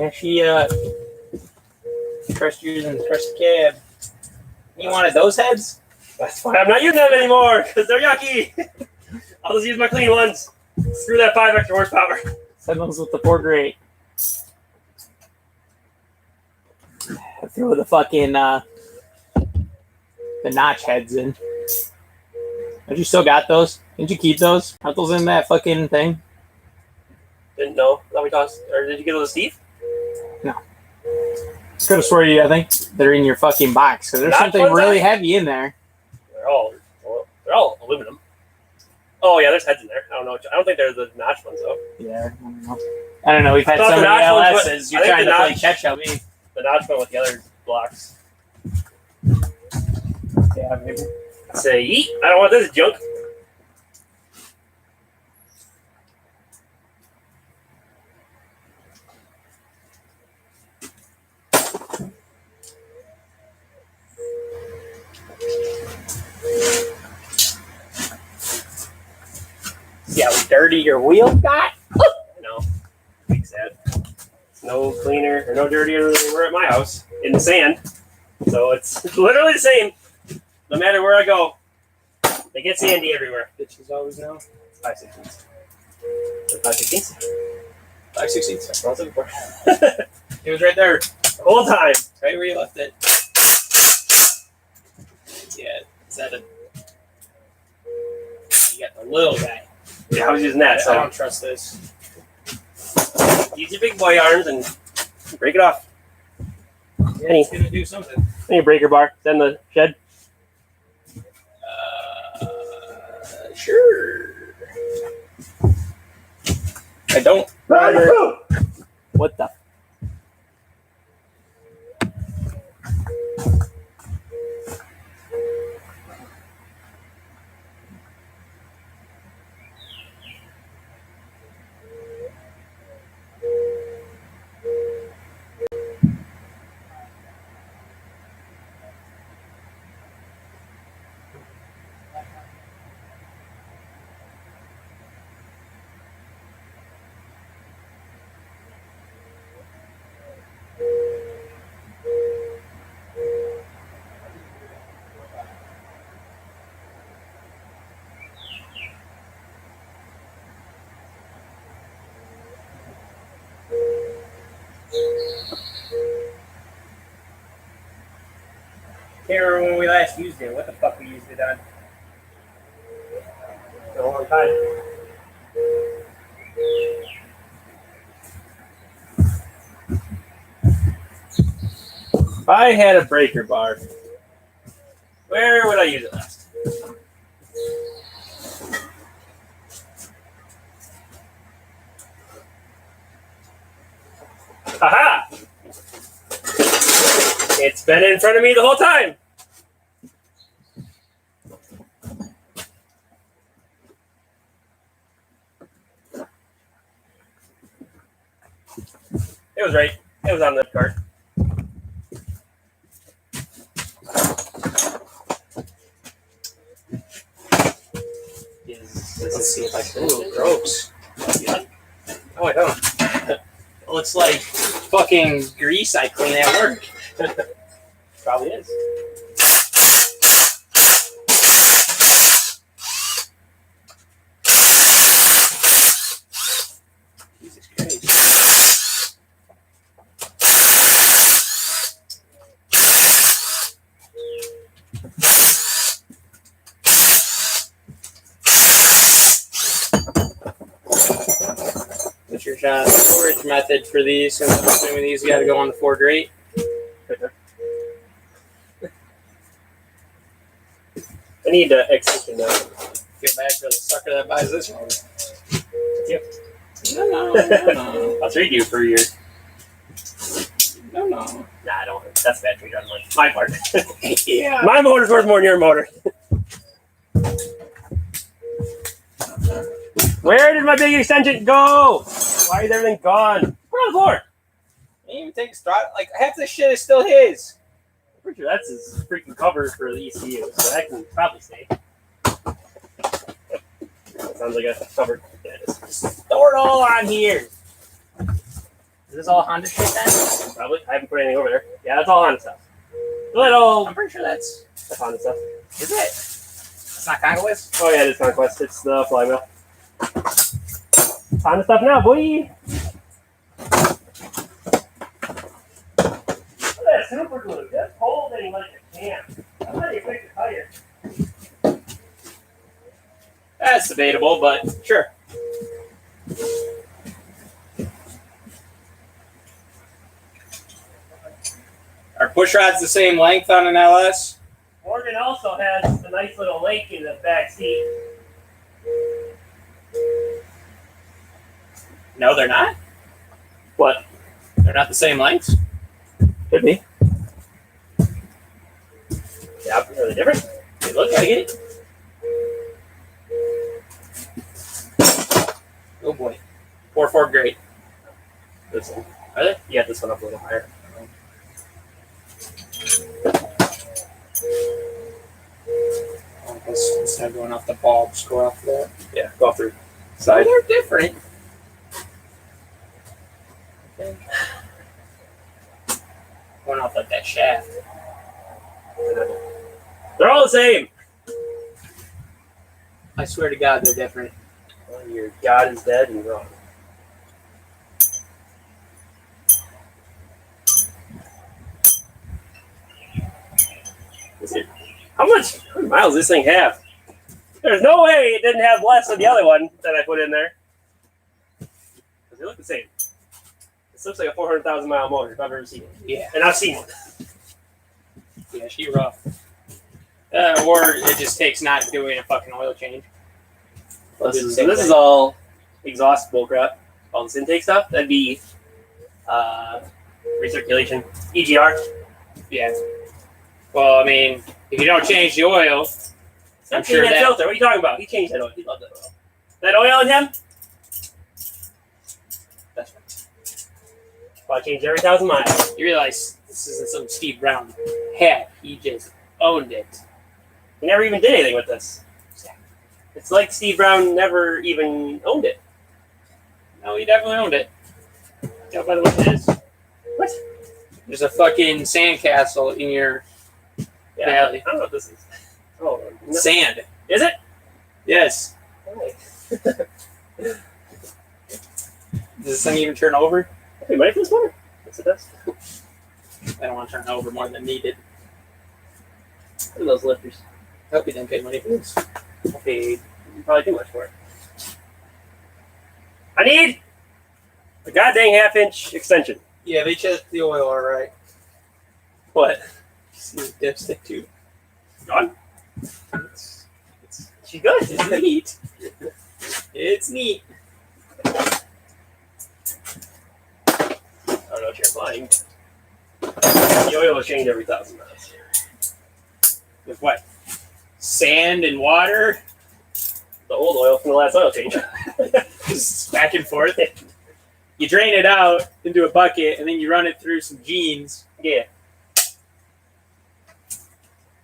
Yeah, she crushed yours and crushed the cab. You wanted those heads? That's why I'm not using them anymore, because they're yucky. I'll just use my clean ones. Screw that 5 extra horsepower. Send those with the 4.8. I threw the fucking the notch heads in. Have you still got those? Didn't you keep those? Aren't those in that fucking thing? Didn't know. Thought we tossed, or did you get those, Steve? No. Could have sworn you. I think they're in your fucking box. So there's Notch something ones really are? heavy in there. They're all aluminum. Oh yeah, there's heads in there. I don't know. I don't think they're the notch ones though. Yeah, I don't know. We've had thought so the many notch ones LSs. were- You're I think trying the to play notch- catch up. The notch went with the other blocks. Yeah, maybe. Say, yeet. I don't want this junk. See how dirty your wheels got? No, makes that. No cleaner or no dirtier than they were at my house in the sand. So it's literally the same. No matter where I go, they get sandy everywhere. Bitches always know. 5/16. 5/16. 5/16. That's what I was looking for. It was right there. The whole time. Right where you left it. Yeah, is that a... You got the little guy. Yeah, I was using that. I So don't trust this. use your big boy arms and break it off. Yeah, he's gonna do something. Any breaker bar. Then the shed. Sure. I don't. What the? Can't remember when we last used it. What the fuck we used it on? It's been a long time. If I had a breaker bar, where would I use it last? Aha! It's been in front of me the whole time. It was right. It was on the cart. Let's see if I can. Ooh, gross. Yeah. Oh, I don't. It looks like fucking grease I clean at work. Probably is. Jesus Christ. What's your storage method for these? I'm assuming these got to go on the 4.8. I need to extension now. Feel bad for the sucker that buys this one. Yep. No. I'll trade you for a year. No. Nah, I don't. That's bad trade on my part. Yeah. My motor's worth more than your motor. Where did my big extension go? Why is everything gone? Put it on the floor. He didn't even take a straw. Like, half this shit is still his. I'm pretty sure that's his freaking cover for the ECU, so that can probably stay. That sounds like a cover. Yeah, it is. Throw it all on here. Is this all Honda shit then? Probably. I haven't put anything over there. Yeah, that's all Honda stuff. Little. I'm pretty sure that's Honda stuff. Is it? It's not Garageless? Oh yeah, it is Conquest. It's the flywheel. Honda stuff now, boy. Look at that super glue. Just holding like a can. I'm ready to pick the tire. That's debatable, but sure. Are push rods the same length on an LS? Morgan also has a nice little lake in the back seat. No, they're not. What? They're not the same lengths? Could be. Yeah, are they different? They look like it. Oh boy. 4.4 grade. This one. Are they? You got this one up a little higher. Instead of going off the bulbs, go off there. Yeah, go off through. So they're different. Okay. Going off like that shaft. They're all the same. I swear to God, they're different. Well, your God is dead and wrong. How many miles does this thing have? There's no way it didn't have less than the other one that I put in there. Because they look the same. This looks like a 400,000 mile motor if I've ever seen it. Yeah. And I've seen one. Yeah, she rough. Or it just takes not doing a fucking oil change. This is all exhaust bullcrap. All this intake stuff. That'd be recirculation. EGR. Yeah. Well, I mean, if you don't change the oil, I'm sure that filter. What are you talking about? He changed that oil. He loved that oil. That oil in him? That's right. Probably changed every 1,000 miles. You realize this isn't some Steve Brown hat. He just owned it. He never even did anything with this. It's like Steve Brown never even owned it. No, he definitely owned it. Tell by the way it is. What? There's a fucking sandcastle in your valley. I don't know what this is. Oh, no. Sand. Is it? Yes. Nice. Does this thing even turn over? Hey, ready for this one? Yes, it does. I don't want to turn over more than needed. Look at those lifters. I hope you didn't pay money for this. I paid probably too much for it. I need a goddamn half-inch extension. Yeah, they checked the oil all right. What? See the dipstick too. Gone? She's good. It's neat. It's neat. I don't know if you're flying. The oil will change every 1,000 miles. With what? Sand and water? The old oil from the last oil change. Just back and forth. You drain it out into a bucket and then you run it through some jeans. Yeah.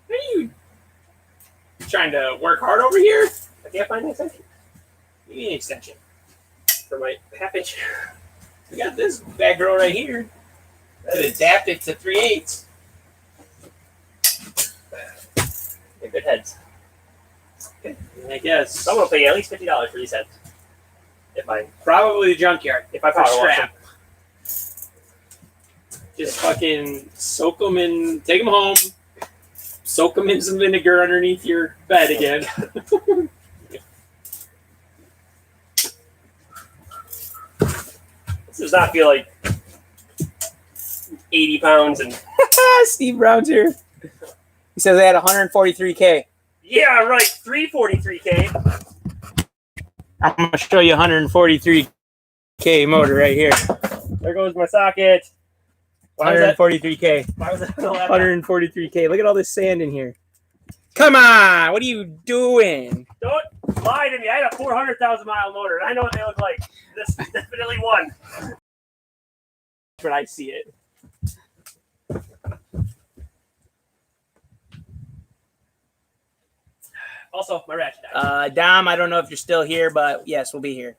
Are you trying to work hard over here? I can't find an extension. You need an extension. For my half-inch. We got this bad girl right here. Could adapt it to 3/8. They're good heads. Okay. I guess. So I'm going to pay at least $50 for these heads. Probably the junkyard. If I For power wash scrap. Just fucking soak them in, take them home, soak them in some vinegar underneath your bed again. This does not feel like 80 pounds and... Steve Brown's here. He says they had 143K. Yeah, right. 343K. I'm going to show you 143K motor right here. There goes my socket. 143K. Why was that on the laptop? 143K. Look at all this sand in here. Come on. What are you doing? Don't lie to me. I had a 400,000 mile motor, and I know what they look like. This is definitely one. But I see it. Also, my ratchet died. Dom, I don't know if you're still here, but yes, we'll be here.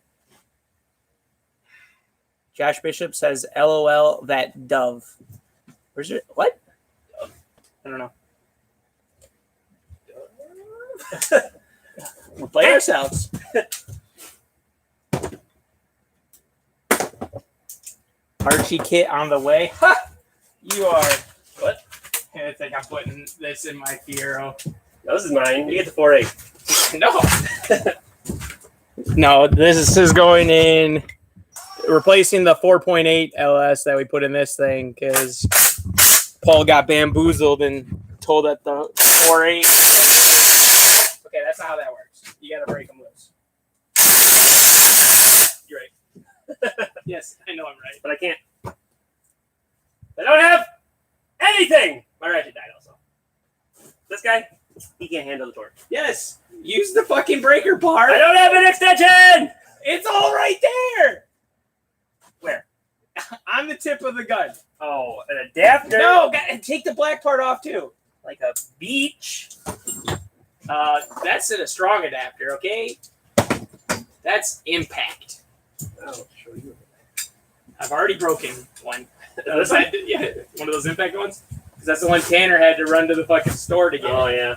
Josh Bishop says, LOL, that dove. Where's it? What? I don't know. We'll play ourselves. Archie kit on the way. Ha! You are. What? I think I'm putting this in my Fiero. No, this is mine. You get the 4.8. No. No, this is going in, replacing the 4.8 LS that we put in this thing because Paul got bamboozled and told that the 4.8. Okay, that's not how that works. You got to break them loose. You're right. Yes, I know I'm right. But I can't. I don't have anything! My ratchet died also. This guy, he can't handle the torque. Yes, use the fucking breaker part. I don't have an extension! It's all right there. Where? On the tip of the gun. Oh, an adapter? No, take the black part off too. Like a beach? That's a strong adapter, okay? That's impact. I'll show you. I've already broken one. This one? Yeah, one of those impact ones. Because that's the one Tanner had to run to the fucking store to get. Oh, yeah.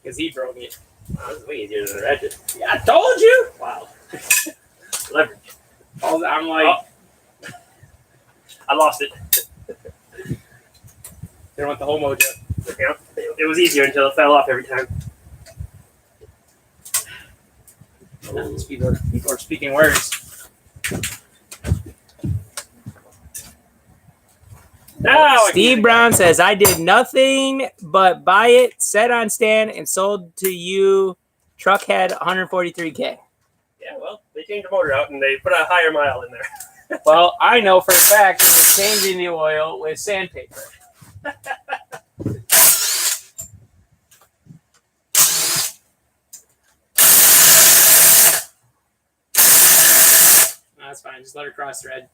Because he broke it. Wow, this is way easier than a ratchet. Yeah, I told you. Wow. Leverage. I'm like, I lost it. they want the whole mojo. Yeah. It was easier until it fell off every time. People are speaking words. Now Steve Brown says, I did nothing but buy it, set on stand, and sold to you. Truck had 143K. Yeah, well, they changed the motor out and they put a higher mile in there. Well, I know for a fact it was changing the oil with sandpaper. That's fine. Just let her cross thread.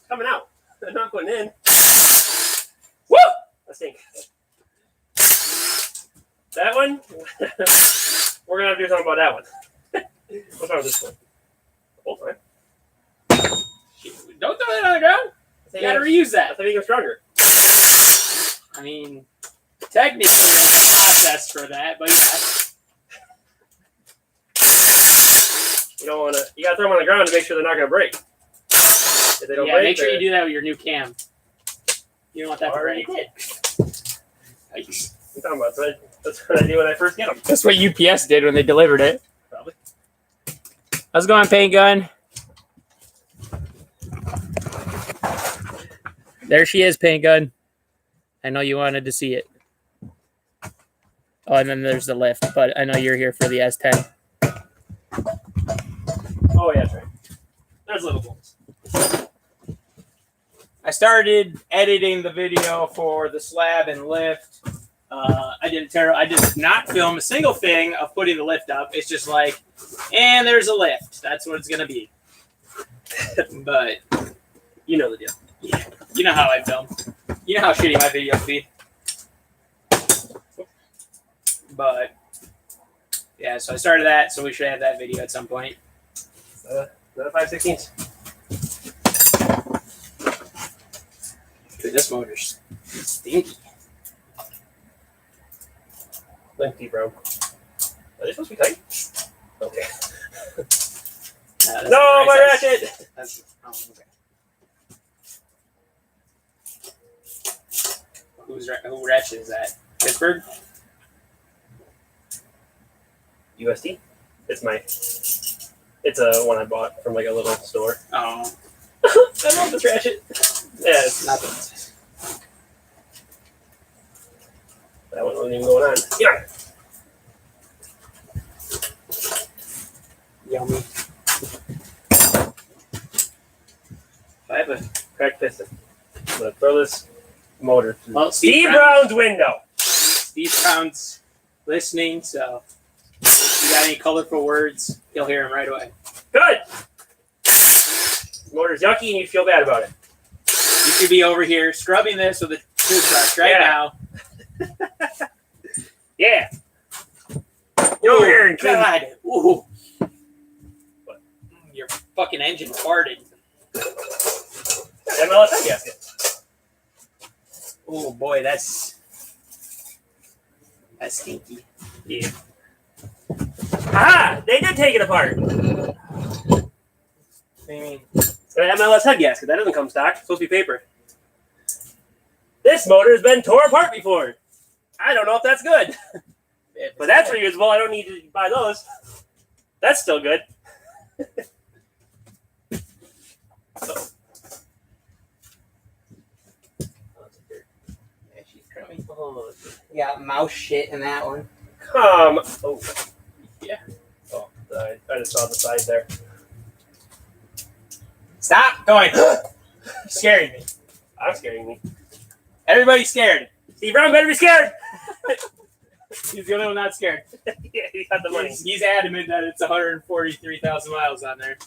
Coming out. They're not putting in. Woo! I think. That one, we're going to have to do something about that one. What's wrong with this one? The whole time. Don't throw that on the ground. You gotta reuse I that. thought you go stronger. I mean, technically, there's a process for that, but yeah. You don't want to. You got to throw them on the ground to make sure they're not going to break. If they don't Yeah, break, make sure you do that with your new cam. You don't want that to Already break. did. Yikes. I'm talking about that's what I do when I first get them. That's what UPS did when they delivered it. Probably. How's it going, Paint Gun? There she is, Paint Gun. I know you wanted to see it. Oh, and then there's the lift, but I know you're here for the S10. Oh, yeah, that's right. There's little bolts. I started editing the video for the slab and lift. I did not film a single thing of putting the lift up. It's just like, and there's a lift. That's what it's gonna be. But You know the deal. you know how I film. You know how shitty my videos be. But yeah, so I started that, so we should have that video at some point. Another 5/16. Dude, this motor's stinky. Lengthy, bro. Are they supposed to be tight? Okay. That's No, the my right size. ratchet! Okay. Who ratchet is that? Pittsburgh? USD. It's a one I bought from like a little store. Oh, I love this ratchet. Yeah, it's not that. That one wasn't even going on. Yeah. Yummy. If I have a cracked piston, I'm gonna throw this motor through Well, Steve Brown's window. Steve Brown's listening, so if you got any colorful words, you'll hear him right away. Good. The motor's yucky and you feel bad about it. You should be over here scrubbing this with a toothbrush right Yeah. now. Yeah. Get over here and clean. God. Ooh. What? Your fucking engine farted. MLS head gasket. Oh boy, that's stinky. Yeah. Aha! They did take it apart. It's an MLS head gasket. That doesn't come stock. It's supposed to be paper. This motor has been tore apart before. I don't know if that's good. But that's reusable. I don't need to buy those. That's still good. Yeah, she's crummy. Oh, You got mouse shit in that one. come. Oh. Yeah. Oh, I just saw the side there. Stop going. Scaring me. I'm scaring me. Everybody's scared. Steve Brown better be scared. He's the only one not scared. Yeah, he got the money. He's adamant that it's 143,000 miles on there.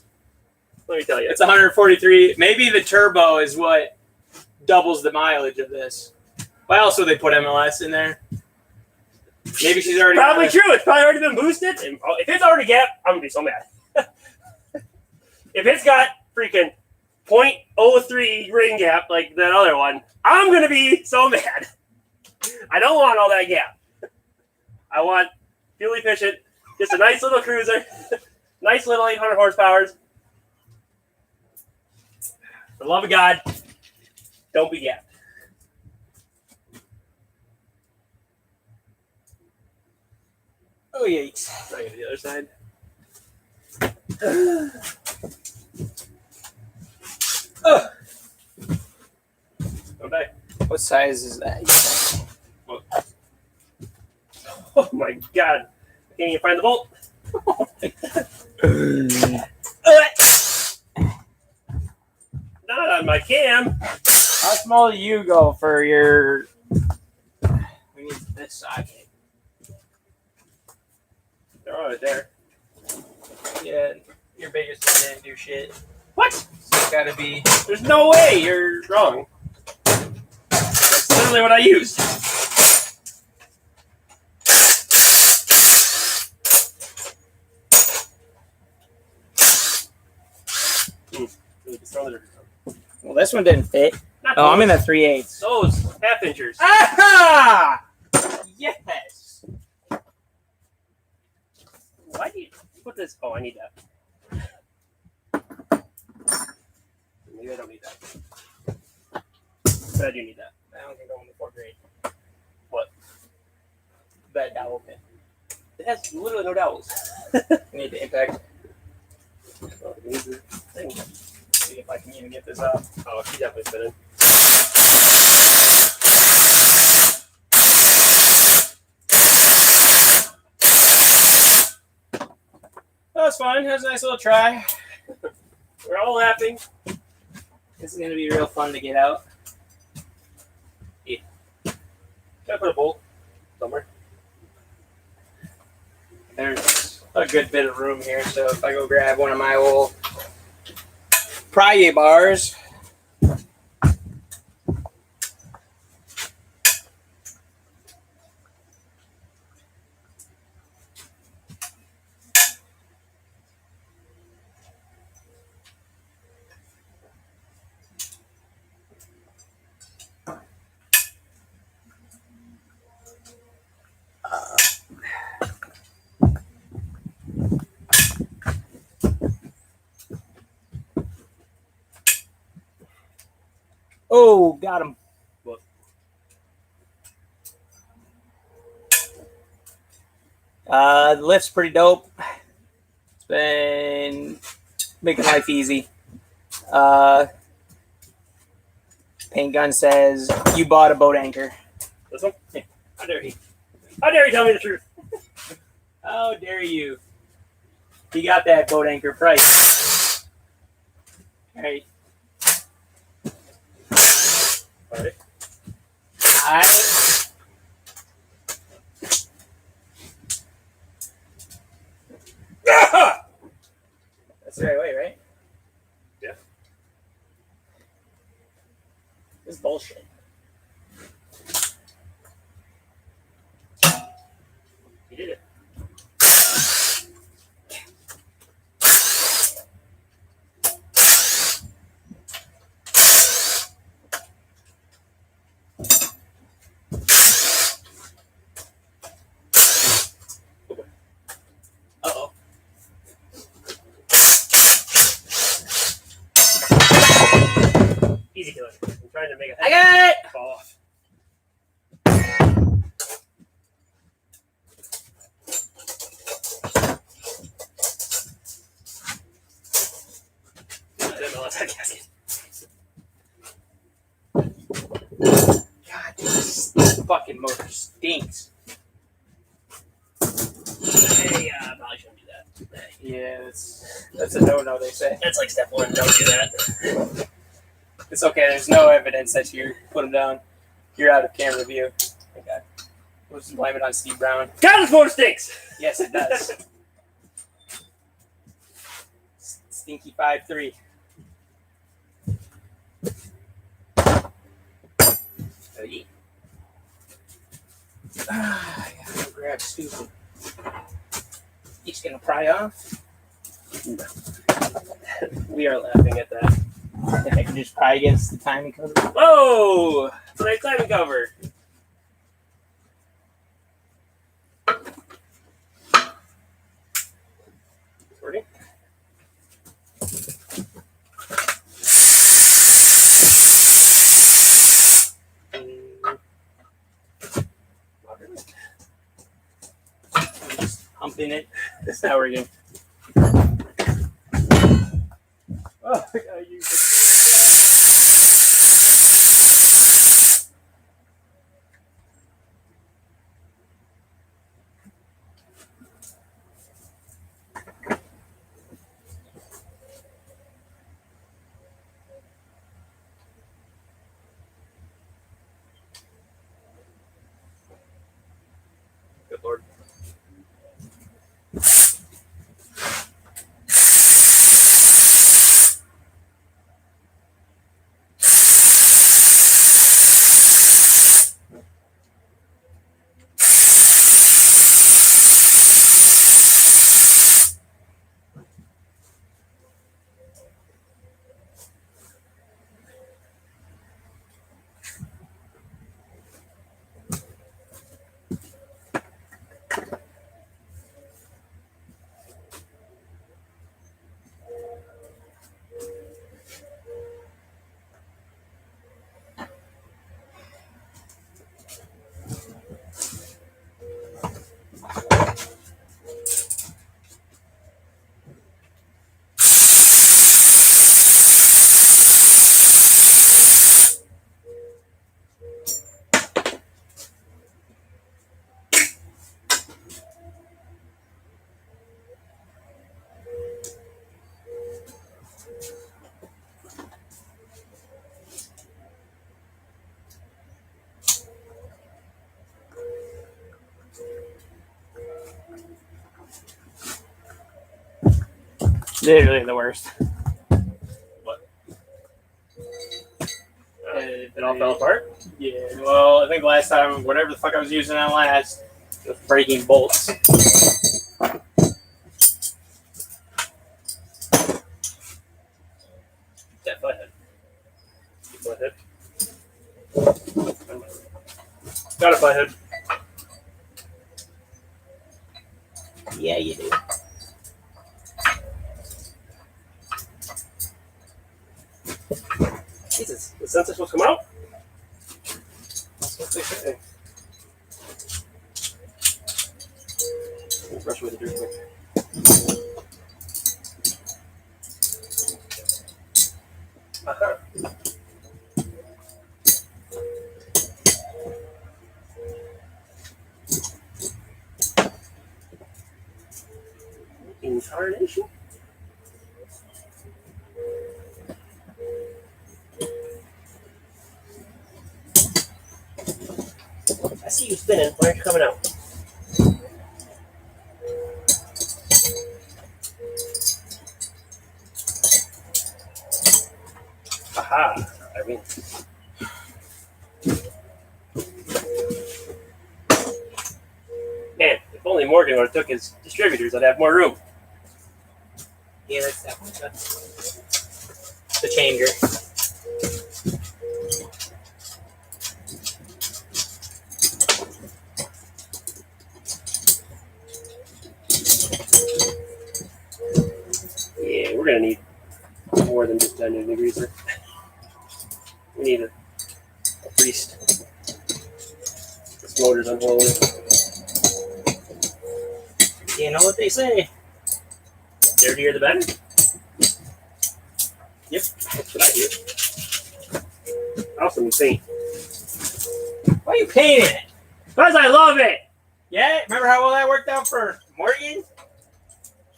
Let me tell you. It's 143. Maybe the turbo is what doubles the mileage of this. Why else would they put MLS in there? Maybe she's already Probably true. It's probably already been boosted. And if it's already gapped, I'm gonna be so mad. If it's got freaking 0.03 ring gap like that other one, I'm gonna be so mad. I don't want all that gap. I want fuel efficient, just a nice little cruiser, nice little 800 horsepowers. For the love of God, don't be gapped. Oh, yikes. Not gonna do the other side. Okay. What size is that? Oh my God! I can't even find the bolt. Not on my cam. How small do you go for your... We need this socket. They're all right there. Yeah, your biggest one didn't do shit. What? So it's gotta be... There's no way. You're wrong. That's literally what I used. Well, this one didn't fit. Oh, I'm in the 3/8. Those half-inchers. Aha! Yes! Why do you put this? Oh, I need that. Maybe I don't need that. But I do need that. I don't think I'm in the 4th grade. What? That dowel pin. It has literally no dowels. I need the impact. Oh, it needs the thing. See if I can even get this up. Oh, she definitely spinning. That was fun. That was a nice little try. We're all laughing. This is going to be real fun to get out. Can I put a bolt somewhere? There's a good bit of room here, so if I go grab one of my old pry bars. Oh, got him. What? The lift's pretty dope. It's been making life easy. Paint gun says you bought a boat anchor. This one? Yeah. How dare he? How dare he tell me the truth? How dare you? He got that boat anchor price. Hey. All right. That's the right way, right? Yeah. This is bullshit. He did it. ridiculous. I'm trying to make a I got it. fall off. God, dude, this fucking motor stinks. Hey, probably shouldn't do that. Yeah, that's a no-no. They say That's like step one. Don't do that. it's okay. There's no evidence that you put them down. You're out of camera view. Okay. We'll just blame it on Steve Brown. God, this motor stinks. Yes, it does. Stinky 5-3. I gotta grab stupid. Each gonna pry off. We are laughing at that. If I can just pry against the timing cover. Whoa! It's a nice timing cover. Sorting. Humping it. Now we're going. Oh, I gotta use it. Good Lord. Literally the worst. What? It all fell apart? Yeah, well, I think last time, whatever the fuck I was using on last, it was breaking bolts. That flathead. Flathead. Got a flathead. Yeah, you do. Jesus, the sensor supposed to come out? That's what they say. We'll brush away the dirt quick. Uh-huh. Incarnation? I see you spinning. Why aren't you coming out? Aha! I mean. Man, if only Morgan would have took his distributors, I'd have more room. Yeah, that's definitely the changer. Yeah, we're gonna need more than just 10 degrees. We need a priest. This motor's unholy. You know what they say. Dirtier the better? Yep, that's what I hear. Awesome paint. Why are you painting it? Because I love it! Yeah, remember how well that worked out for Morgan?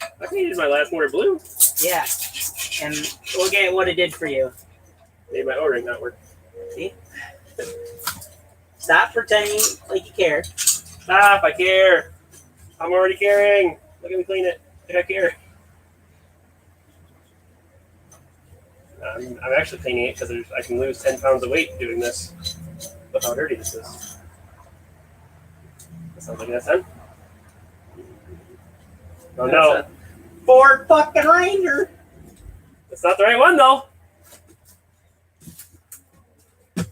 I painted my last motor blue. Yeah. And look at what it did for you. Made my O-ring not work. See? Stop pretending like you care. Stop, I care. I'm already caring. Look at me clean it. I care. I'm actually cleaning it because I can lose 10 pounds of weight doing this. Look how dirty this is. That sounds like that's done. Oh no. Ford fucking Ranger. That's not the right one though.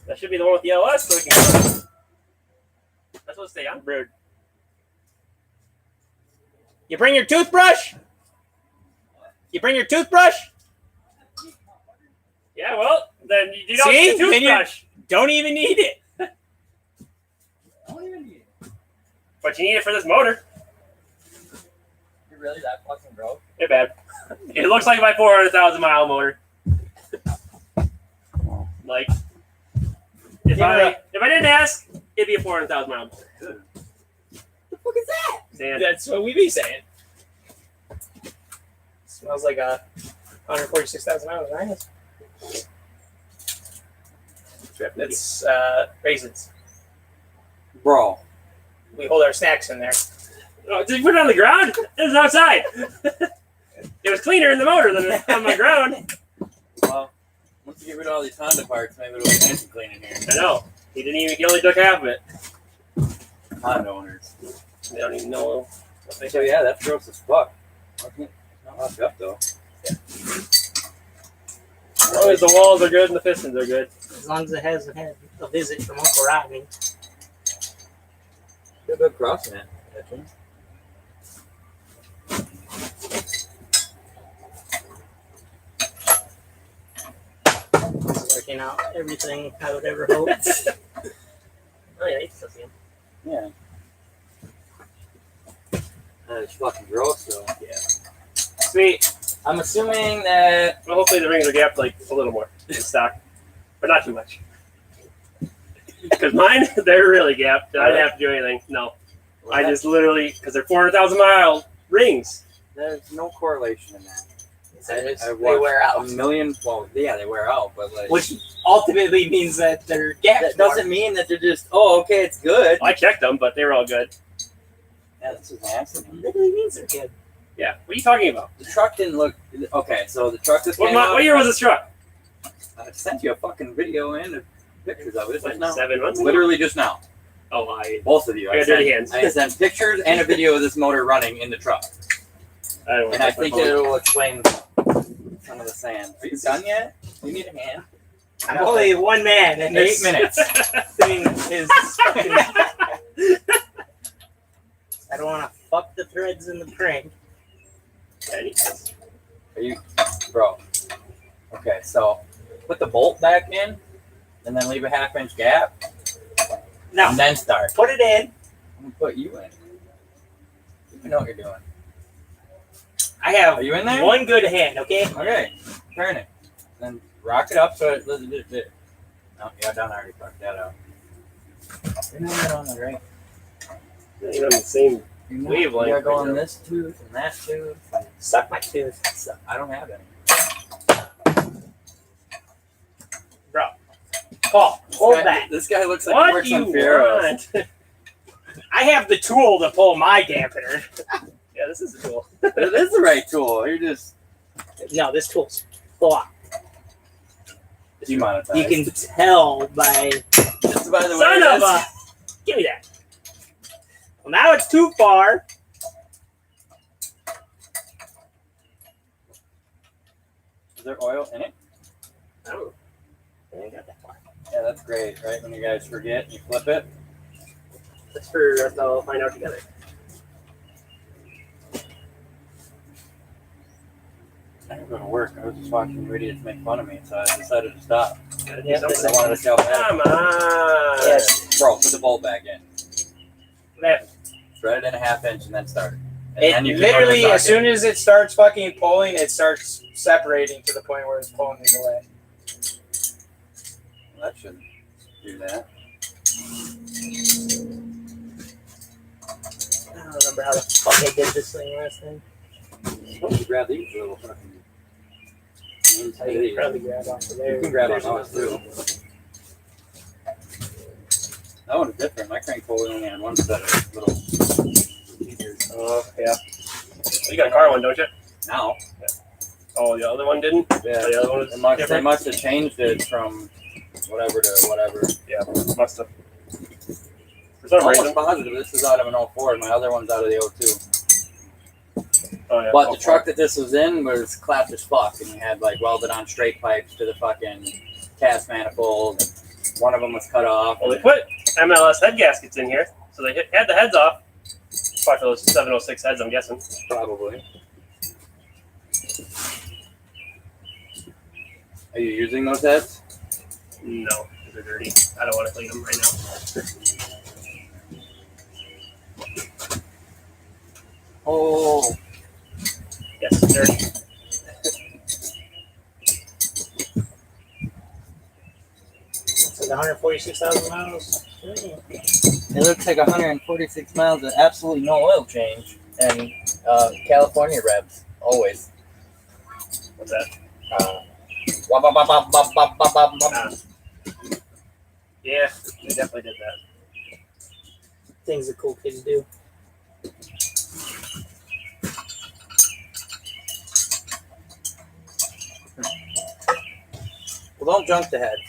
That should be the one with the LS so we can go. That's what stay on. Rude. You bring your toothbrush? You bring your toothbrush? Yeah, well, then you don't See? need a toothbrush. Don't even need it. don't even need it. But you need it for this motor. You're really that fucking broke? It's bad. It looks like my 400,000 mile motor. Like, if I didn't ask, it'd be a 400,000 mile motor. What the fuck is that? Sand. That's what we be saying. Smells like a 146,000 hours, right? That's raisins. Bro. We hold our snacks in there. Oh, did you put it on the ground? It was outside. It was cleaner in the motor than on the ground. Well, once you get rid of all these Honda parts, maybe it'll be nice and clean in here. I know. He only took half of it. Honda owners. They don't even know what they So yeah, that's gross as fuck. Not locked up though. As long as the walls are good and the pistons are good. As long as it hasn't had a visit from Uncle Rodney. Feel good crossing it. Actually. It's working out everything I would ever hope. Oh yeah, you can still see him. Yeah. It's fucking gross though. Yeah. Sweet. I'm assuming that Well, hopefully the rings are gapped like a little more in stock, but not too much. Because mine, they're really gapped. I didn't have to do anything. No, I just literally because they're 400,000 mile rings. there's no correlation in that. They watched wear out. a million. Well, yeah, they wear out, but like, Which ultimately means that they're gapped. that doesn't mean that they're just. Oh, okay, it's good. I checked them, but they were all good. Yeah, this is nasty. Literally means they're good. Yeah. What are you talking about? The truck didn't look okay. So the truck just What, came out. what year was this truck? I sent you a fucking video and the pictures of it Like just now. 7 months. Literally just now. Oh, I Both of you. I got dirty hands. I sent pictures and a video of this motor running in the truck. don't And I think it will explain some of the sand. Are you done yet? You need a hand? I'm only one man and 8 minutes. thing is fucking. I don't want to fuck the threads in the crank. Anyways. Are you, bro? Okay, so put the bolt back in, and then leave a 1/2 inch gap, No, and then start. put it in. I'm gonna put you in. You know what you're doing. I have Are you in there? one good hand, okay? Okay, turn it. Then rock it up so it doesn't. No, yeah, done already fucked that out. You're not on the right. You're on the same. You're not. Wavelength You're right going now. this tooth and that tooth. Suck my tooth. So, I don't have any. Bro. Paul, hold This guy- that. This guy looks like What he do works you on Pharaohs. want? I have the tool to pull my dampener. Yeah, this is cool. It is the right tool. You're just No, this tool's blocked. demonetized. You can tell by. Just by the way, Son of that's- a. Give me that. Well, now it's too far. Is there oil in it? Oh, I ain't got that far. Yeah, that's great, right? When you guys forget, and you flip it. That's for us all find out together. I didn't go to work. I was just watching you idiots make fun of me, so I decided to stop. Gotta do Yeah, something. I wanted to see how bad. Come on. Yes. Bro, put the bolt back in. Left. Thread it in a 1/2 inch and then start it. And It then you can literally, go to the as soon socket. as it starts fucking pulling, it starts separating to the point where it's pulling these away. That should do that. I don't remember how the fuck I did this thing last time. You grab these little fucking. I could probably grab off of there. You can grab on those too. That one's different. My crank pulley only had one set of little features. Oh, yeah. You got a car one, don't you? Now, Oh, the other one didn't? yeah, The other one was they must different? have changed it from whatever to whatever. Yeah, must have. For some I'm almost reason. positive this is out of an 04 and my other one's out of the 02. Oh, yeah. But the truck that this was in was clapped as fuck, and you had like welded on straight pipes to the fucking cast manifold. One of them was cut off. Well, they put MLS head gaskets in here, so they had the heads off. Probably for those 706 heads, I'm guessing. Probably. Are you using those heads? No, because they're dirty. I don't want to clean them right now. Oh, Yes, dirty. It's like 146,000 miles. it looks like 146 miles of absolutely no oil change, and California revs always. What's that? Wop, wop, wop, wop, wop, wop, wop, wop, wop. Yeah, they definitely did that. Things that cool kids do. Well, don't junk the heads.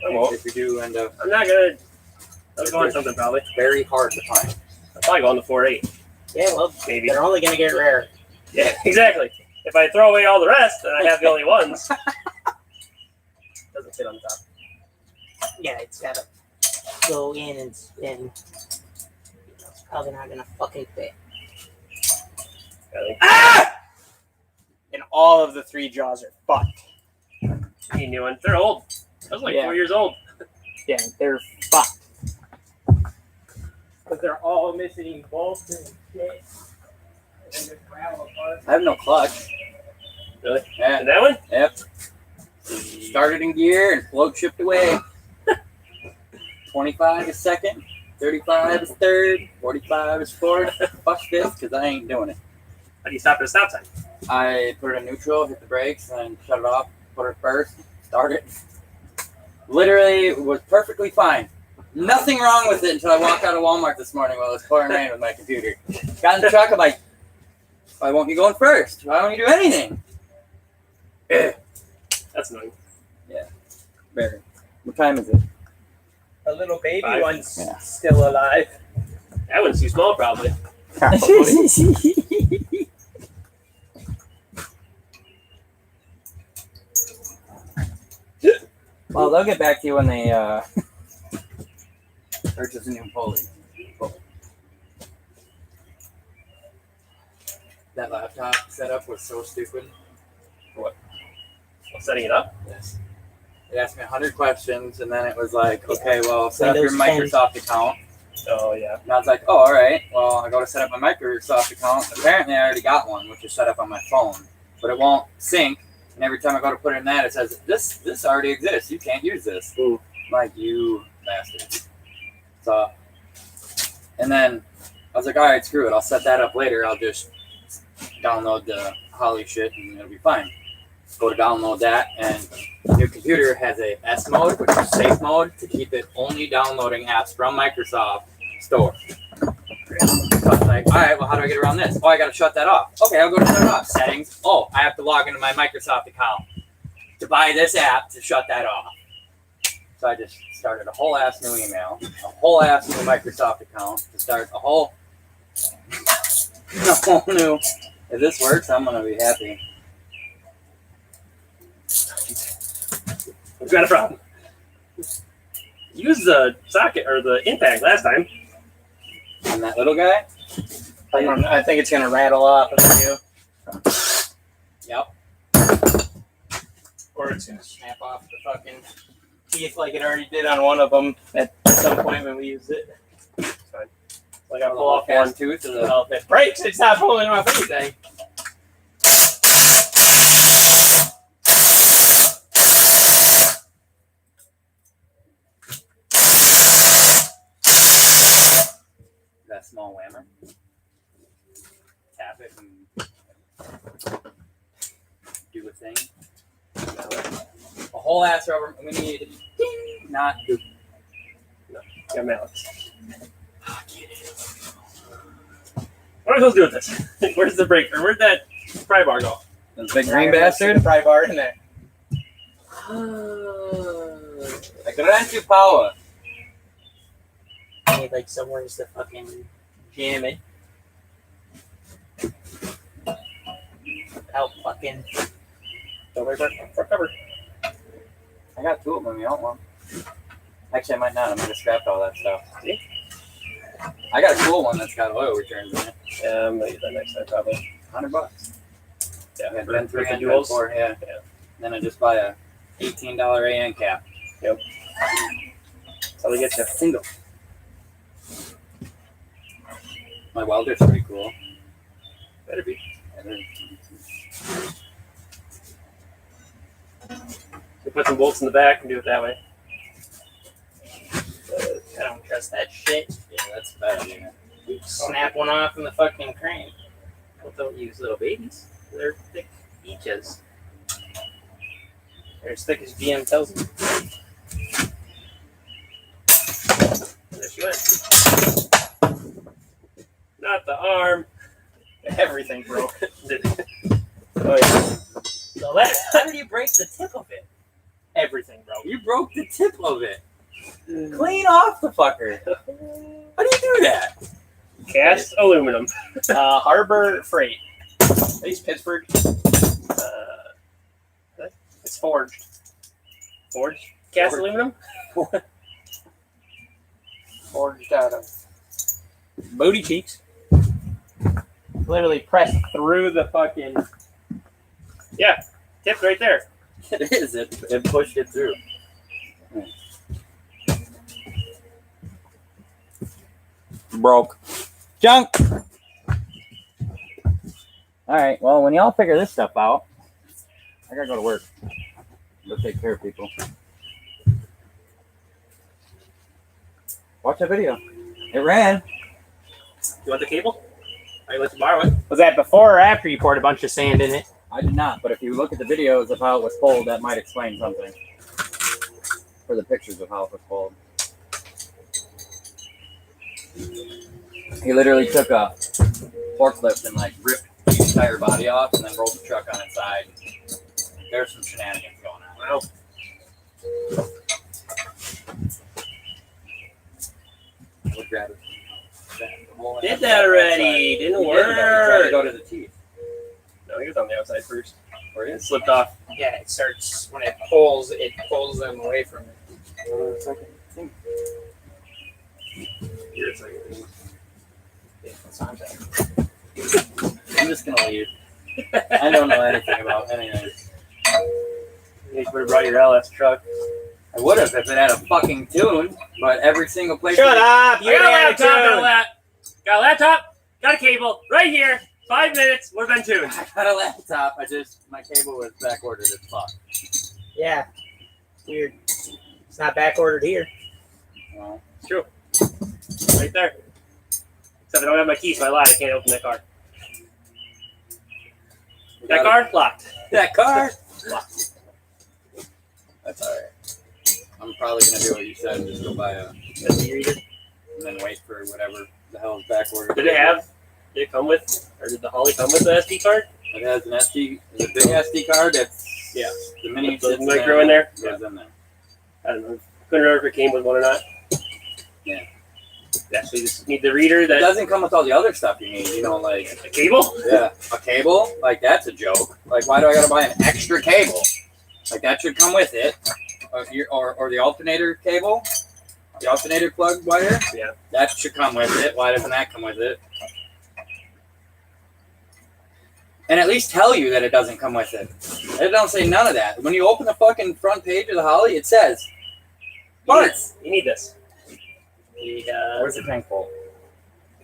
I won't. If you do end up I'm not gonna. I was going something probably. very hard to find. I'll probably go on the 4.8. Yeah, well, Maybe. they're only gonna get rare. Yeah, exactly. If I throw away all the rest, then I have the only ones. Doesn't fit on the top. Yeah, it's gotta go in and spin. It's probably not gonna fucking fit. I think Ah! And all of the 3 jaws are fucked. you new ones. They're old. I was like Yeah. 4 years old. Yeah, they're fucked. Because they're all missing bolts and shit. And they're gravel apart. I have no clutch. Really? Yeah. And that one? Yep. Started in gear and float shipped away. 25 is second, 35 is third, 45 is fourth. Fuck fifth, because I ain't doing it. How do you stop at a stop sign? I put it in neutral, hit the brakes, and shut it off, put it first, start it. Literally, it was perfectly fine. Nothing wrong with it until I walked out of Walmart this morning while it was pouring rain with my computer. Got in the truck, I'm like, why won't you go in first? Why won't you do anything? That's annoying. Very. What time is it? A little baby 5. one's Yeah. still alive. That one's too small, probably. Well, they'll get back to you when they purchase a new pulley. That laptop setup was so stupid. Setting it up? Yes. It asked me 100 questions, and then it was like, okay, well, set up your Windows 10. Microsoft account. Oh, yeah. And I was like, oh, all right. Well, I go to set up my Microsoft account. Apparently, I already got one, which is set up on my phone, but it won't sync. And every time I go to put it in that, it says, this already exists. You can't use this. Ooh. I'm like, you bastard. So, and then I was like, all right, screw it. I'll set that up later. I'll just download the Holly shit, and it'll be fine. Go to download that, and your computer has a S mode, which is safe mode, to keep it only downloading apps from Microsoft Store. So I was like, all right, well, how do I get around this? Oh, I got to shut that off. Okay, I'll go to shut it off. Settings. Oh, I have to log into my Microsoft account to buy this app to shut that off. So I just started a whole ass new email, a whole ass new Microsoft account to start a whole new. If this works, I'm gonna be happy. We've got a problem. Use the socket or the impact last time. And that little guy. I think it's gonna rattle off of you. Yep. or it's gonna snap off the fucking teeth like it already did on one of them at some point when we used it. Fine. Like I pull off one cast tooth. well, if it breaks, it's not pulling off anything. That small whammer. Tap it and do a thing. A whole ass rubber. We need ding, not do. Got mallets. What are we supposed to do with this? Where's the breaker? Where'd that pry bar go? This big green bastard. Pry bar in there. Like gran tu power. I need like somewhere just to fucking jam it. Out fucking. Don't worry for cover. I got two of them. You want one? Actually, I might not. I might have scrapped all that stuff. See? I got a cool one that's got oil returns in it. Yeah, I'm gonna use that next time probably. $100. Yeah, Yeah, for Ben the 3 and Ben duals. 4, yeah. Then I just buy a $18 AN cap. That's how they get you. Single. My welder's pretty cool. Better be. We put some bolts in the back and do it that way. I don't trust that shit. Yeah, that's bad. Yeah. Snap one off in the fucking crane. But don't use little babies. They're thick beaches. They're as thick as GM tells them. There she went. Not the arm. Everything broke. Oh yeah. So that, How did you break the tip of it? everything broke. You broke the tip of it. Clean off the fucker. How do you do that? Cast aluminum. Harbor Freight. At least Pittsburgh. It's forged. Forged. Cast Forged. aluminum? Forged out of booty cheeks. Literally pressed through the fucking. Yeah. Tip right there. It is. It pushed it through. Broke. Junk. All right. Well, when y'all figure this stuff out, I gotta go to work. Go take care of people. Watch the video. It ran. You want the cable? I let you borrow it. Was that before or after you poured a bunch of sand in it? I did not, but if you look at the videos of how it was pulled, that might explain something. For the pictures of how it was pulled. He literally took a forklift and like ripped the entire body off and then rolled the truck on its side. There's some shenanigans going on. Wow. I would grab it. Did that already. Didn't He did, though. He tried to work. go to the teeth. No, he was on the outside first. Where It is slipped off. Yeah, it starts when it pulls them away from it. Here it's like. Yeah, it's on there. I'm just gonna leave. I don't know anything about any of this. You should have brought your LS truck. I would have if it had a fucking tune, but every single place. Shut up! You I got a had laptop. Got a laptop. Got a cable right here. 5 minutes. Would have been tuned. I got a laptop. My cable was back ordered as fuck. Yeah. It's weird. It's not back ordered here. Well, It's true. Right there. Except I don't have my key, so I lied. I can't open that car. That car? Locked. that car. Locked. That's alright. I'm probably gonna do what you said and just go buy a SD reader. and then wait for whatever the hell is back ordered. Did it come with, or did the Holly come with the SD card? It has an SD, it's a big SD card. That's Yeah. The mini The sits micro in there? Goes in there. I don't know. Couldn't remember if it came with one or not. Yeah. Yeah, so you just need the reader It that. doesn't come with all the other stuff you need. You know, like A cable? yeah, a cable. Like that's a joke. Like why do I gotta buy an extra cable? Like that should come with it. Or the alternator cable, the alternator plug wire. Yeah. That should come with it. Why doesn't that come with it? And at least tell you that it doesn't come with it. It don't say none of that. When you open the fucking front page of the Holly, it says parts. You need this. Where's the tank full?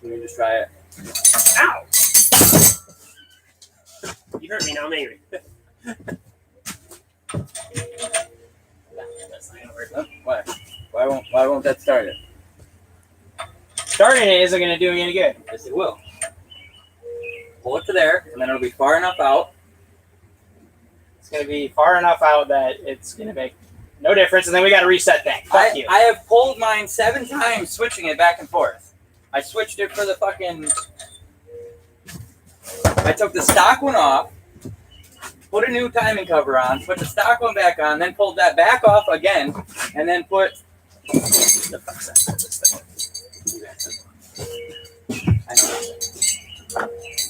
Can we just try it? Ow! You hurt me, now I'm angry. Oh, why? Why won't that start it? Starting it isn't going to do me any good. Yes, it will. Pull it to there, and then it'll be far enough out. It's going to be far enough out that it's going to make no difference, and then we got to reset that. Fuck you. I have pulled mine 7 times, switching it back and forth. I switched it for the fucking... I took the stock one off, put a new timing cover on, put the stock one back on, then pulled that back off again, and then put... The fuck's that? I know.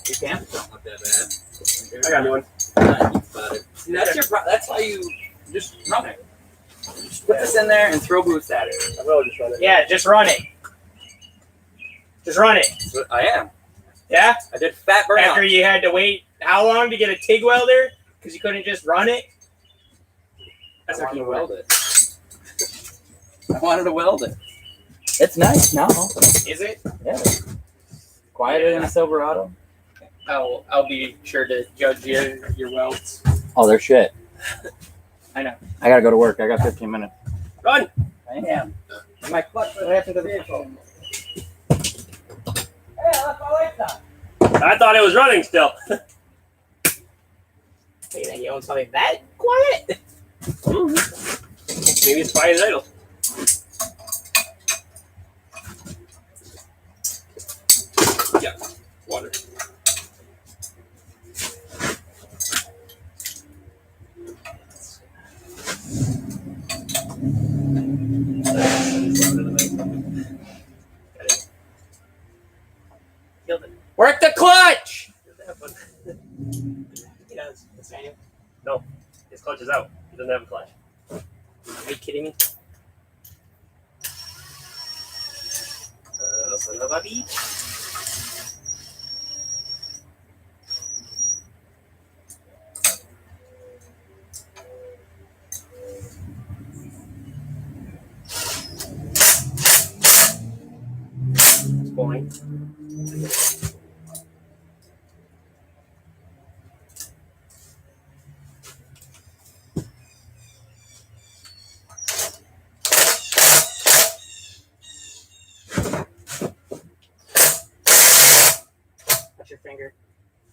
You can't? Don't look that bad. I got a new one. See, that's your that's why you just run it. Just put this in there and throw boost at it. I will just run it. Yeah, just run it. Just run it. That's what I am. Yeah? I did fat burnout. After you had to wait how long to get a TIG welder? Because you couldn't just run it? I wanted to weld it. I wanted to weld it. It's nice now. Is it? Yeah. Quieter than a Silverado. I'll be sure to judge your welds. Oh, they're shit. I know. I gotta go to work. I got 15 minutes. Run! I am. My clutch right after the vehicle. Hey, I left my lights on. I thought it was running still. You think you own something that quiet? Maybe it's quiet as idle. Yeah, water. Work the clutch! He does. That's Daniel. No, his clutch is out. He doesn't have a clutch. Are you kidding me? Son of a beach. It's going. Touch your finger,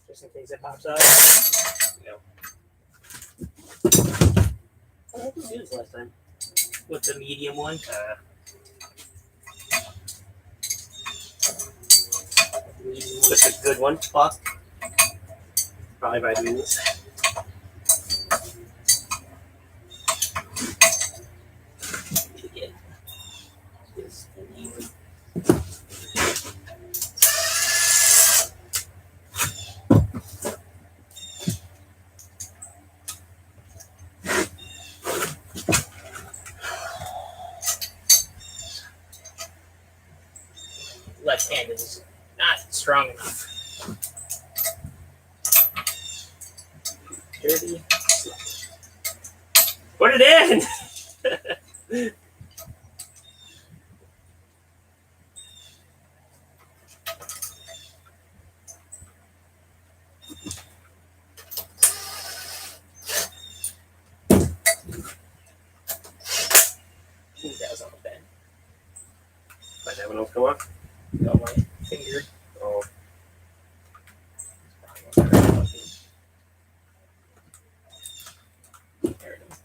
just in case it pops up. Yep. What did we do this last time? With the medium one. Just a good one. Fuck. Probably by doing this. Left hand is not strong enough. Dirty. Put it in! That was on the bed. Might that one else come off? Got my finger. Oh. There it is.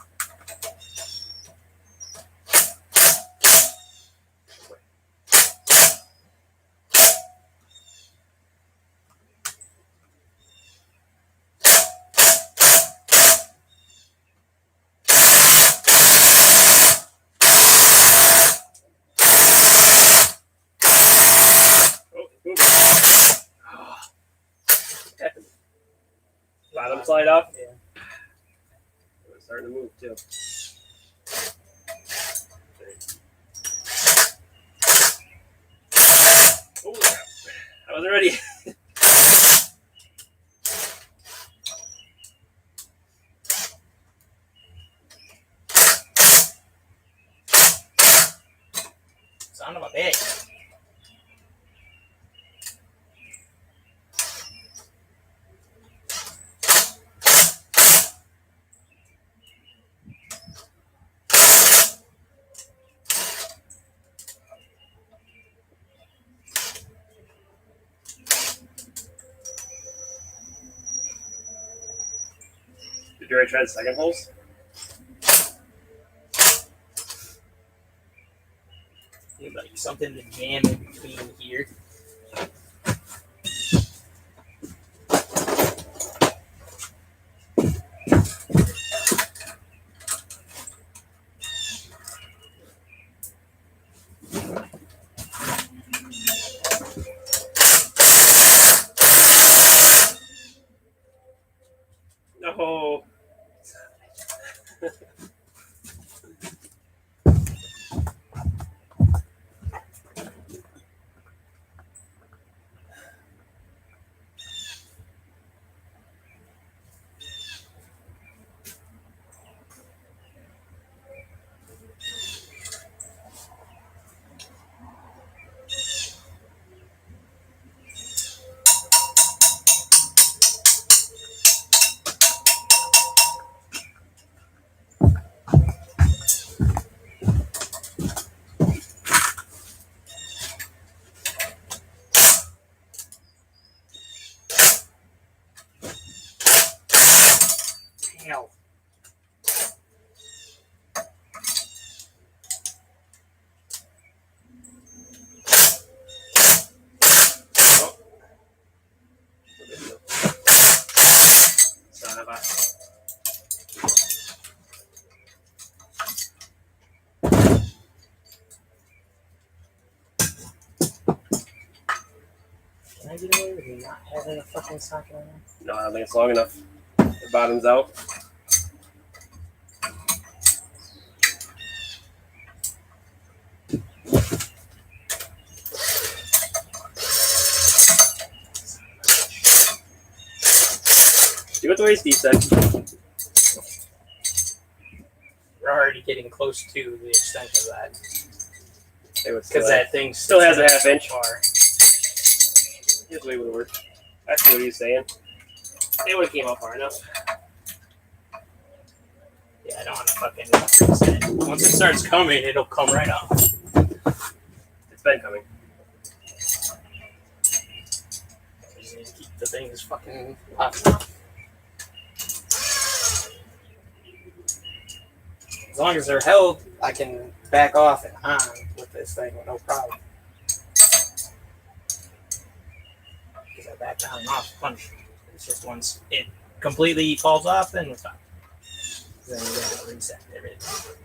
Bottom slide off? Yeah. It's starting to move too. Oh, I wasn't ready. Son of a bitch. Did you already try the second holes? Need like something to jam in between here. No. Hell. Son of a. Can I get away with not having a fucking socket on there? No, I don't think it's long enough. The bottom's out. Do it the way Steve said. We're already getting close to the extent of that. Because That thing still has a half inch. Far. His way would have worked. I see what he's saying. It would have came out far enough. Yeah, I don't want to fucking reset. Once it starts coming, it'll come right up. It's been coming. Just need to keep the things fucking popping off. As long as they're held, I can back off and on with this thing with no problem. Because I back down and off punch. It's just once it completely falls off, then we're fine. Then you gotta reset everything.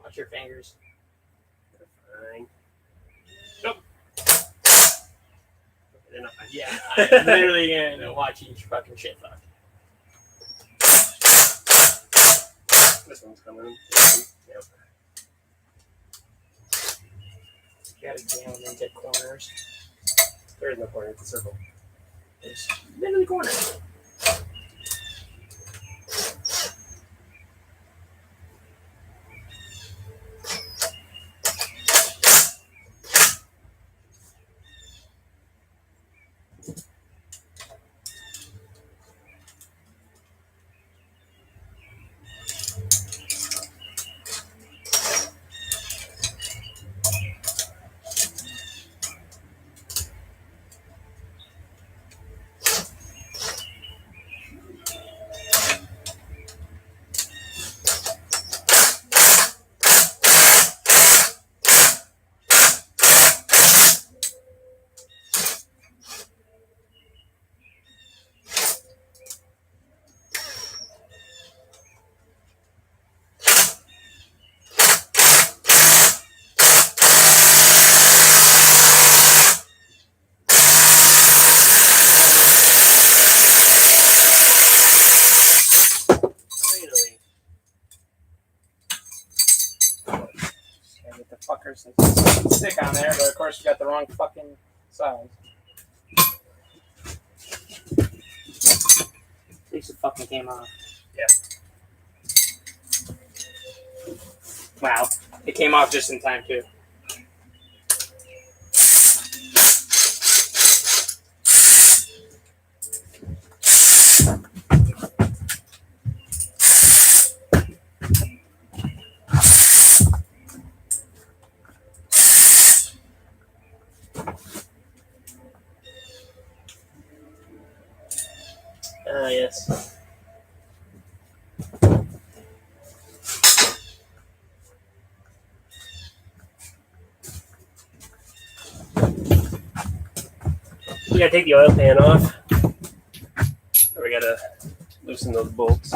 Watch your fingers. Fine. Nope. Yeah, I'm literally gonna watch each fucking shit fuck. This one's coming. Yep. Gotta jam them into corners. There is no corner. It's a circle. There's literally corners. suckers stick on there, but of course you got the wrong fucking size. At least it fucking came off. Yeah. Wow. It came off just in time too. Yes. We gotta take the oil pan off. Or we gotta loosen those bolts.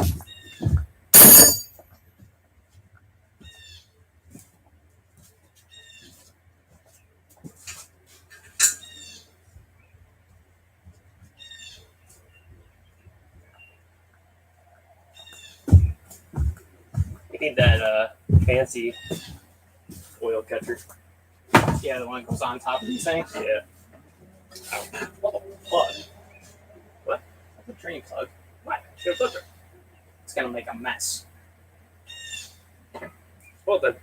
We need that fancy oil catcher. Yeah, the one that goes on top of these things. Yeah. Oh, plug. What? The drain plug. What? Should have flipped her. It's gonna make a mess. Well then.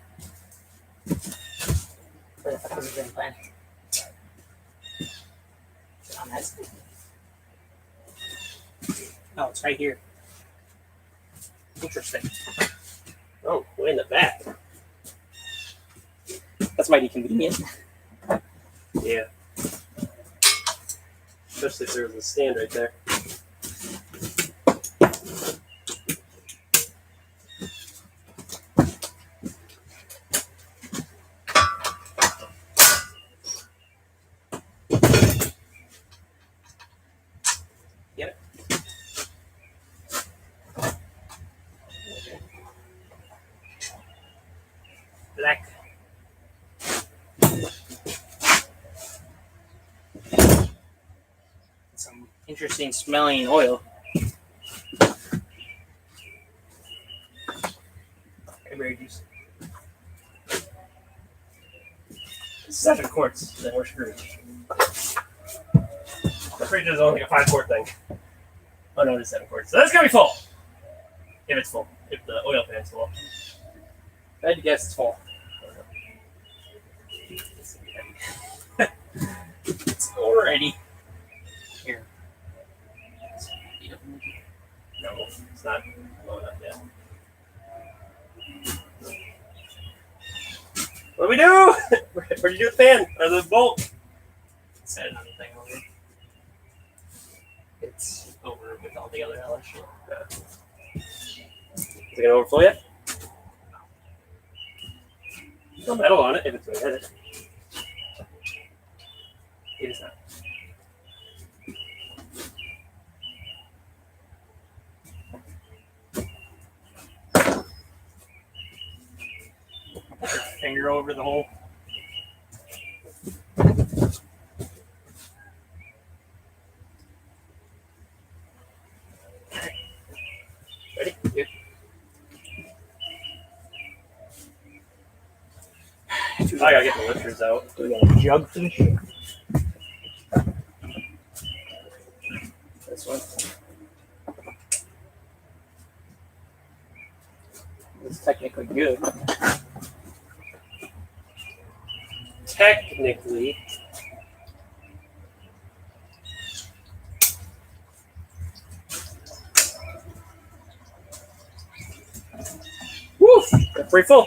Where the fuck is the drain plan? Is it on that side? Oh, it's right here. Interesting. Oh, way in the back. That's mighty convenient. Yeah. Especially if there was a stand right there. Black. Some interesting smelling oil. Cranberry juice. 7 quarts, then we're screwed. The fridge is only a 5-quart thing. Oh no, it is 7 quarts. So that's gonna be full. If it's full. If the oil pan's full. I'd guess it's full. It's already here. No, it's not low enough yet. What do we do? Where'd you do the fan? Or the bolt? Set another thing over. It's over with all the other LS shit. Is it gonna overflow yet? No metal on it if it's gonna hit it. It is not. Put your finger over the hole. Ready? Yep. I gotta get the lifters out. We got a jug for the shit. This one. It's technically good. Technically. Woo! They're pretty full.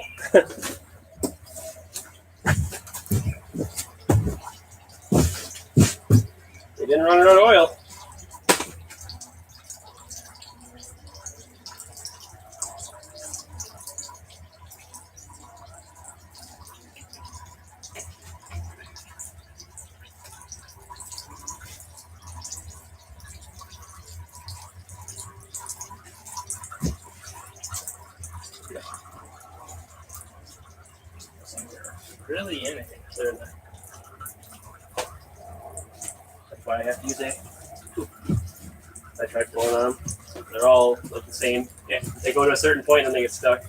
They didn't run out of oil. Really anything clear there. That's why I have to use it. I tried pulling on them. They're all like the same. Yeah, they go to a certain point and they get stuck.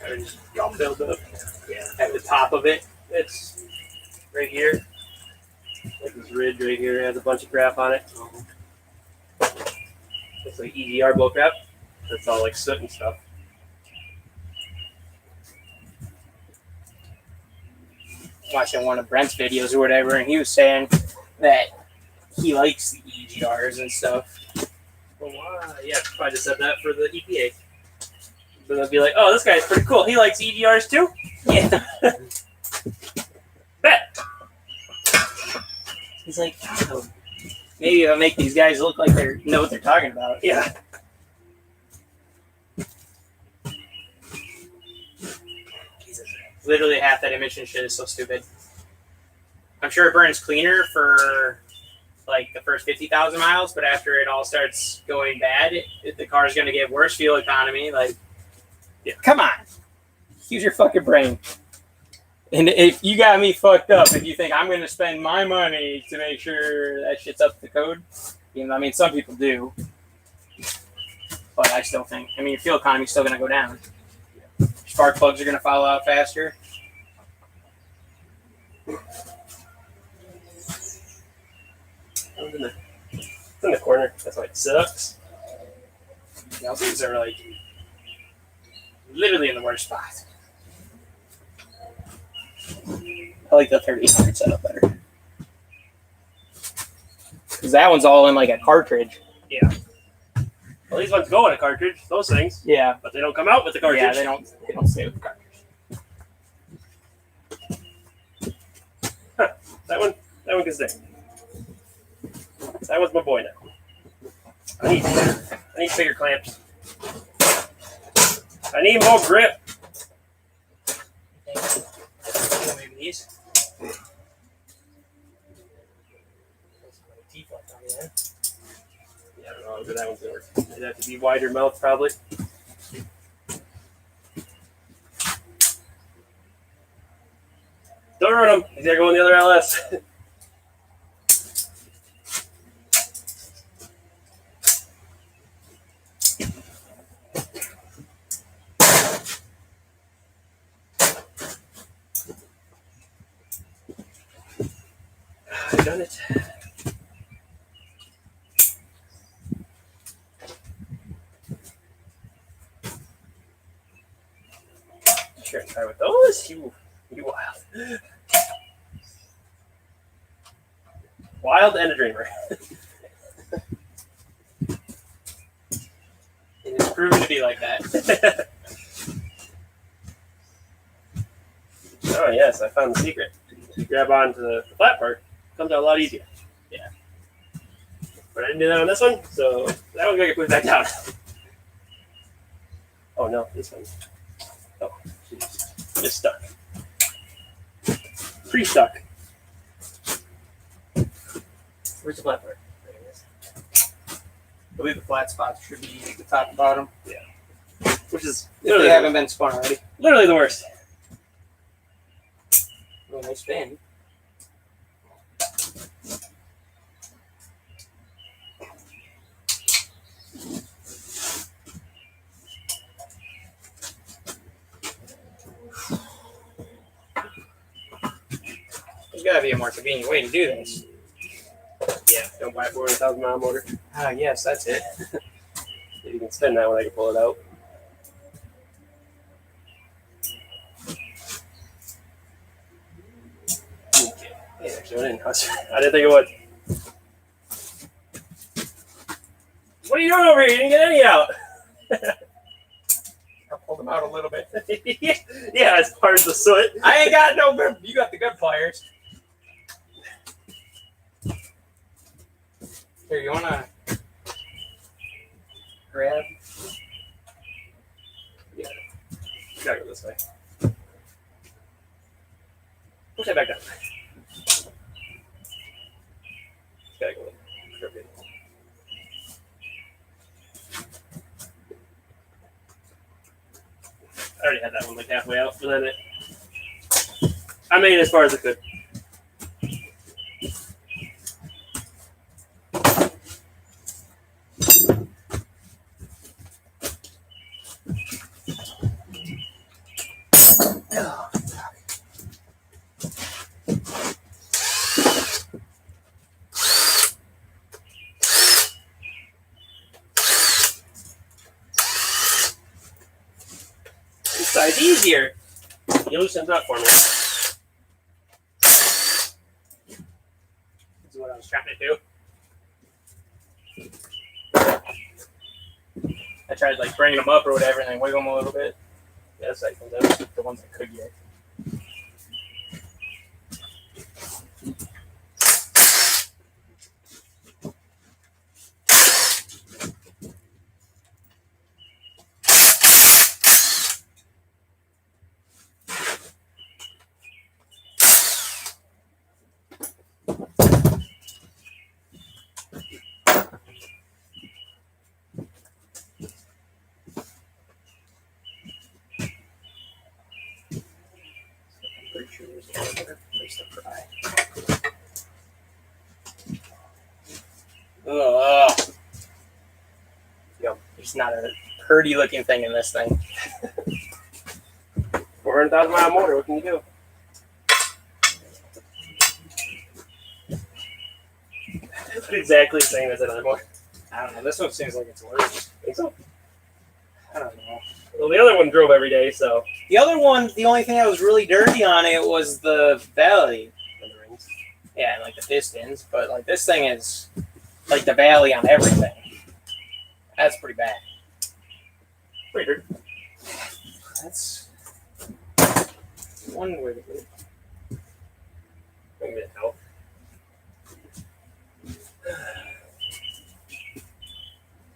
Or just all filled up. Yeah. At the top of it. It's right here. Like this ridge right here has a bunch of crap on it. It's like EGR blow crap. It's all like soot and stuff. Watching one of Brent's videos or whatever, and he was saying that he likes the EGRs and stuff. Well, yeah, probably just said that for the EPA. Then they'll be like, oh, this guy's pretty cool. He likes EGRs too? Yeah. Bet. He's like, oh, maybe I'll make these guys look like they know what they're talking about. Yeah. Jesus. Literally half that emission shit is so stupid. I'm sure it burns cleaner for like the first 50,000 miles, but after it all starts going bad, the car's going to get worse fuel economy. Like, yeah. Come on. Use your fucking brain. And if you got me fucked up, if you think I'm going to spend my money to make sure that shit's up to code, you know, I mean, some people do. But I still think, I mean, your fuel economy's still going to go down. Spark plugs are going to follow out faster. It's in the corner. That's why it sucks. These are like literally in the worst spot. I like the 3800 setup better. Because that one's all in like a cartridge. Yeah. Well, these ones go in a cartridge, those things. Yeah. But they don't come out with the cartridge. Yeah, they don't stay with the cartridge. Huh. That one can stay. That one's my boy now. I need bigger clamps. I need more grip. Maybe these. Yeah, I don't know how good that one's gonna work. It'd have to be wider mouth probably. Don't run them. He's gotta go in the other LS. I've done it. Sure, try with those. You wild. Wild and a dreamer. It is proven to be like that. Oh yes, I found the secret. You grab onto the flat part, it comes out a lot easier. Yeah. But I didn't do that on this one, so that one's gonna get pushed back down. Oh no, this one. Oh, jeez. Just stuck. Pre-stuck. Where's the flat part? There it is. I believe the flat spots should be the top and bottom. Yeah. Which is If they haven't been spun already. literally the worst. When they spin. There's got to be a more convenient way to do this. Yeah, don't buy a 400,000 mile motor. Ah, yes, that's it. If you can spin that one, I can pull it out. Okay. Yeah, actually, I didn't think it would. What are you doing over here? You didn't get any out. I'll pull them out a little bit. Yeah, as part of the soot. I ain't got no good. You got the good pliers. Here, you wanna grab? Yeah. You gotta go this way. Push that back down. Gotta go. I already had that one like halfway out, but then I made it as far as I could. side's easier. You loosened up for me. This is what I was trying to do. I tried like bringing them up or whatever, and then wiggle them a little bit. Yeah, that's like that was The ones I could get. Pretty sure there's a better place to fry. Ugh. Yep. There's not a pretty looking thing in this thing. 400,000 mile motor. What can you do? It's exactly the same as another motor. I don't know. This one seems like it's worse. Think so? I don't know. Well, the other one drove every day, so. The other one, the only thing that was really dirty on it was the valley. And the rings. Yeah, and like the pistons. But like this thing is like the valley on everything. That's pretty bad. Pretty dirty. That's one way to do it. Maybe it help.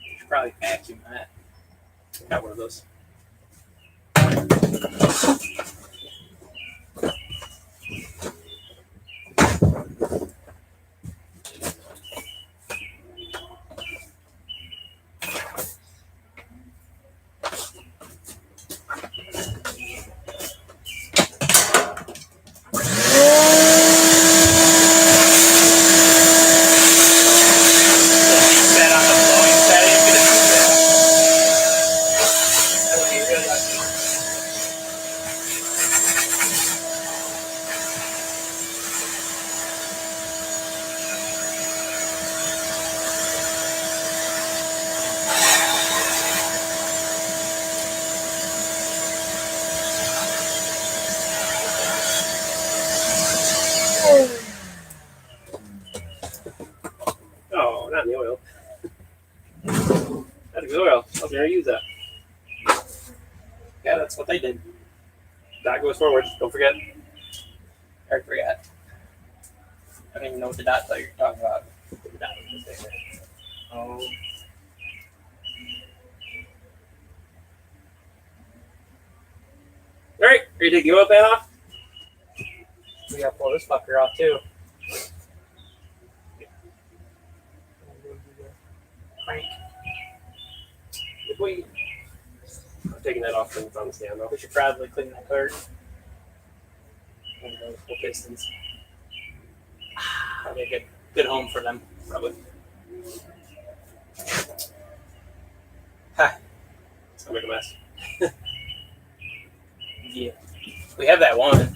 You should probably vacuum that. Got one of those. Set on the blowing setting. That would be really lucky. Oh, not in the oil. That's good oil. I was going to use that. Yeah, that's what they did. Dot goes forward. Don't forget. I forgot. I don't even know what the dot you're talking about. The dot was just there. Oh. All right. Ready to take the oil pan off? We gotta pull this fucker off too. Crank. If we. I'm taking that off from the stand though. We should probably clean that cart. And those full pistons. Probably a good home for them. Probably. Ha. It's gonna make a mess. Yeah. We have that one.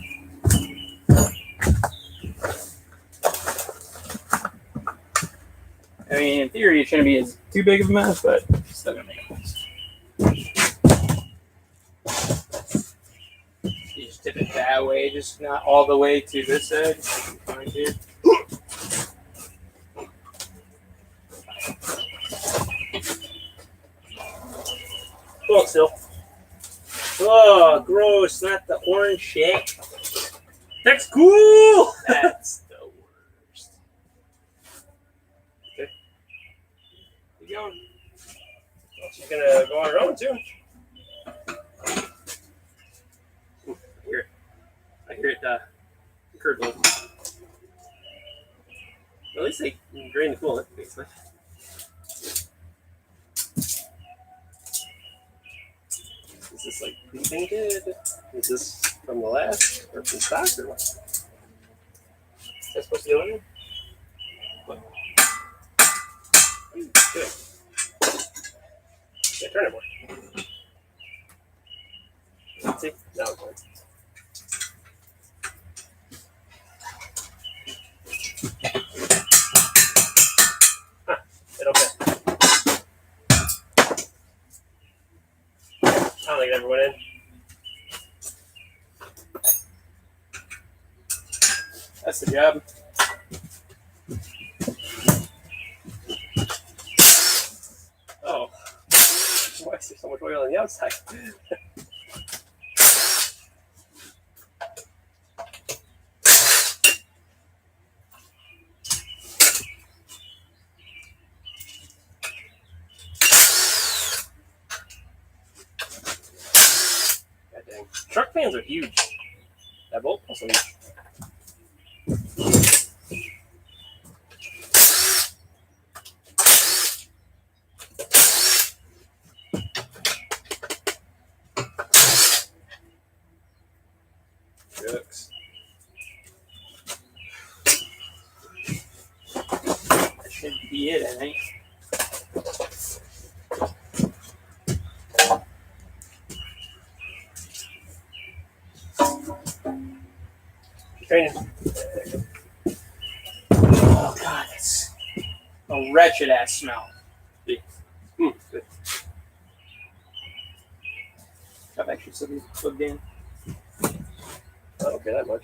I mean, in theory, it shouldn't be as too big of a mess, but it's still gonna make a mess. You just tip it that way, just not all the way to this side. Fine, dude. Hold it still. Oh, gross. Not the orange shit. That's cool. That's the worst. Okay. Keep going. She's gonna go on her own too. I hear it curdle. At least they drain the coolant, basically. Is this like pre-painted? Is this from the last or from stock or what? Is that supposed to go in there? Good. Yeah, turn it more. See? Now it's on. It'll fit. I don't think it ever went in. That's the job. Oh. Why is there so much oil on the outside? God dang. Truck fans are huge. That bolt also huge. Shucks. That should be it, I think. Training. Oh god, it's a wretched ass smell. Good. I've actually still be plugged in. I don't care that much.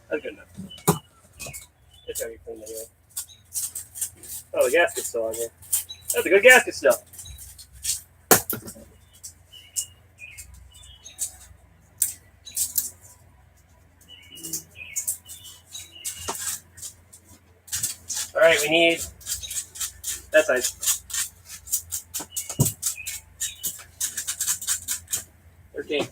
That's good enough. It's gotta be clean anyway. Oh, the gasket's still on here. That's a good gasket still. Alright, we need that size. 13.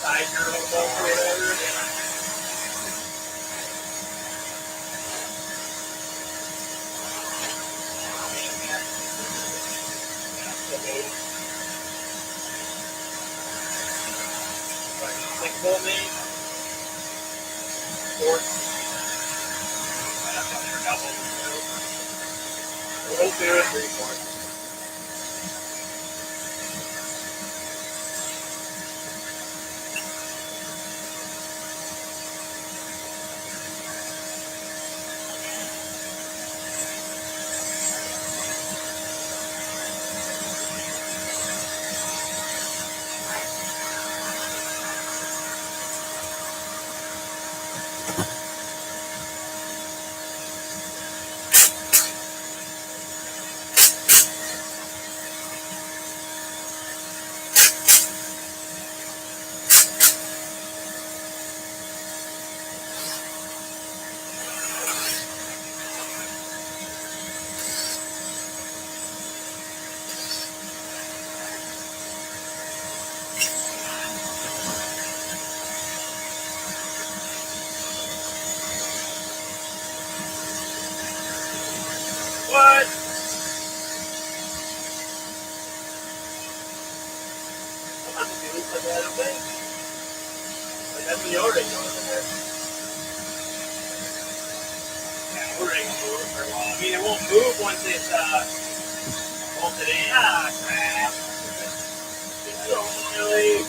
Side turtle bolt or whatever. Like bolt main. Four. Double. 1, 2, 3, 4. What? I'm not gonna do this like that, I don't think. Like, that's what you already know in there. Yeah, we're ready to move it very well. I mean, it won't move once it's bolted in. Ah, crap. It's so silly.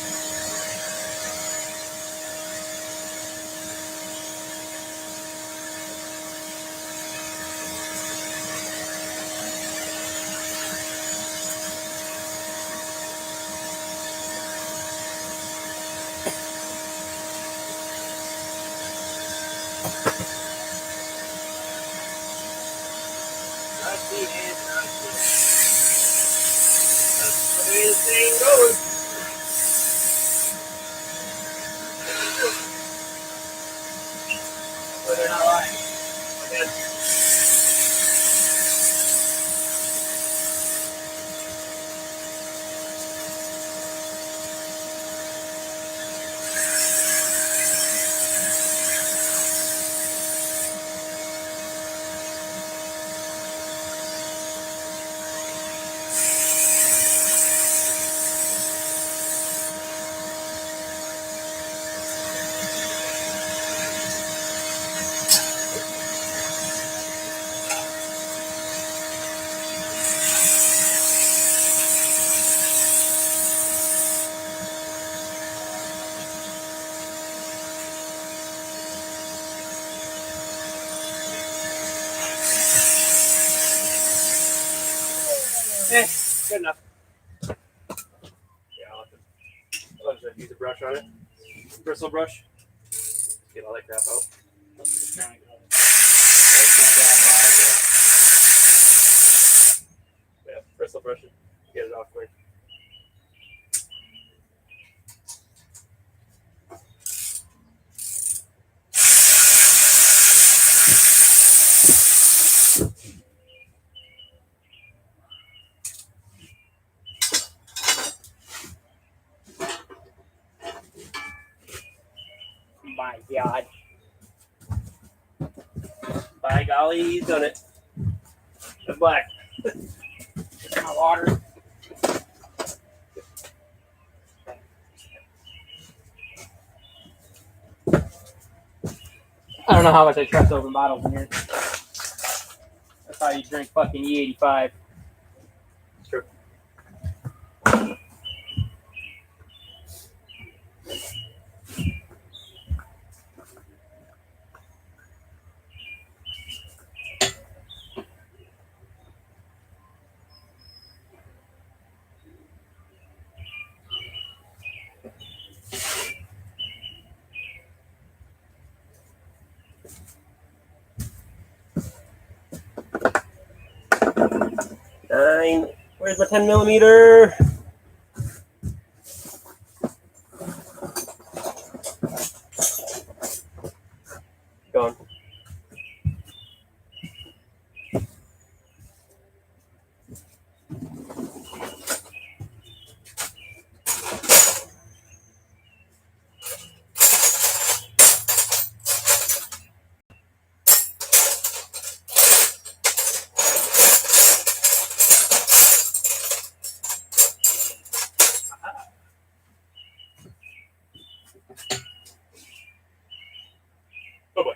Rusty and rusty. That's the way this thing goes. But they're not lying. Again. Good enough. Yeah, I'll just use a brush on it. Bristle brush. Get all that crap out. Yeah, bristle brush it. Get it off quick. My God. By golly, he's done it. That's black. My water. I don't know how much I trust open bottles in here. That's how you drink fucking E85. It's true. Nine. Where's my 10 millimeter? Gone. Oh boy.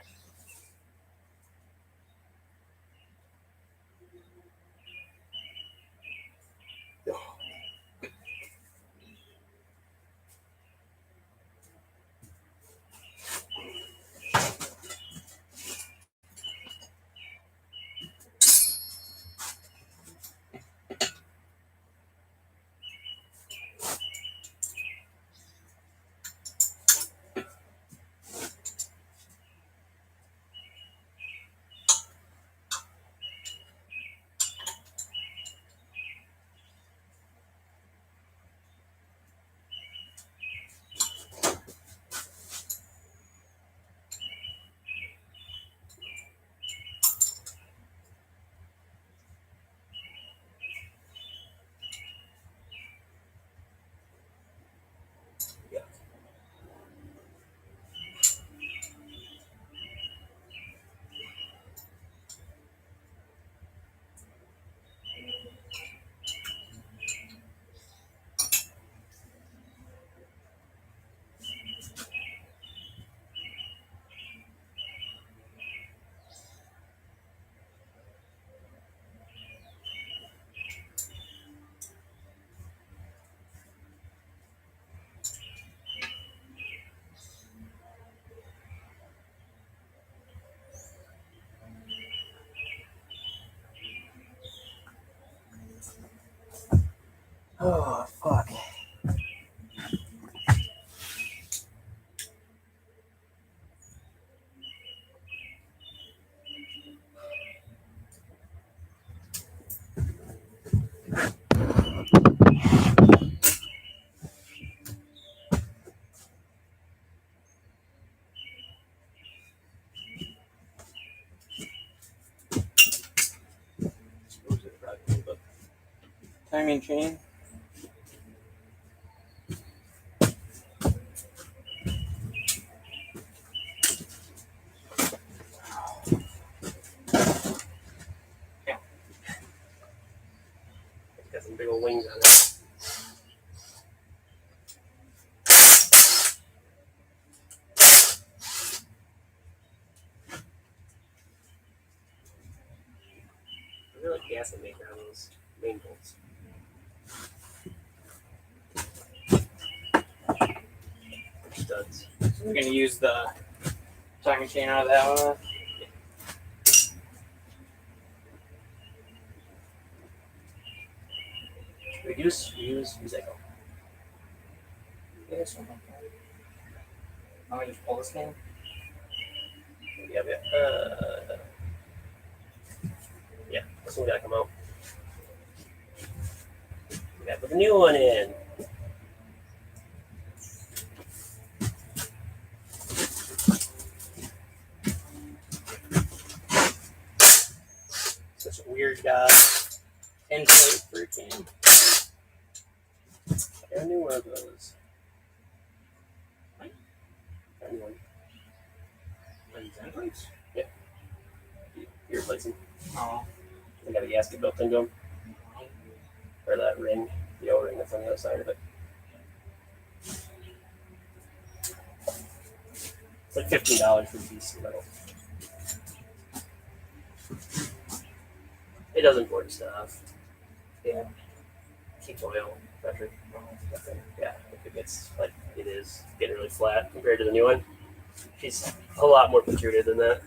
Oh, fuck. timing chain. It's got some big old wings on it. I really like gas maker on those main bolts. Studs. We're gonna use the timing chain out of that one. Reduce, reuse, recycle. This one. Now we just pull this thing. Yeah, yeah, this one gotta come out. We gotta put the new one in. Such a weird end plate for a can. I knew one of those. I knew one. End plates? You're replacing. Oh. They got a gasket built into them. Or that ring, the O-ring that's on the other side of it. It's like $15 for a piece of metal. It does important stuff. Yeah. Keeps oil, pressure. Yeah, if it gets like it is getting really flat compared to the new one, she's a lot more protruded than that.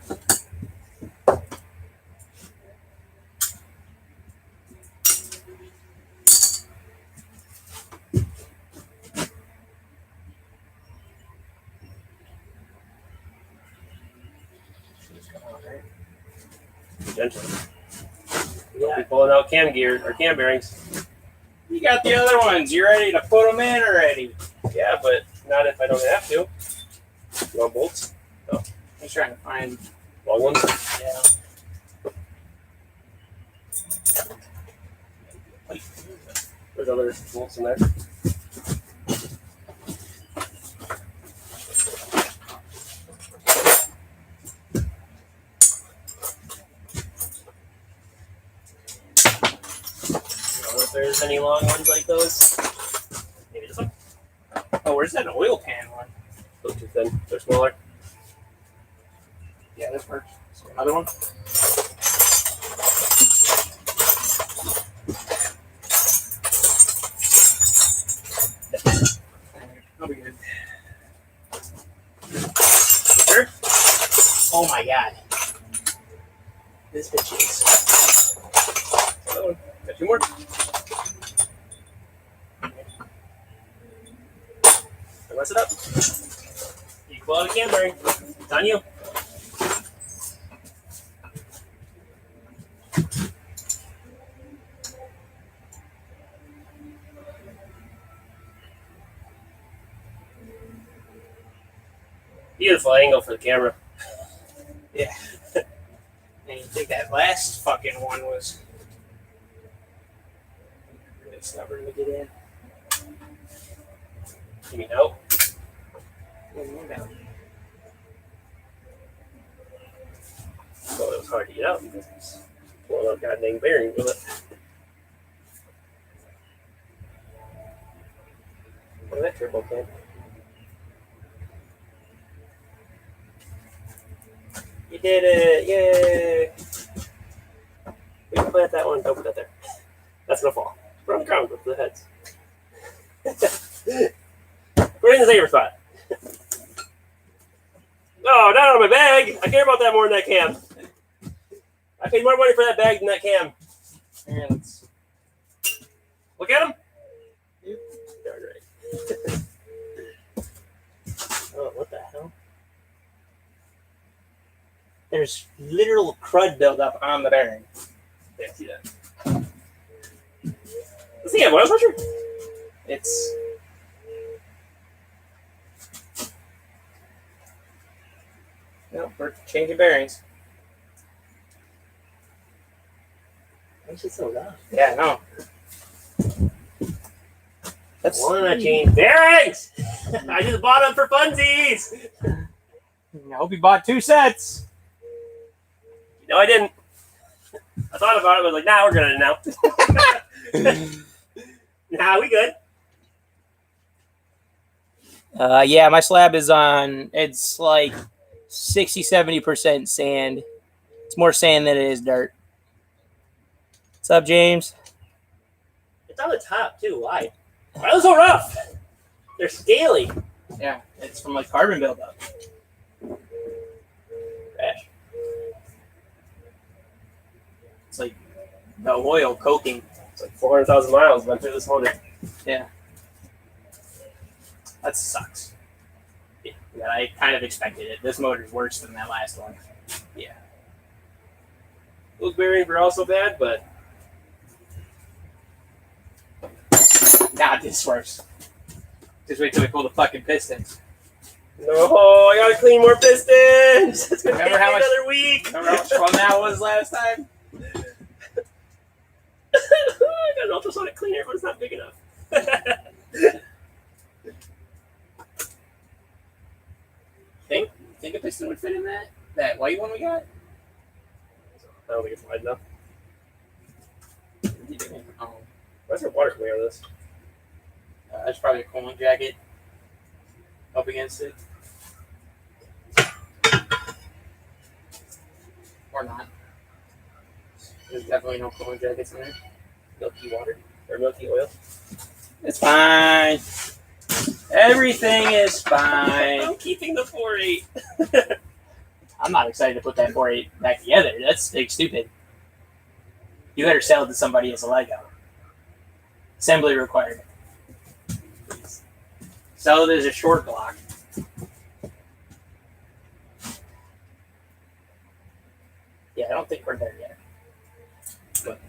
Gently. Yeah. Be pulling out cam gear or cam bearings. You got the other ones. You ready to put them in already? Yeah, but not if I don't have to. You want bolts? I'm just trying to find. Long ones? Yeah. There's other bolts in there. If there's any long ones like those, maybe this one. Oh, where's that oil pan one? Those too thin. They're smaller. Yeah, this works. So another one. I'll be good. Sure. Oh my god. This bitch is. Another one. Got two more. Mess it up. You pull out a cam bearing. It's on you. Beautiful angle for the camera. Yeah. And you think that last fucking one was really stubborn to get in. You mean no? So it was hard to get out because it's pulling out goddamn bearings with it. Look at that turbo can. You did it! Yay! We can plant that one. Don't put that there. That's gonna fall. Put it on the ground with the heads. Put it in the safer spot. No, not on my bag. I care about that more than that cam. I paid more money for that bag than that cam. Here, let's. Look at him. Yep. Darn right. Oh, what the hell? There's literal crud buildup on the bearing. Yeah, see that. Does he have oil pressure? It's. No, we're changing bearings. Why is it so rough? Yeah, no. That's One that changed bearings. I just bought them for funsies. I hope you bought 2 sets. No, I didn't. I thought about it. I was like, nah, we're good now. Nah, we good. Yeah, my slab is on. It's like 60-70% sand. It's more sand than it is dirt. What's up, James? It's on the top too. Why? Why are they so rough? They're scaly. Yeah, it's from like carbon buildup. Trash. It's like the oil coking. It's like 400,000 miles went through this motor. Yeah. That sucks. Yeah, I kind of expected it. This motor's worse than that last one. Yeah. Those bearings were also bad, but God, this worse. Just wait till we pull the fucking pistons. no, I gotta clean more pistons. It's gonna Remember take how me much- another week. Remember how much fun that was last time? I got an ultrasonic cleaner, but it's not big enough. Think a piston would fit in that white one we got? I don't think it's wide enough. Oh, Why's there water coming out of this? that's probably a cooling jacket up against it. Or not. There's definitely no cooling jackets in there. Milky water or milky oil? It's fine. Everything is fine. I'm keeping the 4.8. I'm not excited to put that 4.8 back together. That's big stupid. You better sell it to somebody as a Lego. Assembly required. Please. Sell it as a short block. Yeah, I don't think we're there yet. But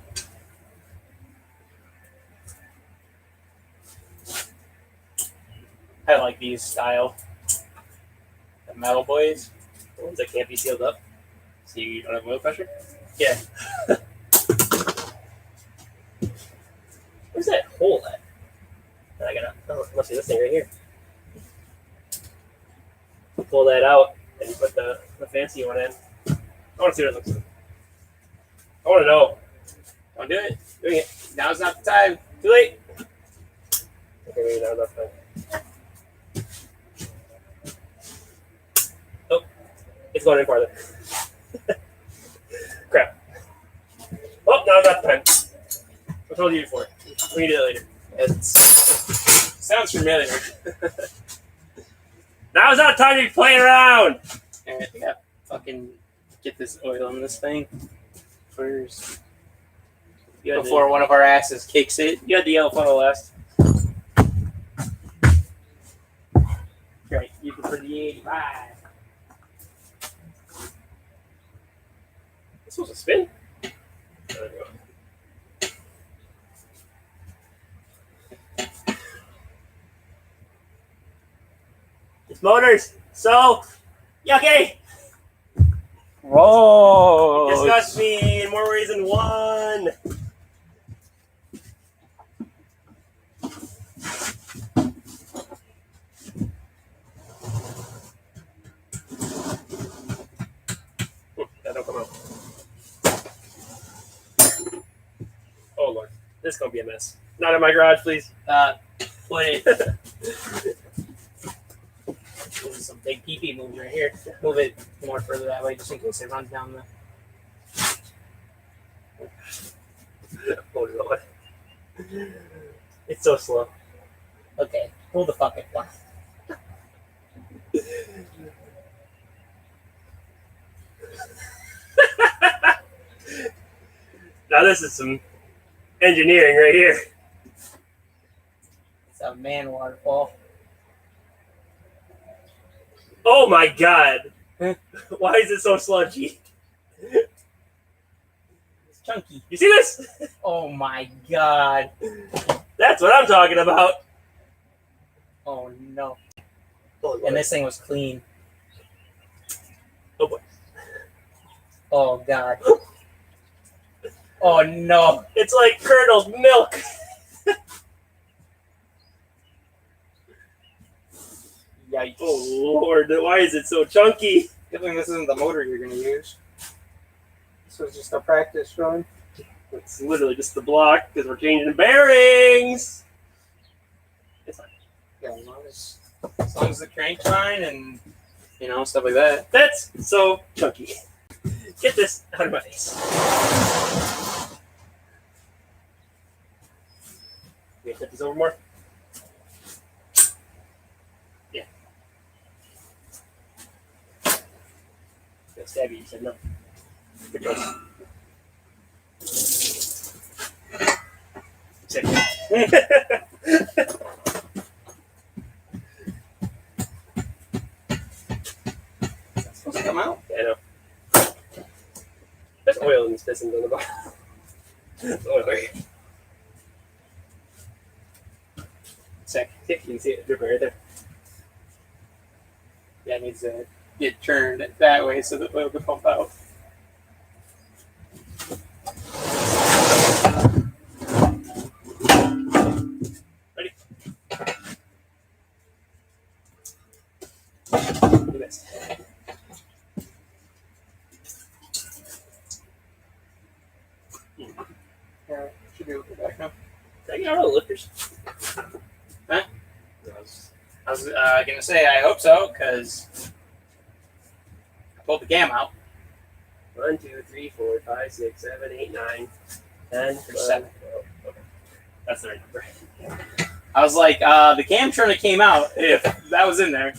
I like these style. The metal boys. The ones that can't be sealed up. So you don't have oil pressure? Yeah. Where's that hole at? I gotta. Oh, it must be this thing right here. Pull that out and you put the fancy one in. I want to see what it looks like. I want to know. Don't do it. Doing it. Now's not the time. Too late. Okay, maybe now's not the time. Oh, it's going in farther. Crap. Oh, now's not the time. I told you before. We can do that later. It sounds familiar. Now's not the time to be playing around. Alright, I gotta fucking get this oil in this thing first. Before one of our asses kicks it. You had the yellow funnel last. Right, you can put the 85. It's supposed to spin? There we go. This motor's so yucky. Whoa! Disgust me in more ways than one. That don't come out. Oh Lord, this is gonna be a mess. Not in my garage, please. Put it. This is some big pee-pee moves right here. Move it more further that way just in case it runs down the... Oh Lord. It's so slow. Okay, pull the fucking one. Now this is some engineering right here. It's a man waterfall. Oh my God. Huh? Why is it so sludgy? It's chunky. You see this? Oh my god. That's what I'm talking about. Oh no. Oh, And this thing was clean. Oh boy. Oh god. Oh no. It's like curdled milk. Yikes. Oh Lord, why is it so chunky? Good thing this isn't the motor you're going to use. This was just a practice run. It's literally just the block because we're changing the bearings. It's fine. Yeah, as long as the crank's fine and, stuff like that. That's so chunky. Get this out of my face. You gonna flip this over more? Yeah. Gonna stab you said no. Good choice. Sick. That's supposed to come out? Yeah, I know. There's oil in this piston on the bottom. There's oil right here. Sick. See, you can see it dripping right there. Yeah, it needs to get turned that way so the oil can pump out. Ready? Look at this. Yeah, should be able to get back now. Did I get all the lifters? Huh? I was going to say, I hope so, because I pulled the cam out. 1, 2, 3, 4, 5, 6, 7, 8, 9, 10, 11, 7. 12. Okay. That's the right number. I was like, the cam turned came out if that was in there.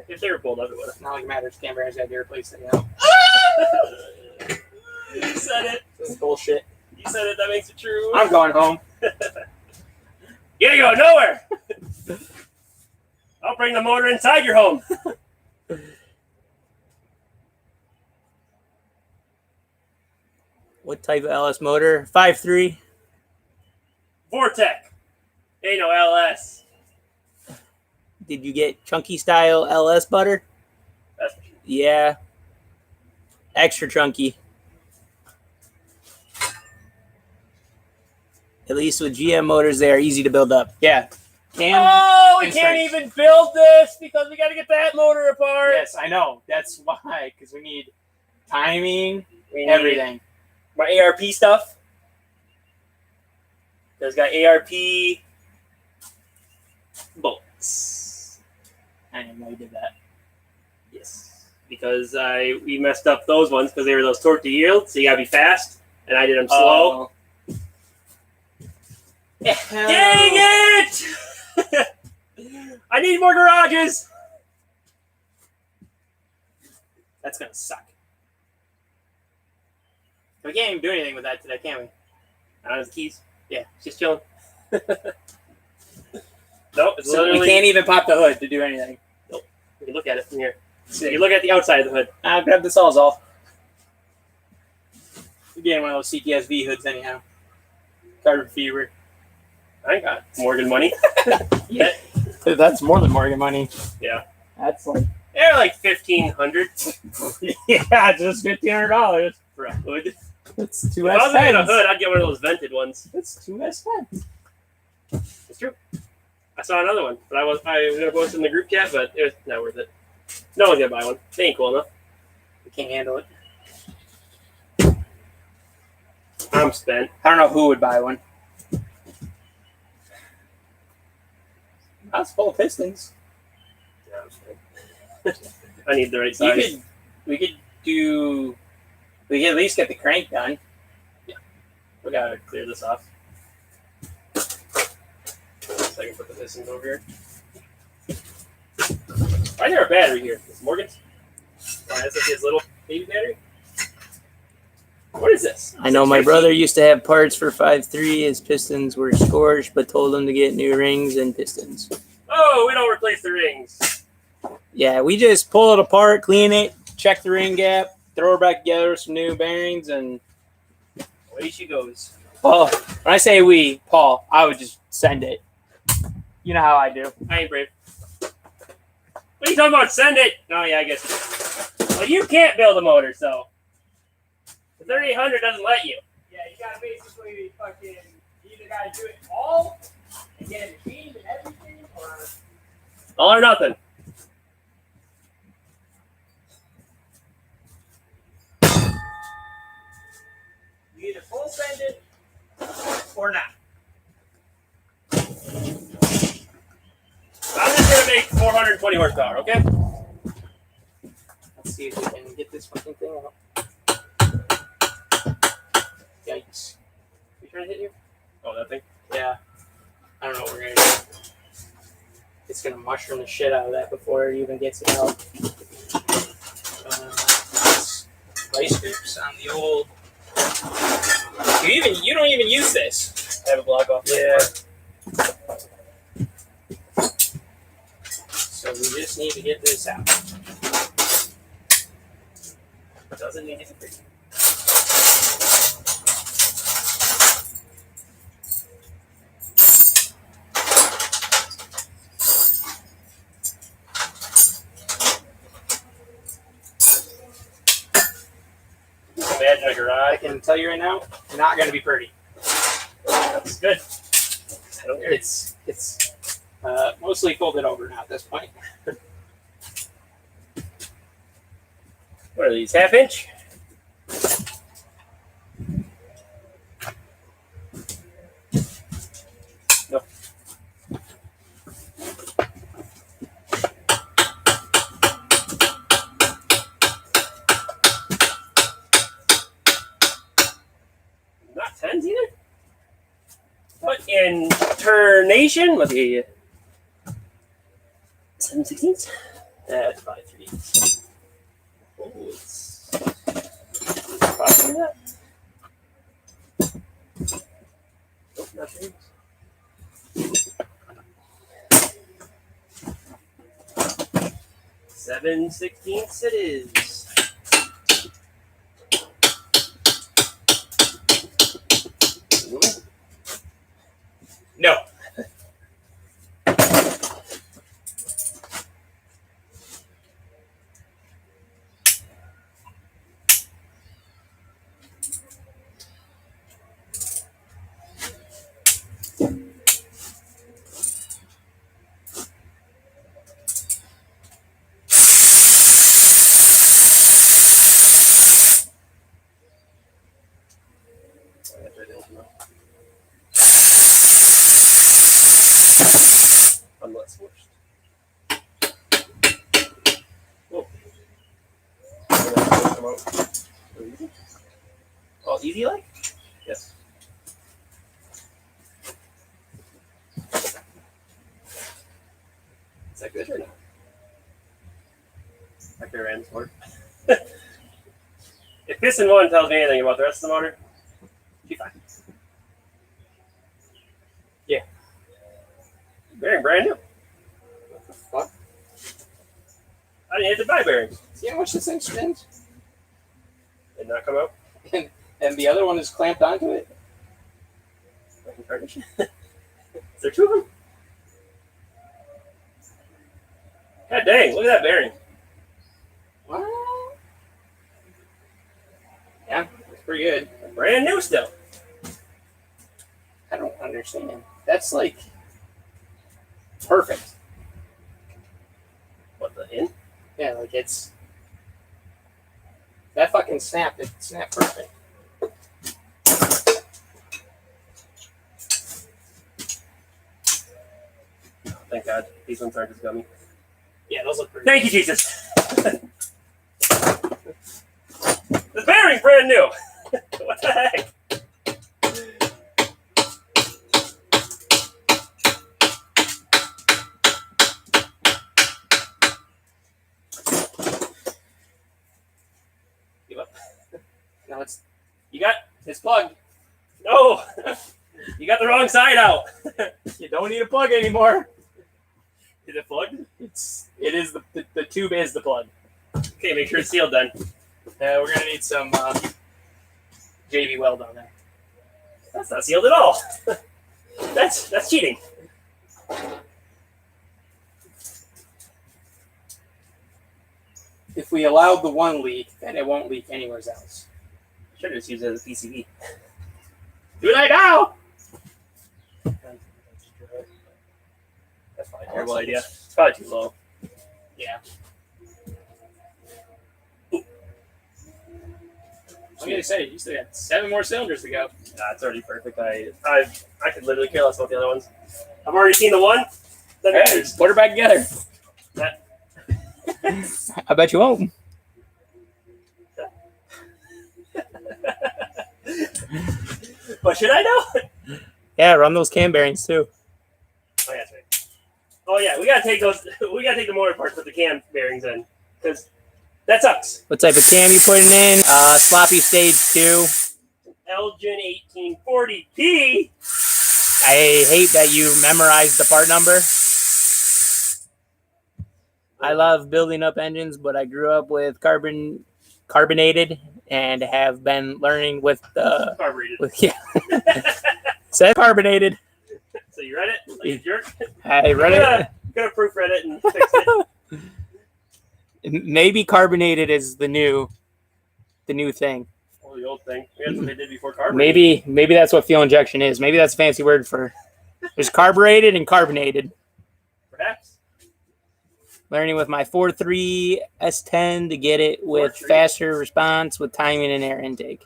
If they were pulled up, it would have. Not like it matters. Cam bearings got to be replaced anyhow. You said it. This is bullshit. You said it. That makes it true. I'm going home. You ain't going nowhere. I'll bring the motor inside your home. What type of LS motor? 5.3. Vortec. Ain't no LS. Did you get chunky style LS butter? That's Yeah. Extra chunky. At least with GM motors, they are easy to build up. Yeah. Cam. Oh, we and can't strength. even build this because we got to get that motor apart. Yes, I know. That's why. Because we need timing, We need everything. my ARP stuff. There's got ARP bolts. I didn't know you did that. Yes, because we messed up those ones because they were those torque to yield, so you gotta be fast, and I did them slow. Yeah. Dang it! I need more garages. That's going to suck. We can't even do anything with that today, can we? Out of the keys. Yeah. Just chilling. Nope, it's So literally. we can't even pop the hood to do anything. You can look at it from here. You can look at the outside of the hood. I'll grab the Sawzall. We're getting one of those CTSV hoods anyhow. Carbon fiber. I ain't got Morgan money yet. That's more than Morgan money. Yeah. That's like They're like $1,500 yeah, just $1,500. for a hood. That's two If I was getting a S10s. hood, I'd get one of those vented ones. That's two S10s. It's true. I saw another one, but I was gonna post it in the group chat, but it was not worth it. No one's gonna buy one. They ain't cool enough. We can't handle it. I'm spent. I don't know who would buy one. That's full of pistons. Yeah, I'm spent. I need the right size. We could at least get the crank done. We gotta clear this off. So I can put the pistons over here. Why is there a battery here? It's Morgan's? Why is it his little baby battery? What is this? I know my brother used to have parts for 5.3. His pistons were scorched, but told him to get new rings and pistons. Oh, we don't replace the rings. Yeah, we just pull it apart, clean it, check the ring gap, throw it back together with some new bearings, and Away she goes. Paul. When I say we, Paul, I would just send it. You know how I do. I ain't brave. What are you talking about? Send it! Oh, yeah, I guess. Well, you can't build a motor, so. The 3800 doesn't let you. Yeah, you gotta basically fucking either gotta do it all and get it machined and everything, or All or nothing. full send it or not. I'm just gonna make 420 horsepower, okay? Let's see if we can get this fucking thing out. Yikes. You trying to hit you? Oh, that thing? Yeah. I don't know what we're gonna do. It's gonna mushroom the shit out of that before it even gets it out. Vice grips on the old. You don't even use this. I have a block off. Yeah. So we just need to get this out. Doesn't need to be pretty. Imagine a garage. I can tell you right now, not gonna be pretty. That's good. I don't care. It's mostly folded over now at this point. What are these? Half inch? No. Not tens either. What in turnation? Let's see. 7/16. That's probably 3. Oh, it's possibly that. Nope, not 3. 7/16 it is. No. Unless switched. Whoa. Oh, easy like? Yes. Is that good or not? I could have ran this motor. If piston 1 tells me anything about the rest of the motor, be fine. Yeah. Bearing brand new. What the fuck? I didn't hit the buy bearings. See how much this thing spins? Did not come out. And the other one is clamped onto it? Is there 2 of them? God dang, look at that bearing. What? Yeah, it's pretty good. Brand new still. I don't understand. That's like perfect. What the in? Yeah, like it's that fucking snap. It snapped perfect. Thank God. These ones aren't as gummy. Yeah, those look pretty. Thank you, Jesus. The bearing's brand new. What the heck? Give up. No, It's plugged. No, you got the wrong side out. you don't need a plug anymore. Is it plugged? It is the tube is the plug. Okay, make sure it's sealed then. We're gonna need some JV weld on there. That's not sealed at all. That's cheating. If we allowed the one leak, then it won't leak anywhere else. Should have just used it as a PCB. Do it right now. That's probably a terrible idea. It's probably too low. Yeah. I'm gonna say you still got 7 more cylinders to go. Nah, it's already perfect. I could literally care less about the other ones. I've already seen the one. Then Hey, put her back together. I bet you won't. But should I know? Yeah, run those cam bearings too. Oh yeah, that's right. Oh yeah, we gotta take those. We gotta take the motor apart, put the cam bearings in, because that sucks. What type of cam you putting in? Sloppy stage 2. Elgin 1840P. I hate that you memorized the part number. I love building up engines, but I grew up with carbonated and have been learning with the Carbureted. Said carbonated. So you read it? Like a jerk? I read it. Could have proofread it and fixed it. Maybe carbonated is the new thing. Well, the old thing. That's what they did before carbureted. Maybe that's what fuel injection is. Maybe that's a fancy word for. There's carbureted and carbonated. Perhaps. Learning with my 4.3 S10 to get it with 4.3. faster response with timing and air intake.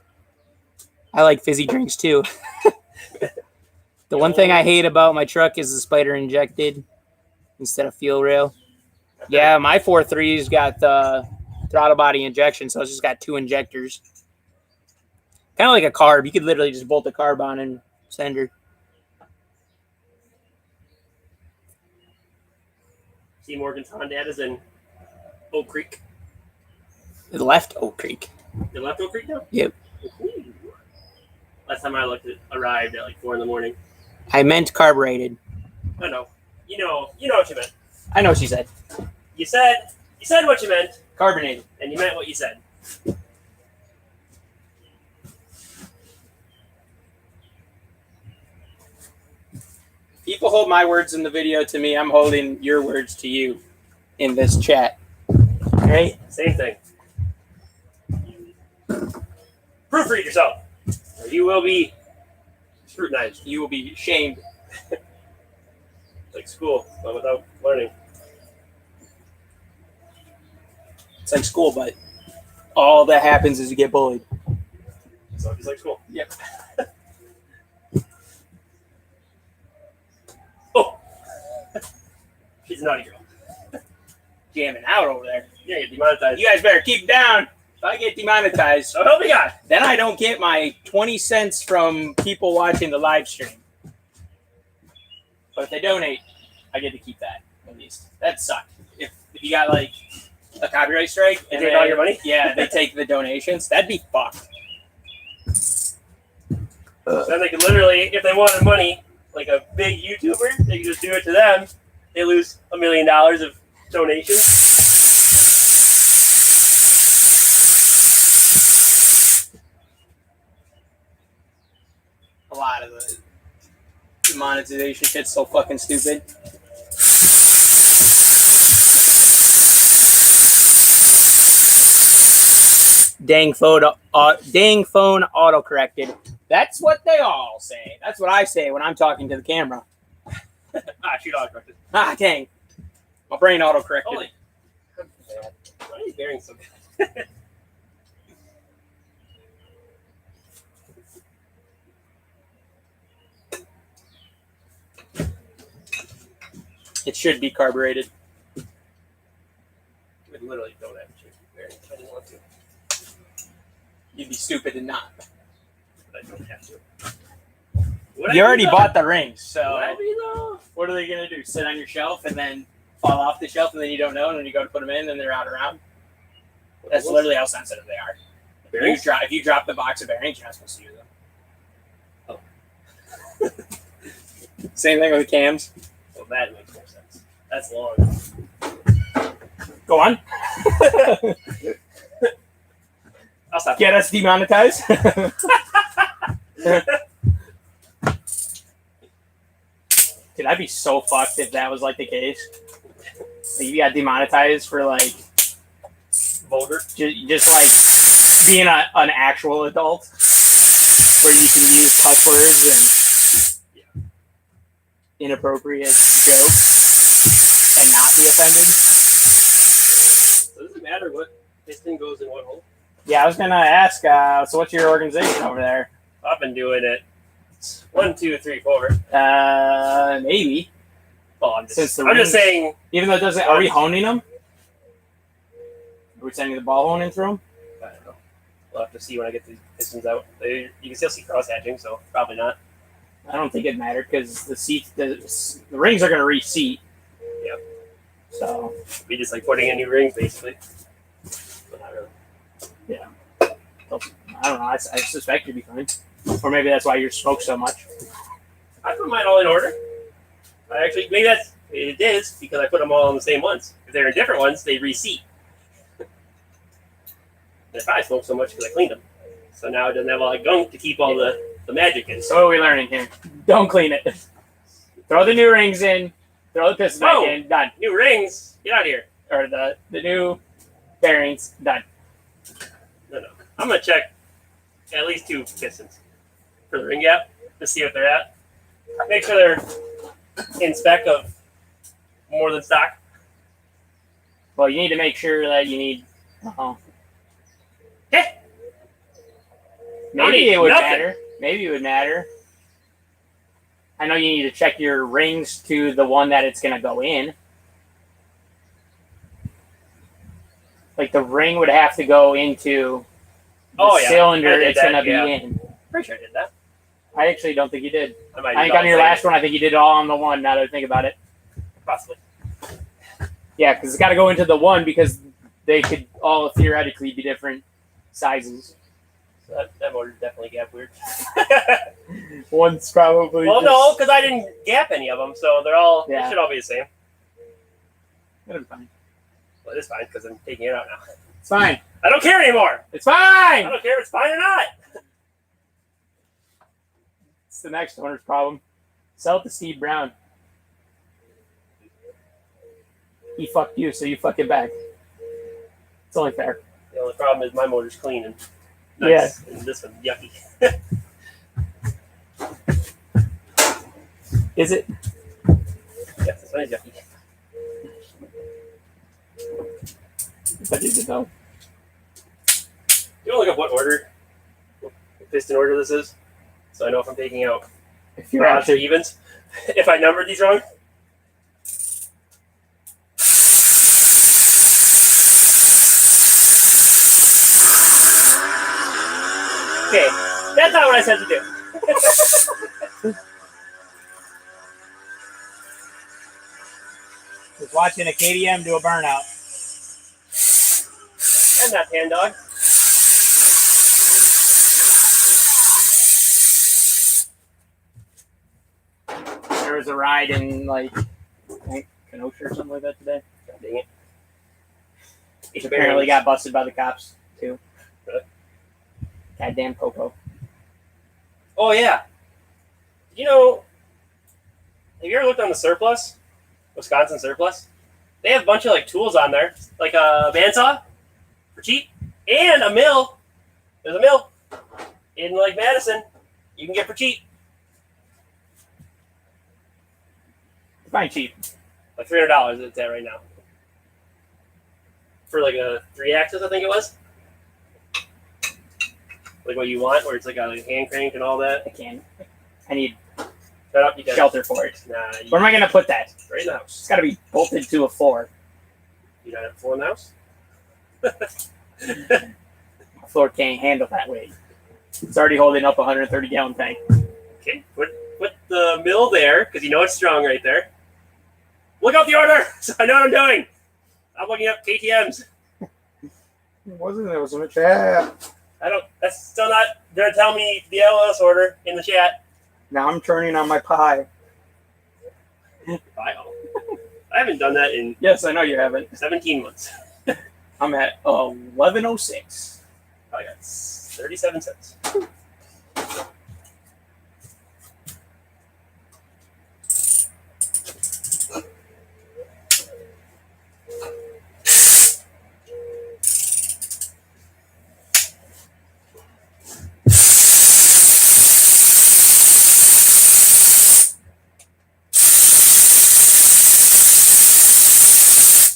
I like fizzy drinks too. The one thing I hate about my truck is the spider injected instead of fuel rail. Yeah, my 4.3's got the throttle body injection, so it's just got 2 injectors. Kind of like a carb. You could literally just bolt the carb on and send her. See Morgan's Honda is in Oak Creek. It left Oak Creek. They left Oak Creek now? Yep. Ooh. Last time I looked, it arrived at like 4 a.m. I meant carbureted. I know. You know what you meant. I know what she said. You said what you meant, Carbonated. and you meant what you said. People hold my words in the video to me. I'm holding your words to you in this chat. All right? Same thing. Proofread yourself, or you will be scrutinized. You will be shamed. Like school, but without learning. It's like school, but all that happens is you get bullied. So it's like school. Yep. Oh, she's a naughty girl. Jamming out over there. You're gonna get demonetized. You guys better keep it down. If I get demonetized, So help me God. then I don't get my 20 cents from people watching the live stream. But if they donate, I get to keep that, at least. That'd suck. If you got, like, a copyright strike. They take all your money? Yeah, they take the donations. That'd be fucked. Then they could literally, if they wanted money, like a big YouTuber, they could just do it to them. They lose $1 million of donations. A lot of the monetization shit's so fucking stupid. Dang phone auto-corrected. That's what they all say. That's what I say when I'm talking to the camera. Shoot autocorrected. Ah, dang. My brain auto-corrected. Holy. Why are these bearings so good? It should be carbureted. I literally don't have to change the bearings. I didn't want to, You'd be stupid and not. but I don't have to. You already bought the rings, so Would I be though? what are they going to do? Sit on your shelf and then fall off the shelf and then you don't know and then you go to put them in and they're out around? That's literally how sensitive they are. Bearings? If you drop the box of bearings, you're not supposed to use them. Oh. Same thing with the cams. Well, that makes more sense. That's long. Go on. I'll stop. Get us demonetized. Dude, I'd be so fucked if that was like the case. Like, you got demonetized for like Vulgar. just like being an actual adult, where you can use cuss words and inappropriate jokes and not be offended. So does it matter what piston goes in what hole? Yeah, I was gonna ask. So, what's your organization over there? I've been doing it 1, 2, 3, 4. Maybe. Well, I'm Since the just rings- saying. Even though it doesn't. Are we honing them? Are we sending the ball honing through them? I don't know. We'll have to see when I get the pistons out. You can still see cross hatching, so probably not. I don't think it mattered because the rings are gonna reseat. Yep. So Be just like putting in new rings, basically. But not really. I don't know. I suspect you'd be fine. Or maybe that's why you smoke so much. I put mine all in order. Maybe it is because I put them all in the same ones. If they're in different ones, they reseat. And if I smoke so much because I cleaned them, so now it doesn't have all that gunk to keep all the magic in. So what are we learning here? Don't clean it. Throw the new rings in. Throw the piston back in. Done. New rings, get out of here. Or the new bearings. Done. No. I'm gonna check at least 2 pistons for the ring gap to see what they're at. Make sure they're in spec of more than stock. Well, you need to make sure that you need. Maybe it would matter. Maybe it would matter. I know you need to check your rings to the one that it's going to go in. Like the ring would have to go into the cylinder it's going to be in. Pretty sure I did that. I actually don't think you did. I think on your last one, I think you did it all on the one. Now that I think about it. Possibly. Yeah, because it's got to go into the one because they could all theoretically be different sizes. So that motor's definitely gap weird. One's probably. Well, no, because I didn't gap any of them, so they're all. Yeah. They should all be the same. It'll be fine. Well, it is fine because I'm taking it out now. It's fine. I don't care anymore. It's fine. I don't care if it's fine or not. It's the next owner's problem. Sell it to Steve Brown. He fucked you, so you fuck it back. It's only fair. The only problem is my motor's clean and nice, and this one's yucky. Is it? Yes, this one is yucky. But is it though? You want to look up what piston order this is? So I know if I'm taking out If you're odds or actually evens. If I numbered these wrong. Okay, that's not what I said to do. just watching a KDM do a burnout. And that hand dog. There was a ride in like I think Kenosha or something like that today. God dang it. He apparently got busted by the cops too. Really? Goddamn Coco. Oh yeah. You know, have you ever looked on the surplus? Wisconsin surplus? They have a bunch of like tools on there, like a bandsaw for cheap, and a mill. There's a mill in like Madison. You can get for cheap, Fine cheap. like $300. It's at right now for like a 3-axis, I think it was. Like what you want, where it's like a hand crank and all that. I can't. I need Shut up, you got shelter for it. Nah, Where am I gonna put that? right in the It's house. got to be bolted to a floor. You don't have a floor in the house. My floor can't handle that weight. It's already holding up a 130-gallon tank. Okay, put the mill there because you know it's strong right there. Look out the order, so I know what I'm doing. I'm looking up KTM's. There was a chat. That's still not gonna tell me the LS order in the chat. Now I'm turning on my pie. I haven't done that in Yes, I know you haven't. 17 months. I'm at 11:06. I got 37 cents.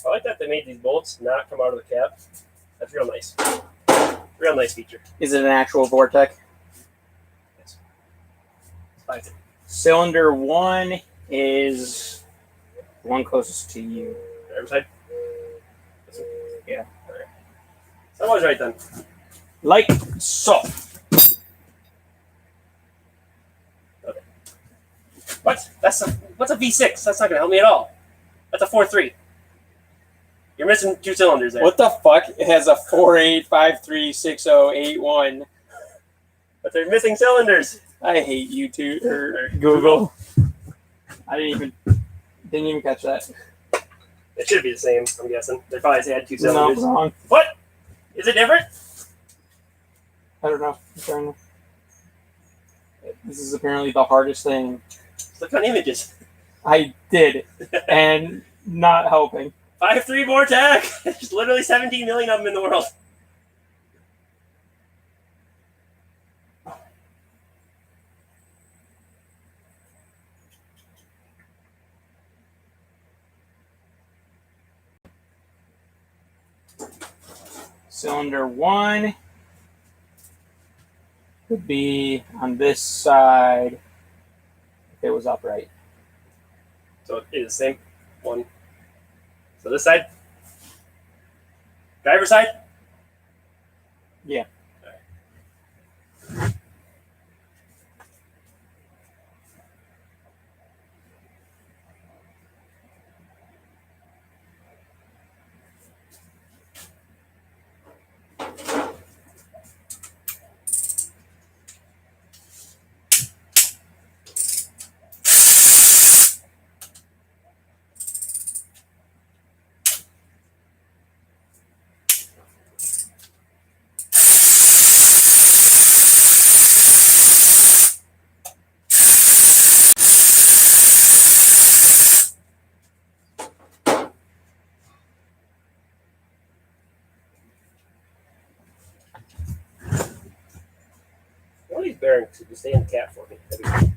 I like that they made these bolts not come out of the cap. That's real nice. Real nice feature. Is it an actual Vortec? Yes. It's fine. Cylinder 1 is the one closest to you. Driver's side? Yeah. Alright. So I was right then. Like so. What? What's a V6? That's not gonna help me at all. That's a 4.3. You're missing 2 cylinders there. What the fuck? It has a 48536081. But they're missing cylinders. I hate YouTube or Google. I didn't even catch that. It should be the same, I'm guessing. They probably had 2 No, cylinders. wrong. What? Is it different? I don't know. I'm trying to... This is apparently the hardest thing. Look on images. I did, and not helping. 5.3 Vortec. There's literally 17 million of them in the world. Cylinder 1 would be on this side if it was upright. So it is the same one. So this side? Driver's side? Yeah. Alright. One of these bearings should stay in the cap for me. That'd be good.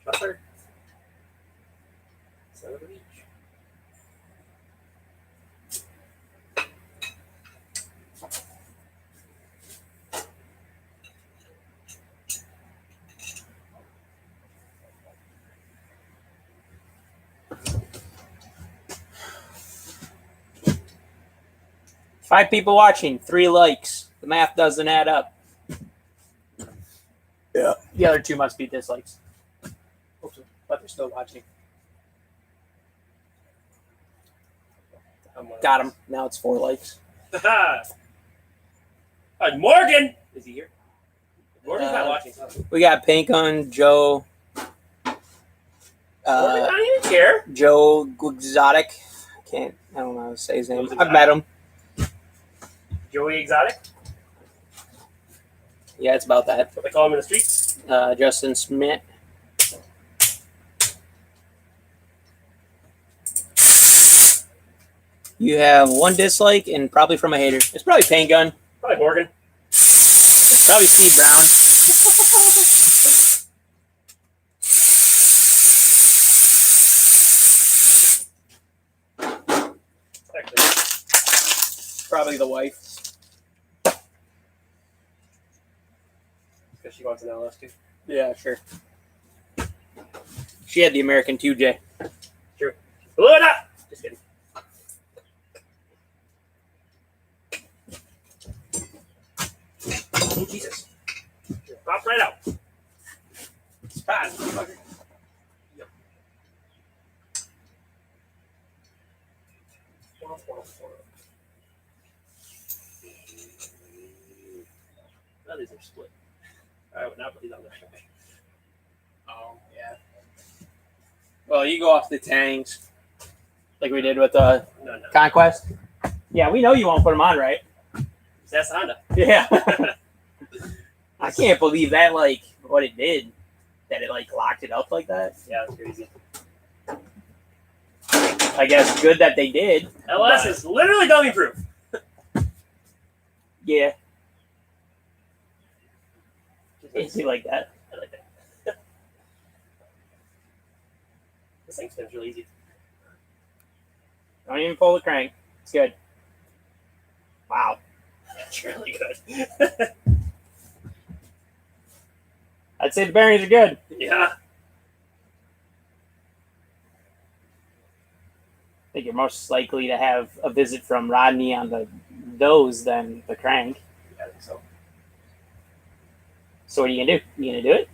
Trusser. Son of a beach. Five people watching, 3 likes. The math doesn't add up. Yeah. The other 2 must be dislikes. Oops, but they're still watching. Got him. Now it's 4 likes. Haha. Morgan! Is he here? Morgan's not watching. We got Pink on Joe. Morgan, I don't even care. Joe Exotic. I don't know how to say his name. Joe's I've met him. Joey Exotic? Yeah, it's about that. What they call him in the streets? Justin Smith. You have 1 dislike and probably from a hater. It's probably Paint Gun. Probably Morgan. It's probably Steve Brown. Actually, Probably the wife. because she wants an LS too. Yeah, sure. She had the American 2J. Blew it up! Just kidding. Oh, Jesus. Pop right out. It's bad. Yep. Now these are split. I would not put these on there. Oh, yeah. Well, you go off the tanks like we did with the No. Conquest. Yeah, we know you won't put them on, right? That's Honda. Yeah. I can't believe that, like, what it did. That it, like, locked it up like that. Yeah, that's crazy. I guess good that they did. LS but- is literally dummy proof. Yeah. Easy like that. I like that. This thing spins really easy. Don't even pull the crank. It's good. Wow. It's really good. I'd say the bearings are good. Yeah. I think you're most likely to have a visit from Rodney on those than the crank. Yeah, I think so. So what are you gonna do? You gonna do it?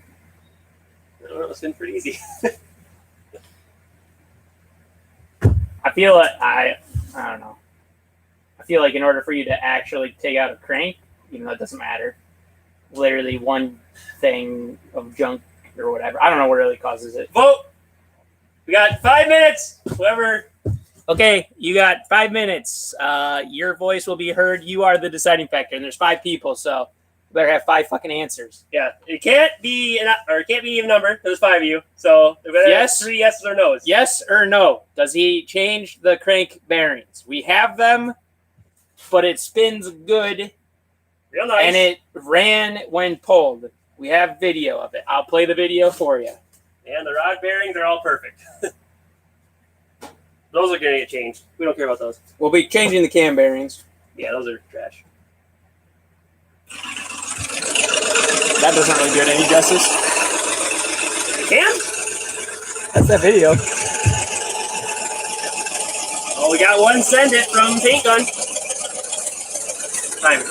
I don't know, it's been pretty easy. I feel like I don't know. I feel like in order for you to actually take out a crank, even though it doesn't matter, literally one thing of junk or whatever. I don't know what really causes it. Vote! We got 5 minutes. Whoever. Okay, you got 5 minutes. Your voice will be heard. You are the deciding factor, and there's 5 people, so you better have 5 fucking answers. Yeah, it can't be an even number. There's 5 of you, so there better Yes. have 3 yeses or nos. Yes or no? Does he change the crank bearings? We have them, but it spins good, Real nice. and it ran when pulled. We have video of it. I'll play the video for you. And the rod bearings are all perfect. Those are going to get changed. We don't care about those. We'll be changing the cam bearings. Yeah, those are trash. That doesn't really do it any justice. Can? That's that video. Oh, we got one send it from Paint Gun. Time.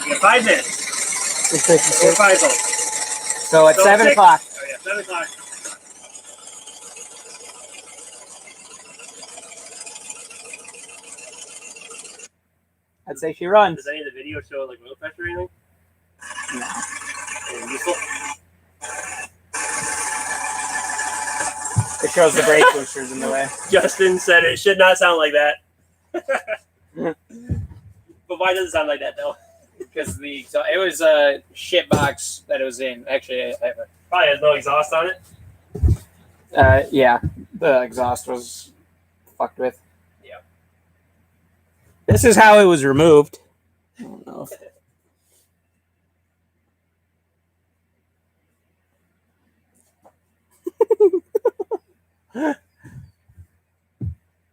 We got 5 minutes. 4 5 volts. So at So 7 6 o'clock. Oh, yeah, 7 o'clock. I'd say she runs. Does any of the video show like oil pressure or anything? No. Anything useful? It shows the brake boosters in the way. Justin said it should not sound like that. But why does it sound like that though? Because it was a shit box that it was in. Actually, I have Probably has no exhaust on it. yeah, the exhaust was fucked with. Yeah. This is how it was removed. I don't know.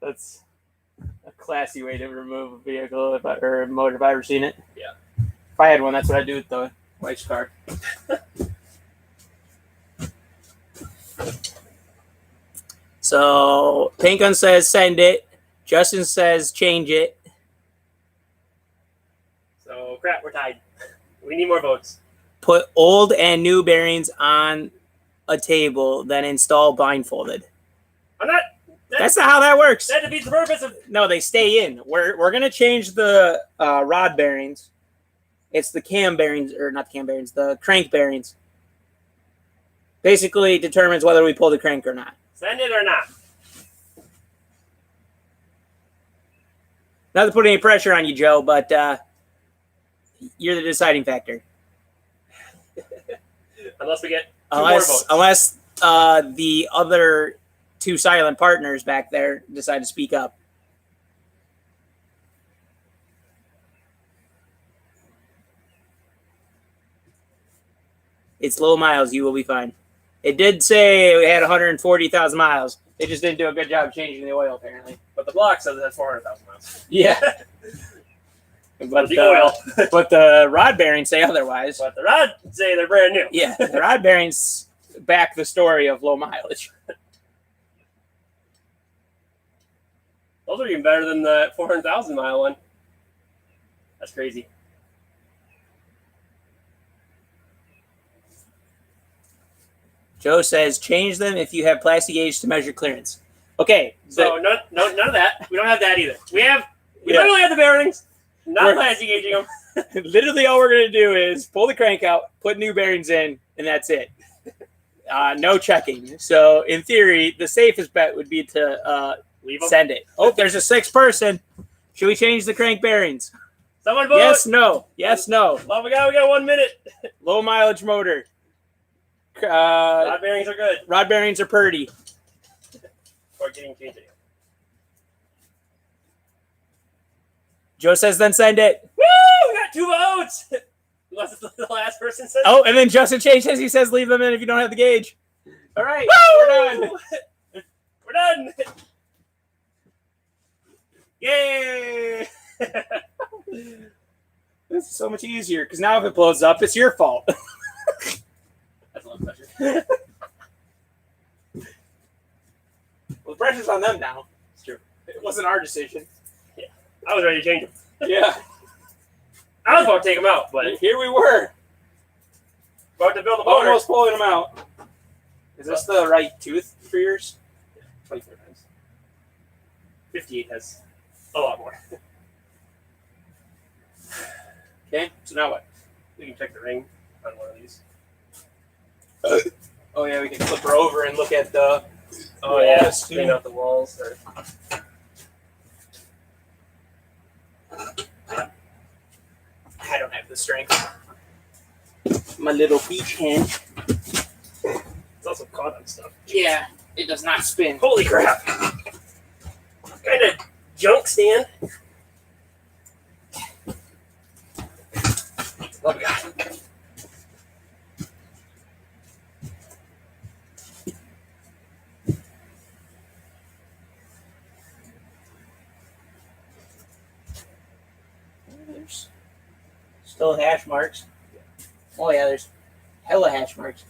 That's a classy way to remove a vehicle or a motor if I've ever seen it. Yeah. If I had one, that's what I'd do with the wife's car. So Paint Gun says send it. Justin says change it. So crap, we're tied. We need more votes. Put old and new bearings on a table, then install blindfolded. I'm not. That's not how that works. That defeats the purpose of. No, they stay in. We're gonna change the rod bearings. It's the cam bearings, or not the cam bearings, the crank bearings. Basically determines whether we pull the crank or not. Send it or not. Not to put any pressure on you, Joe, but you're the deciding factor. Unless we get two more votes. Unless the other 2 silent partners back there decide to speak up. It's low miles. You will be fine. It did say it had 140,000 miles. They just didn't do a good job changing the oil, apparently. But the block says it has 400,000 miles. Yeah. But the oil. But the rod bearings say otherwise. But the rods say they're brand new. Yeah, the rod bearings back the story of low mileage. Those are even better than the 400,000 mile one. That's crazy. Joe says change them if you have plastic gauge to measure clearance. Okay, So none of that. We don't have that either. We Yeah. literally have the bearings. Not We're- plastic gauging them. literally all we're going to do is pull the crank out, put new bearings in, and that's it. No checking. So in theory, the safest bet would be to Leave them. send it. Oh, there's a 6th person. Should we change the crank bearings? Someone vote. Yes, no. Yes, no. Oh my god, we got 1 minute. Low mileage motor. Rod bearings are good. Rod bearings are purdy. Or getting changed. Joe says then send it. Woo! We got 2 votes. Unless it's the last person says. Oh, and then Justin changes. He says leave them in if you don't have the gauge. All right, we're done. We're done. Yay! This is so much easier because now if it blows up, it's your fault. That's a lot of pressure. Well, the pressure's on them now. It's true. It wasn't our decision. I was ready to change them. Yeah. I was about to take them out, but Here we were. about to build a motor. Almost pulling them out. Is this the right tooth for yours? 24 times. 58 has a lot more. Okay, so now what? We can check the ring on one of these. Oh yeah, we can flip her over and look at the Oh yeah, walls, too. clean out the walls. Or... I don't have the strength. My little beach hand. It's also caught on stuff. Yeah, it does not spin. Holy crap! What kind of junk stand? Oh god. There's still hash marks. Oh yeah, there's hella hash marks.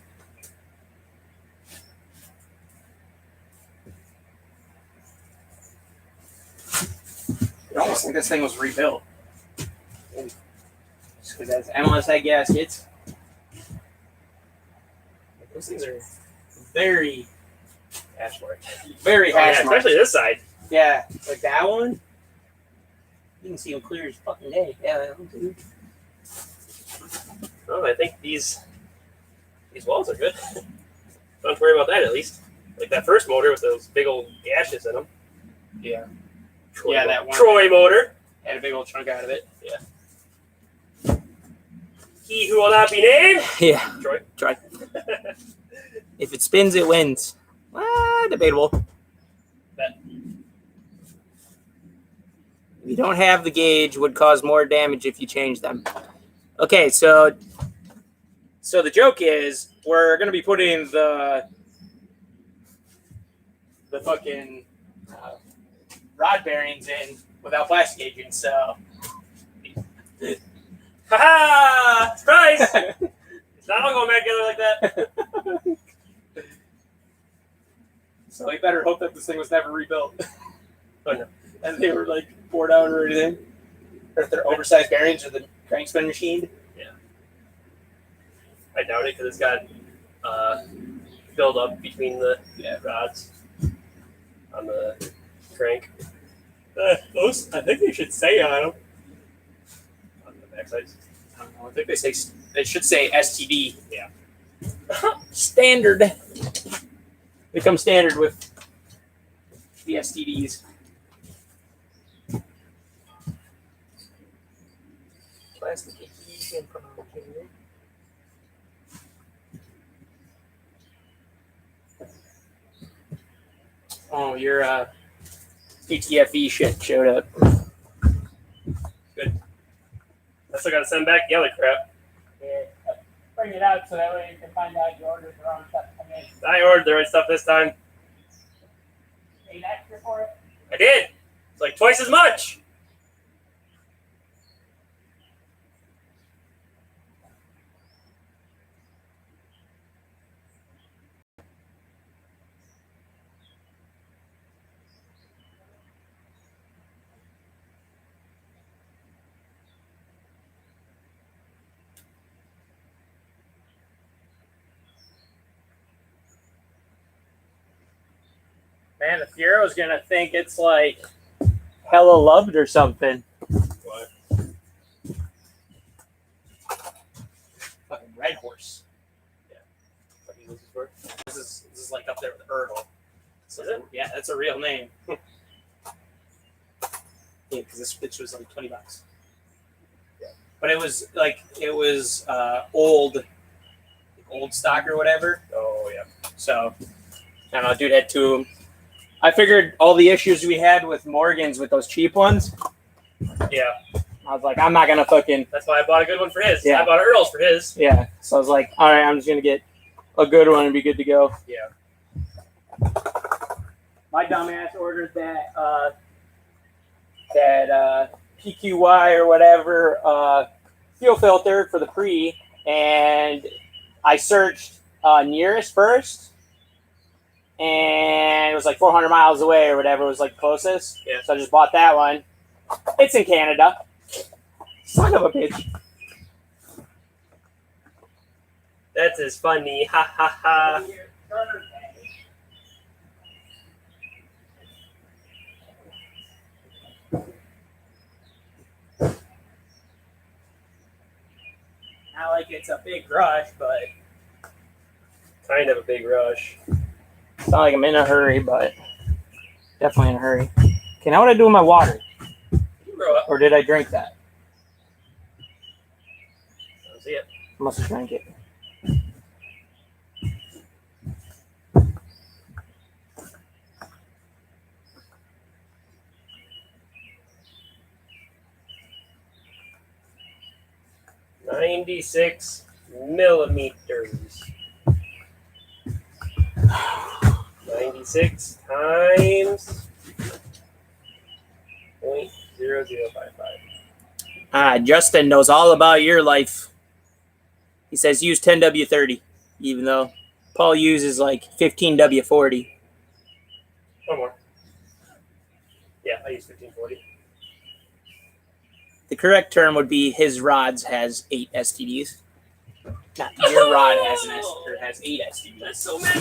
I almost think this thing was rebuilt. Just because that's MLS head gaskets. Those things are very, Hash mark. very Oh, yeah, hash marks. especially this side. Yeah, like that one. You can see them clear as fucking day. Yeah, that one too. Oh, I think these walls are good. Don't have to worry about that at least. Like that first motor with those big old gashes in them. Yeah. Troy Yeah, that one. Troy motor. Had a big old chunk out of it. He who will not be named. Yeah. Troy. If it spins, it wins. Debatable. Bet. If you don't have the gauge, would cause more damage if you change them. Okay, so the joke is we're gonna be putting the fucking rod bearings in without plastic aging. So Ha-ha! Surprise! It's not all going back together like that. So we better hope that this thing was never rebuilt. Oh no. And they were like poured out or anything. Or if they're oversized bearings or the crank spin machined. I doubt it because it's got build up between the rods on the crank. Those, I think they should say on them. On the backside. I don't know. I think they should say STD. Yeah. Standard. They come standard with the STDs. Plastic adhesion promotion. Oh, your PTFE shit showed up. Good. I still got to send back the other crap. Yeah. Bring it out so that way you can find out you ordered the wrong stuff. I mean, I ordered the right stuff this time. paid extra for it. I did. It's like twice as much. Man, the Fiero's gonna think it's like hella loved or something. What? Fucking red horse. What he loses for? This is like up there with Earl. Is it? Yeah, that's a real name. Yeah, because this bitch was like $20. Yeah. But it was old stock or whatever. Oh yeah. So I don't know, dude had two of them. I figured all the issues we had with Morgans with those cheap ones, Yeah, I was like, I'm not gonna fucking that's why I bought a good one for his. Yeah. I bought Earl's for his. yeah. So I was like, all right, I'm just gonna get a good one and be good to go. Yeah. My dumbass ordered that PQY or whatever fuel filter for the pre, and I searched nearest first, and it was like 400 miles away or whatever was like closest. Yeah. So I just bought that one. It's in Canada. Son of a bitch. That's as funny. Ha ha ha. Not like it's a big rush, but Kind of a big rush. it's not like I'm in a hurry, but definitely in a hurry. Okay, now what do I do with my water? You grow up. Or did I drink that? I'll see it. I must have drank it. $96 millimeters. 96 times 0.0055. Justin knows all about your life. He says use 10W30, even though Paul uses like 15W40. One more. Yeah, I use 1540. The correct term would be his rods has 8 STDs. Not your rod has 8 STDs. That's so many.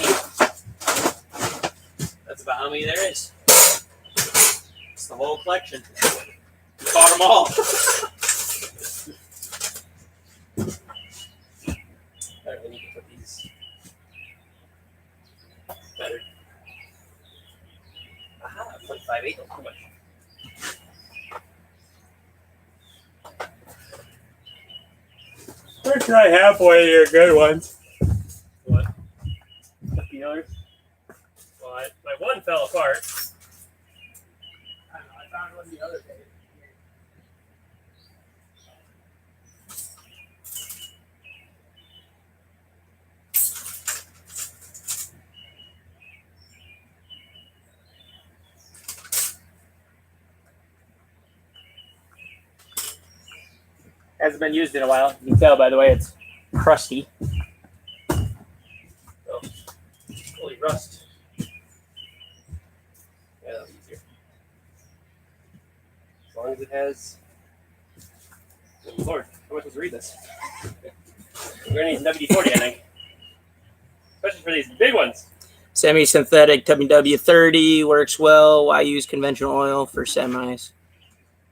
That's about how many there is. It's the whole collection. Caught them all. Alright, we need to put these better. Aha, 0.58, not too much. We're trying halfway your good ones. What? The feelers. Well, my one fell apart. I don't know. I found one the other day. Hasn't been used in a while. You can tell by the way it's crusty. Holy rust. Yeah, that'll be easier. As long as it has. Good Lord, how am I supposed to read this? We're gonna need WD-40, I think. Especially for these big ones. Semi-synthetic WW30 works well. I use conventional oil for semis.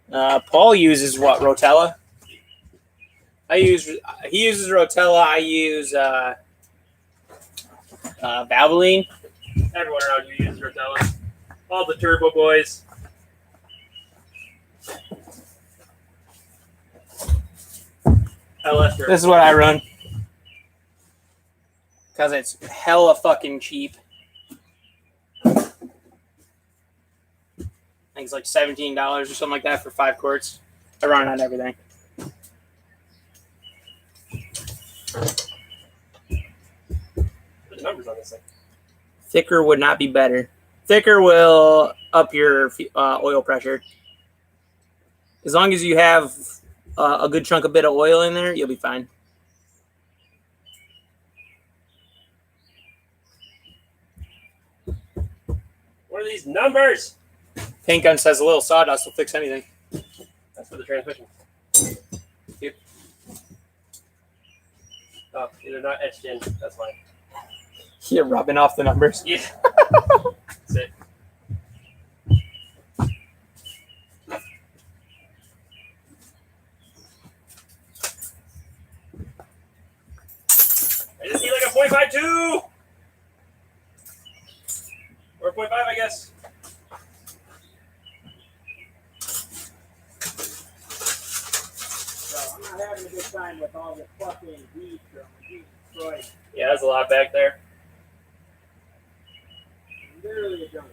Paul uses what? Rotella? He uses Rotella. I use Valvoline. Everyone around you uses Rotella. All the turbo boys. LS turbo. This is what I run. Because it's hella fucking cheap. I think it's like $17 or something like that for 5 quarts. I run on everything. Put the numbers on this thing. Thicker would not be better. Thicker will up your oil pressure. As long as you have a good chunk of bit of oil in there, you'll be fine. What are these numbers? Paint gun says a little sawdust will fix anything. That's for the transmission. Yep. Oh, these are not etched in. That's fine. You're rubbing off the numbers. Yeah. That's it. I just need like a 0.52 or a 0.5, I guess. So I'm not having a good time with all this fucking weed from Detroit. Yeah, there's a lot back there. Literally a jungle.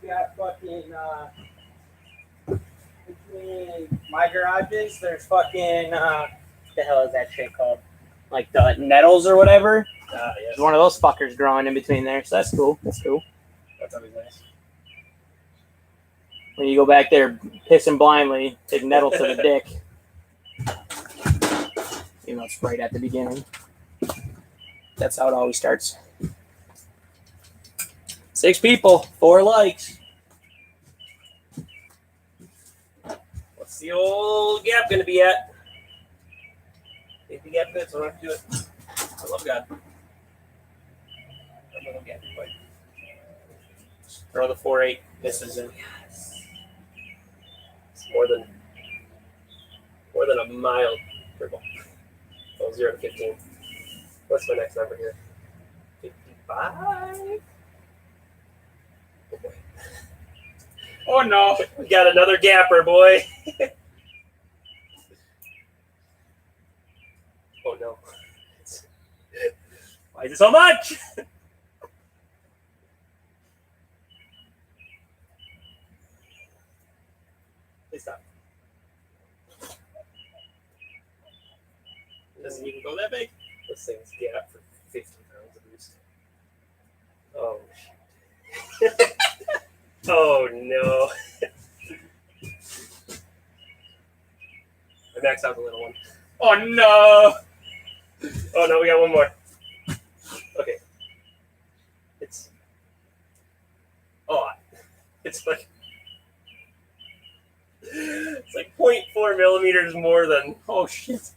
we've got fucking between my garages, there's fucking what the hell is that shit called? Like the nettles or whatever. Yes. There's one of those fuckers growing in between there, so that's cool. That's cool. That's always nice. When you go back there pissing blindly, take nettle to the dick. Even though it's right at the beginning. That's how it always starts. 6 people, 4 likes. What's the old gap going to be at? If the gap fits, I don't have to do it. I love God. I love gap. Throw the 4-8 pisses in. It's more than a mile dribble. Oh, 0 to 15. What's my next number here? 55? Oh boy. Oh no! We got another gapper, boy. Oh no. Why is it so much? Please stop. It doesn't even go that big. This thing's gap for 50 pounds of boost. Oh shit. Oh no. I maxed out the little one. Oh no! Oh no, we got one more. Okay. It's like 0.4 millimeters more than Shit.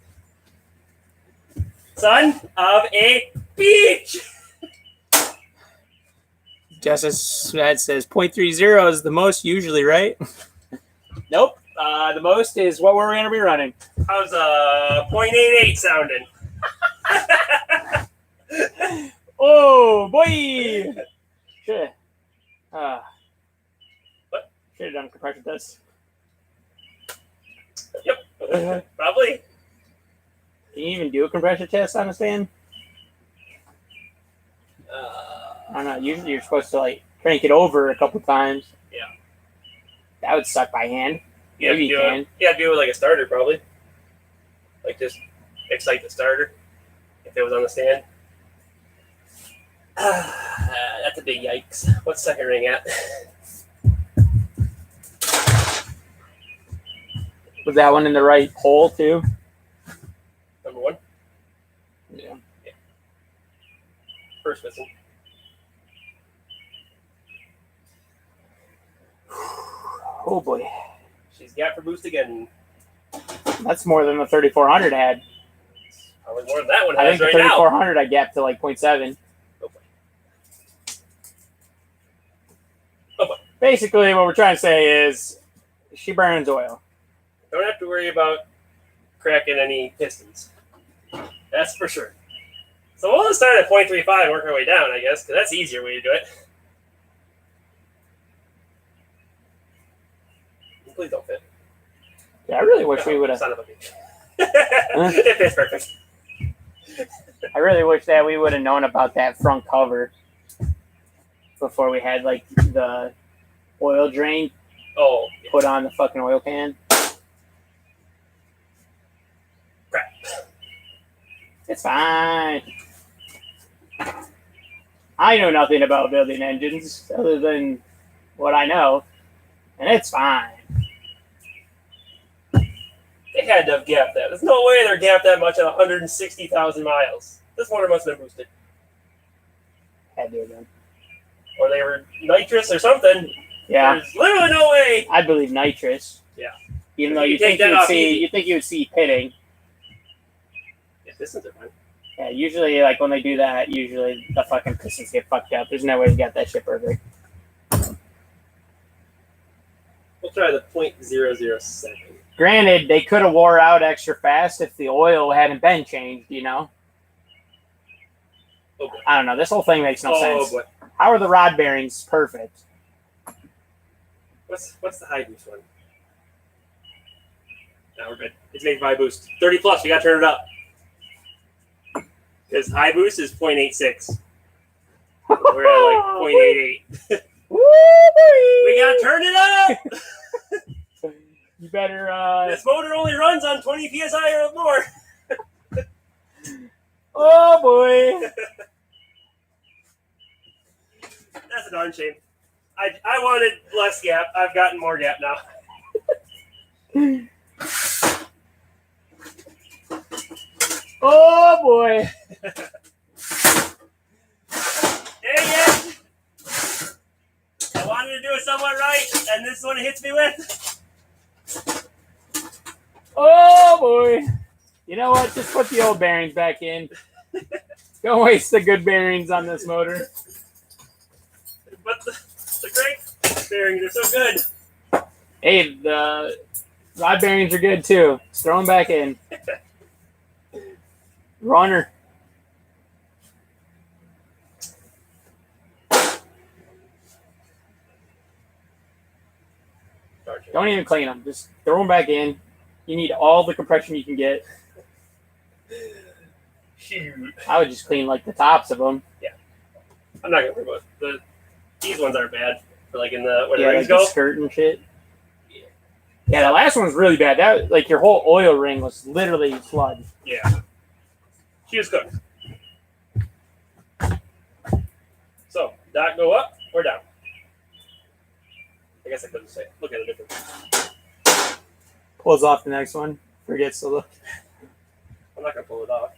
son of a beach. Justice that says 0.30 is the most usually, right? Nope. The most is what we're going to be running. How's 0.88 sounding? Oh boy! Shit. What? Should have done a compression test. Yep. Probably. Can you even do a compression test on a stand? I don't know. Usually you're supposed to like crank it over a couple times. Yeah. That would suck by hand. You have to Maybe do you can. it. You have to do it like a starter, probably. Like just excite the starter if it was on the stand. That's a big yikes. What's second ring at? Was that one in the right hole too? Number 1. Yeah. First missing. Oh boy. She's got for boost again. That's more than the 3400 had. Probably more than that one I has think the right now. 3400 I gapped to like 0.7. Oh boy. Oh boy. Basically, what we're trying to say is she burns oil. Don't have to worry about cracking any pistons. That's for sure. So we'll just start at 0.35 and work our way down, I guess, because that's the easier way to do it. Please don't fit. Yeah, I really wish we would have. Son of a bitch. It fits perfect. I really wish that we would have known about that front cover before we had like the oil drain Oh, yeah. put on the fucking oil can. Crap. It's fine. I know nothing about building engines other than what I know, and it's fine. They had to have gapped that. There's no way they're gapped that much at 160,000 miles. This motor must have been boosted. Had to have been. Or they were nitrous or something. Yeah, There's literally no way. I believe nitrous. Yeah. Even though You you take think that you would off see, easy. you think you would see pitting. Yeah, pistons are fine. Yeah, usually like when they do that, usually the fucking pistons get fucked up. There's no way to get that shit perfect. We'll try the 0.007. Granted, they could have wore out extra fast if the oil hadn't been changed, you know? Oh boy. I don't know. This whole thing makes no Oh sense. boy. How are the rod bearings perfect? What's the high boost one? No, we're good. It's made by boost. 30 plus, we gotta turn it up. Because high boost is 0.86. We're at like 0.88. Woo! We gotta turn it up. You better. This motor only runs on 20 psi or more. Oh boy! That's a darn shame. I wanted less gap. I've gotten more gap now. Oh boy! Dang it! I wanted to do it somewhat right, and this is what it hits me with. Oh boy! You know what? Just put the old bearings back in. Don't waste the good bearings on this motor. But the great bearings are so good. Hey, the rod bearings are good too. Just throw them back in. Runner. Don't even clean them. Just throw them back in. You need all the compression you can get. Shoot. I would just clean like the tops of them. I'm not gonna worry about it. These ones aren't bad. For like in the where the Yeah, rings like go. the skirt and shit. Yeah, the last one was really bad. That like your whole oil ring was literally flood. Yeah. She was cooked. So, dot go up or down? I guess I couldn't say. Look at it different. Pulls off the next one. Forgets to look. I'm not gonna pull it off.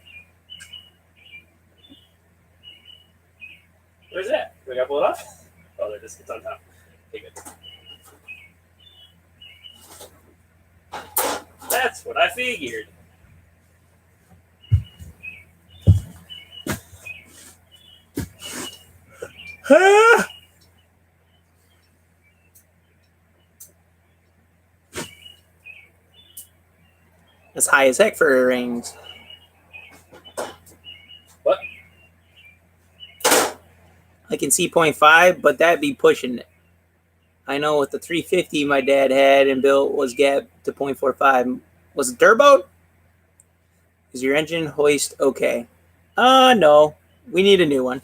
Where's that? Do I gotta pull it off? Oh, there it is. It's on top. Okay, good. That's what I figured. That's high as heck for rings. What? I can see 0.5, but that'd be pushing it. I know with the 350 my dad had and built was gap to 0.45. Was it turbo? Is your engine hoist okay? No. We need a new one.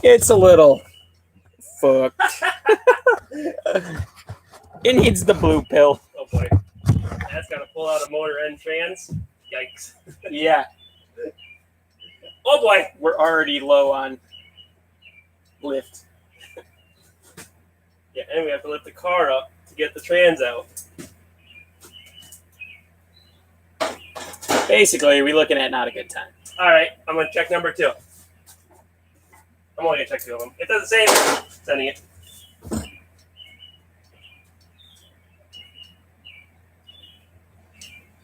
It's a little fucked. It needs the blue pill. Oh boy. That's gotta pull out a motor and trans. Yikes. Yeah. Oh boy. We're already low on lift. Yeah, and we have to lift the car up to get the trans out. Basically, we're looking at not a good time. Alright, I'm gonna check number 2. I'm only gonna check 2 of them. If they're the same, sending it.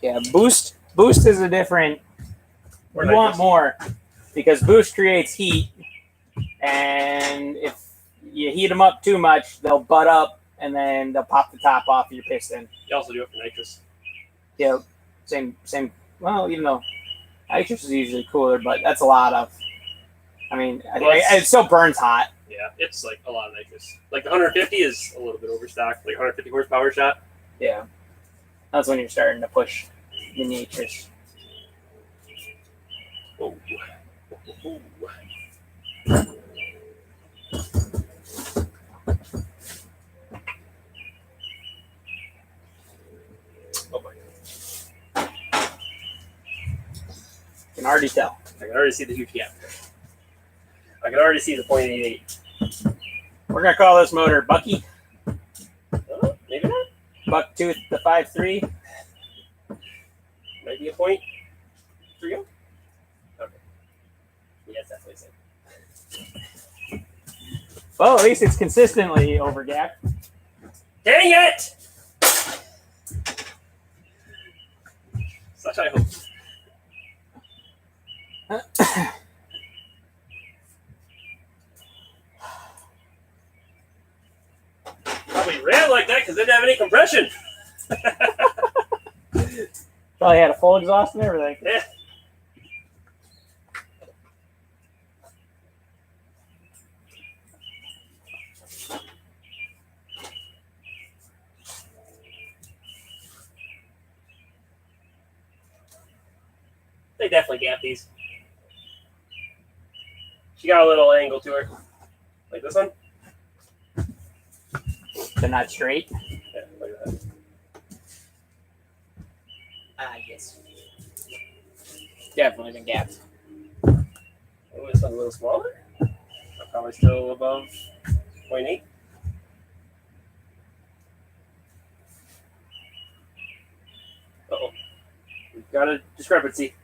Yeah, boost is a different. Or You want nitrous. more because boost creates heat, and if you heat them up too much, they'll butt up and then they'll pop the top off of your piston. You also do it for nitrous. Yeah, same. Well, even though nitrous is usually cooler, but that's a lot of. I mean, it still burns hot. Yeah, it's like a lot of nitrous. Like the 150 is a little bit overstocked, like 150 horsepower shot. Yeah, that's when you're starting to push the nitrous. Oh. Oh my god. You can already tell. I can already see the huge gap. I can already see the 0.88. We're gonna call this motor Bucky. Oh, maybe not. Bucktooth the 5.3. Might be a 0.30. Okay. Yeah, it's definitely the same. Well, at least it's consistently over gap. Dang it! Such I hope. Probably ran like that because it didn't have any compression. Probably had a full exhaust and everything. Yeah. They definitely gap these. She got a little angle to her. Like this one? They're not straight. Yeah, look at that. Yes. Definitely been gapped. Oh, this one's a little smaller. Probably still above 0.8. Uh-oh. We've got a discrepancy.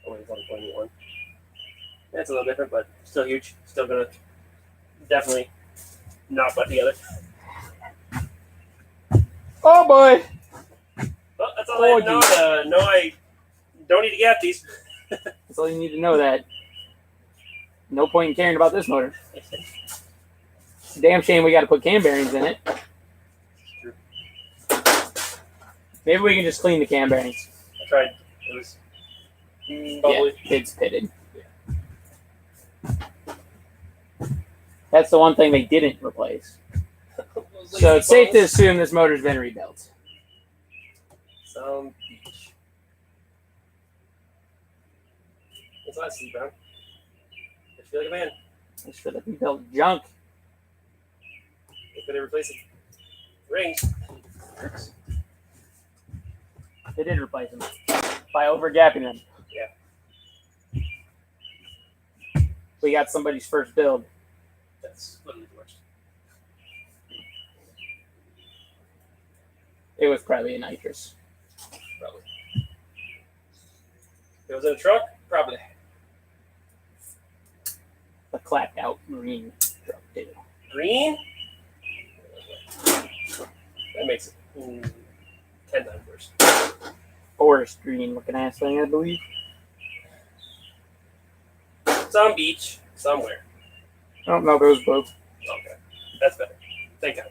Oh, wait, it's only 0.81. That's a little different, but still huge. Still gonna definitely not butt together. Oh boy! Well, that's all I have to know. No, I don't need to gap these. That's all you need to know. That no point in caring about this motor. It's a damn shame we got to put cam bearings in it. True. Maybe we can just clean the cam bearings. I tried. It was bubbly. Yeah, it's pitted. That's the one thing they didn't replace. So it's safe to assume this motor's been rebuilt. Some beach. What's that, Steve Brown? I feel like a man. I should have rebuilt junk. They could have replaced it. Rings. They did replace them by over-gapping them. Yeah. We got somebody's first build. That's literally the worst. It was probably a nitrous. Probably. If it was in a truck, probably. A clapped out green truck too. Green? That makes it 10 times worse. Forest green looking ass thing, I believe. Some beach, somewhere. I don't know if it was blue. Okay. That's better. Thank God.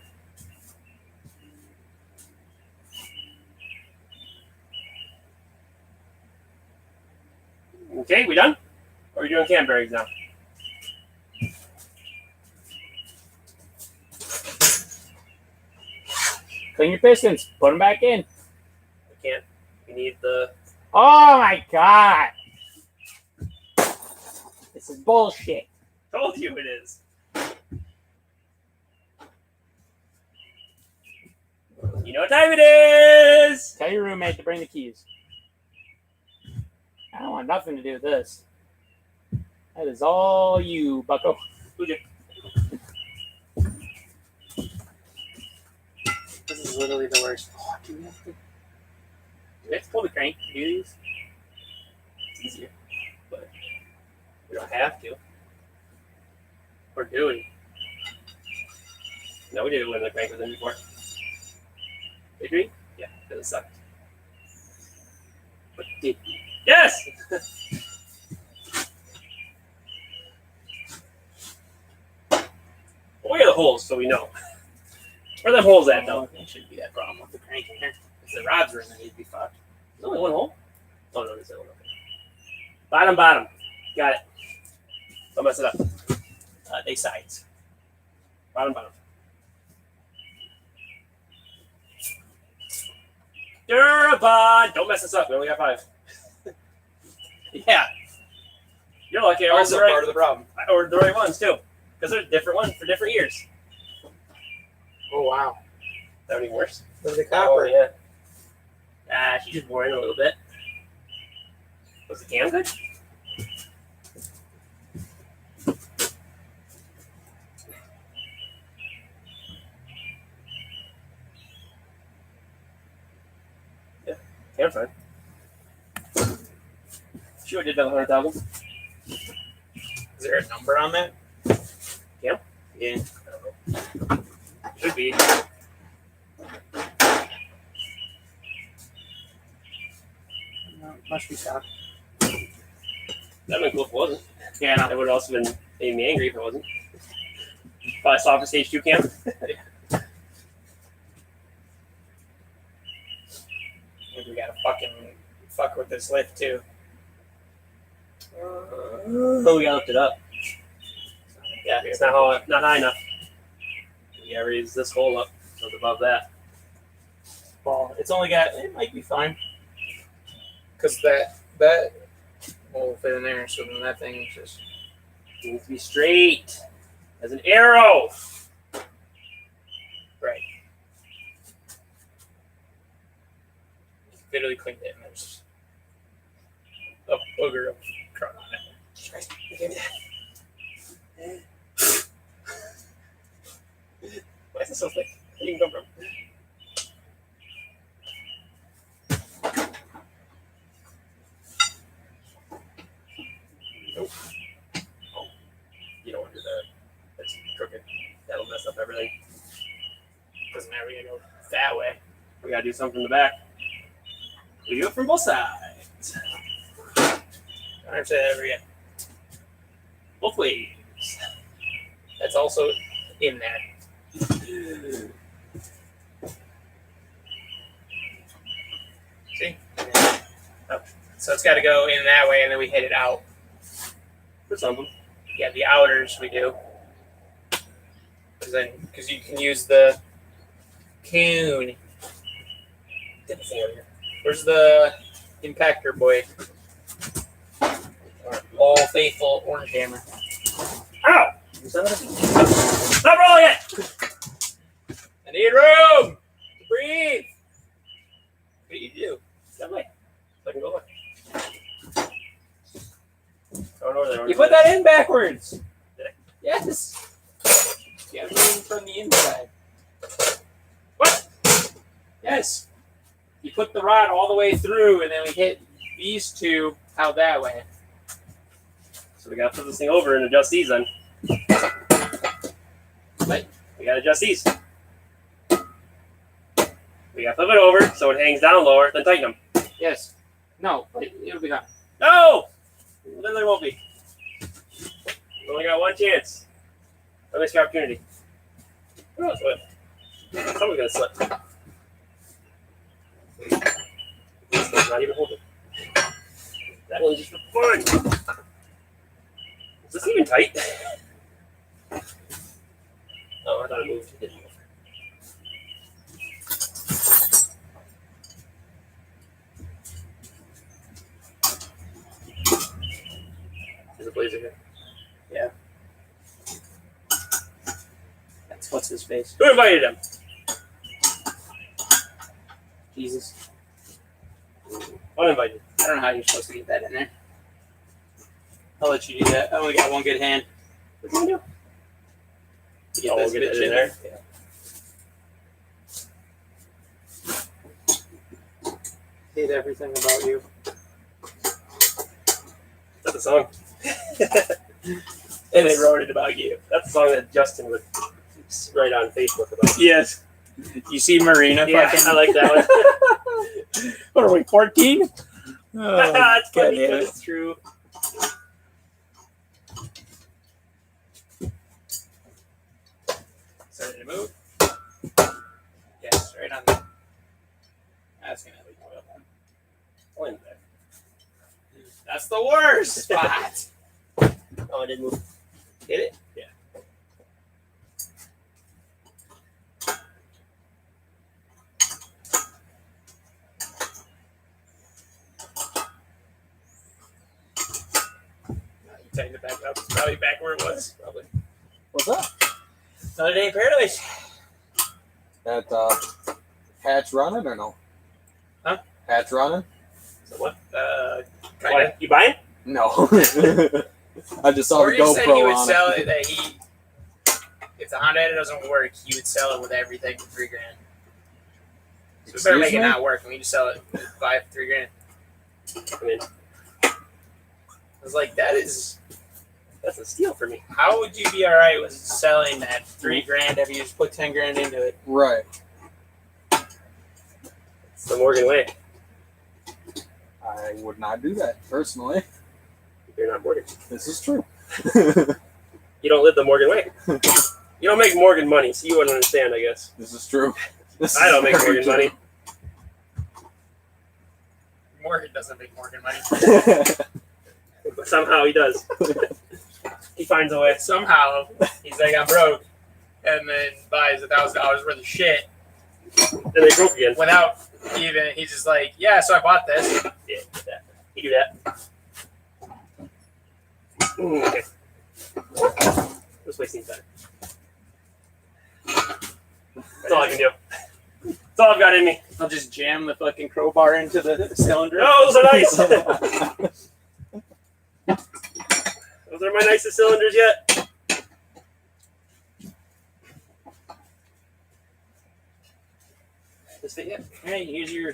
Okay, we done? Or are we doing cam bearings now? Clean your pistons. Put them back in. We can't. We need the. Oh my god! This is bullshit. Told you it is. You know what time it is! Tell your roommate to bring the keys. I don't want nothing to do with this. That is all you, bucko. Who'd you? This is literally the worst. Oh, do we have to pull the crank to do these? It's easier. But we don't have to. Or do we? No, we did it when the crank was in before. Did we? Yeah, because it sucked. But did we? Yes! Where are the holes so we know? Where are the holes at, though? That shouldn't be that problem with the crank in there. If the rods were in there, you'd be fucked. There's only one hole? Oh, no, there's one. Okay. Bottom. Got it. Don't mess it up. They sides. Bottom. Durabon! Don't mess this up. We only got 5. Yeah. You're lucky. I ordered Also the right, part of the problem. I ordered the right ones, too. Because they're different ones for different years. Oh, wow. That would be worse. Look at the Oh, copper. yeah. She just wore in a little bit. Was the cam good? Yeah, cam's fine. Sure did about 100,000. Is there a number on that? Cam? Yeah. I don't know. Should be. No, must be stock. That'd been cool if it wasn't. Yeah, no. That would have also been made me angry if it wasn't. Probably saw for stage 2 cam. Maybe we gotta fuck with this lift too. Oh, we gotta lift it up. Yeah, it's not high enough. We gotta raise this hole up so it's above that. Well, it's only got. It might be fine. Cause that won't fit in there. So then that thing is just. It needs to be straight. as an arrow. Right. Literally cleaned it, and there's a booger of crud on it. Christ, you gave me that. Why is it so thick? Where did it come from? Nope. Oh, you don't want to do that. That's crooked. That'll mess up everything. Doesn't matter, we gotta go that way. We gotta do something from the back. We do it from both sides. I don't say that ever yet. Both ways. That's also in that. See? Oh. So it's got to go in that way, and then we hit it out. For some of them. Yeah, the outers we do. Because you can use the coon. Get this thing over here. Where's the impactor boy? All faithful orange hammer. Ow! Stop rolling it! I need room to breathe. What do you do? That way. So I can go look. Going over there. You put that in backwards. Did I? Yes. You have room from the inside. What? Yes. You put the rod all the way through, and then we hit these two out that way. So we gotta put this thing over and adjust these then. What? We gotta adjust these. We gotta flip it over so it hangs down lower, then tighten them. Yes. No. It'll be gone. No! Then there won't be. We only got one chance. Don't miss your opportunity. Who knows what? Someone's gonna slip. This one's not even holding. That one's just for fun. Is this even tight? Oh, I thought it moved. It didn't move. There's a blazer here. Yeah. That's what's his face. Who invited him? Jesus. Uninvited. I don't know how you're supposed to get that in there. I'll let you do that. I only got one good hand. What do you do? To get Oh, this we'll get bitch that in there. Yeah. Hate everything about you. That's a song. And they wrote it about you. That's a song that Justin would write on Facebook about. Yes. You see Marina Yeah, fucking. I like that one. What are we, 14? Oh, It's funny goddamn because it. it's true. Starting to move. Yes, right on there. That's gonna leak oil. Oh, in there. That's the worst spot. Oh, I didn't move. Hit it? Yeah. You tighten it back up. It's probably back where it was. Probably. What's up? Another day in paradise. That hatch running or no? Huh? Hatch running? So what? Kind Why? of. You buying? No. I just saw Or the you said he GoPro would on sell it. it. That he, if the Honda Edit doesn't work, he would sell it with everything for $3,000. So we better make it not work, and we just sell it for $3,000. I mean, I was like, that's a steal for me. how would you be all right with selling that $3,000 if you just put $10,000 into it? Right. It's the Morgan way. I would not do that, personally. You're not Morgan. This is true. You don't live the Morgan way. You don't make Morgan money, so you wouldn't understand, I guess. This is true. This I is don't make very Morgan true. money. Morgan doesn't make Morgan money. But somehow he does. He finds a way. Somehow, he's like, I'm broke, and then buys $1,000 worth of shit Then they broke again. without even, he's just like, yeah, so I bought this. Yeah, do that. You do that. Okay. This way seems better. That's all I can do. That's all I've got in me. I'll just jam the fucking crowbar into the cylinder. Oh, those are nice. Those are my nicest cylinders yet. Does it fit yet? Hey, here's your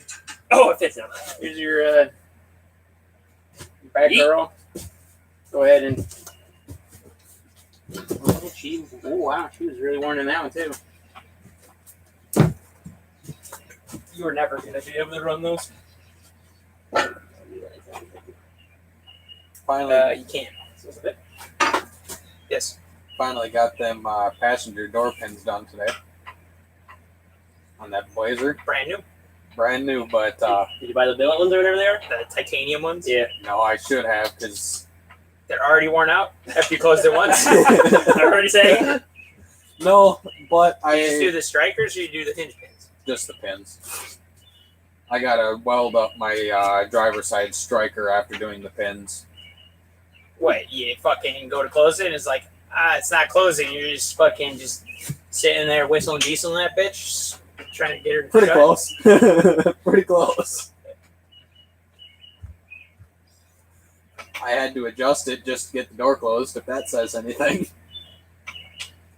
Oh, it fits now. back Yeet. girl. Go ahead and. Oh, wow, she was really worn in that one too. You were never gonna be able to run those. Finally, You can't. Yes. finally got them passenger door pins done today on that Blazer. Brand new. Brand new, but Did you buy the billet ones or whatever they are? The titanium ones. Yeah. no, I should have because They're already worn out after you closed it once. I'm already saying. no, but You just do I the strikers or you do the hinge pins? just the pins. I gotta weld up my driver's side striker after doing the pins. Wait, you fucking go to close it and it's like, it's not closing. You're just fucking just sitting there whistling diesel in that bitch, trying to get her to Pretty shut. close. Pretty close. I had to adjust it just to get the door closed, if that says anything.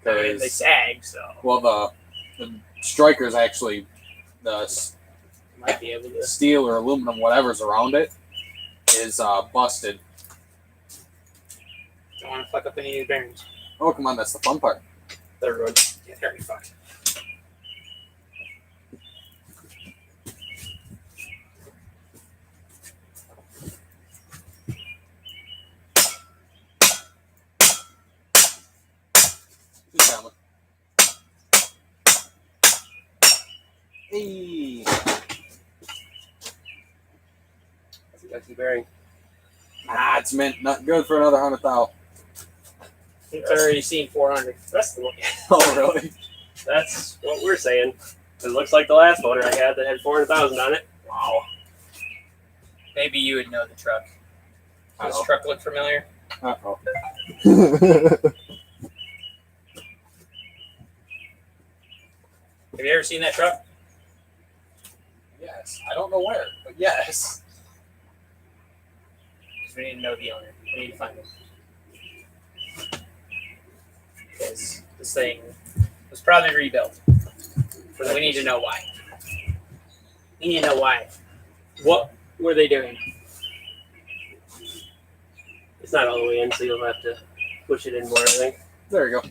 I mean, they sag, so Well, the striker's actually the you might be able to. steel or aluminum, whatever's around it, is busted. Don't want to fuck up any of these bearings. Oh, come on, that's the fun part. Third one. Yeah, they're already fucked. Keep coming. Hey. That's a dusty bearing. Ah, it's mint. Not good for another 100,000. It's already seen 400. That's the one. Oh, really? That's what we're saying. It looks like the last motor I had that had 400,000 on it. Wow. Maybe you would know the truck. Does Uh-oh. this truck look familiar? Uh-oh. Have you ever seen that truck? Yes. I don't know where, but yes. Because we need to know the owner. We need to find him. Because this thing was probably rebuilt. We need to know why. We need to know why. What were they doing? It's not all the way in, so you'll have to push it in more, I think. There you go.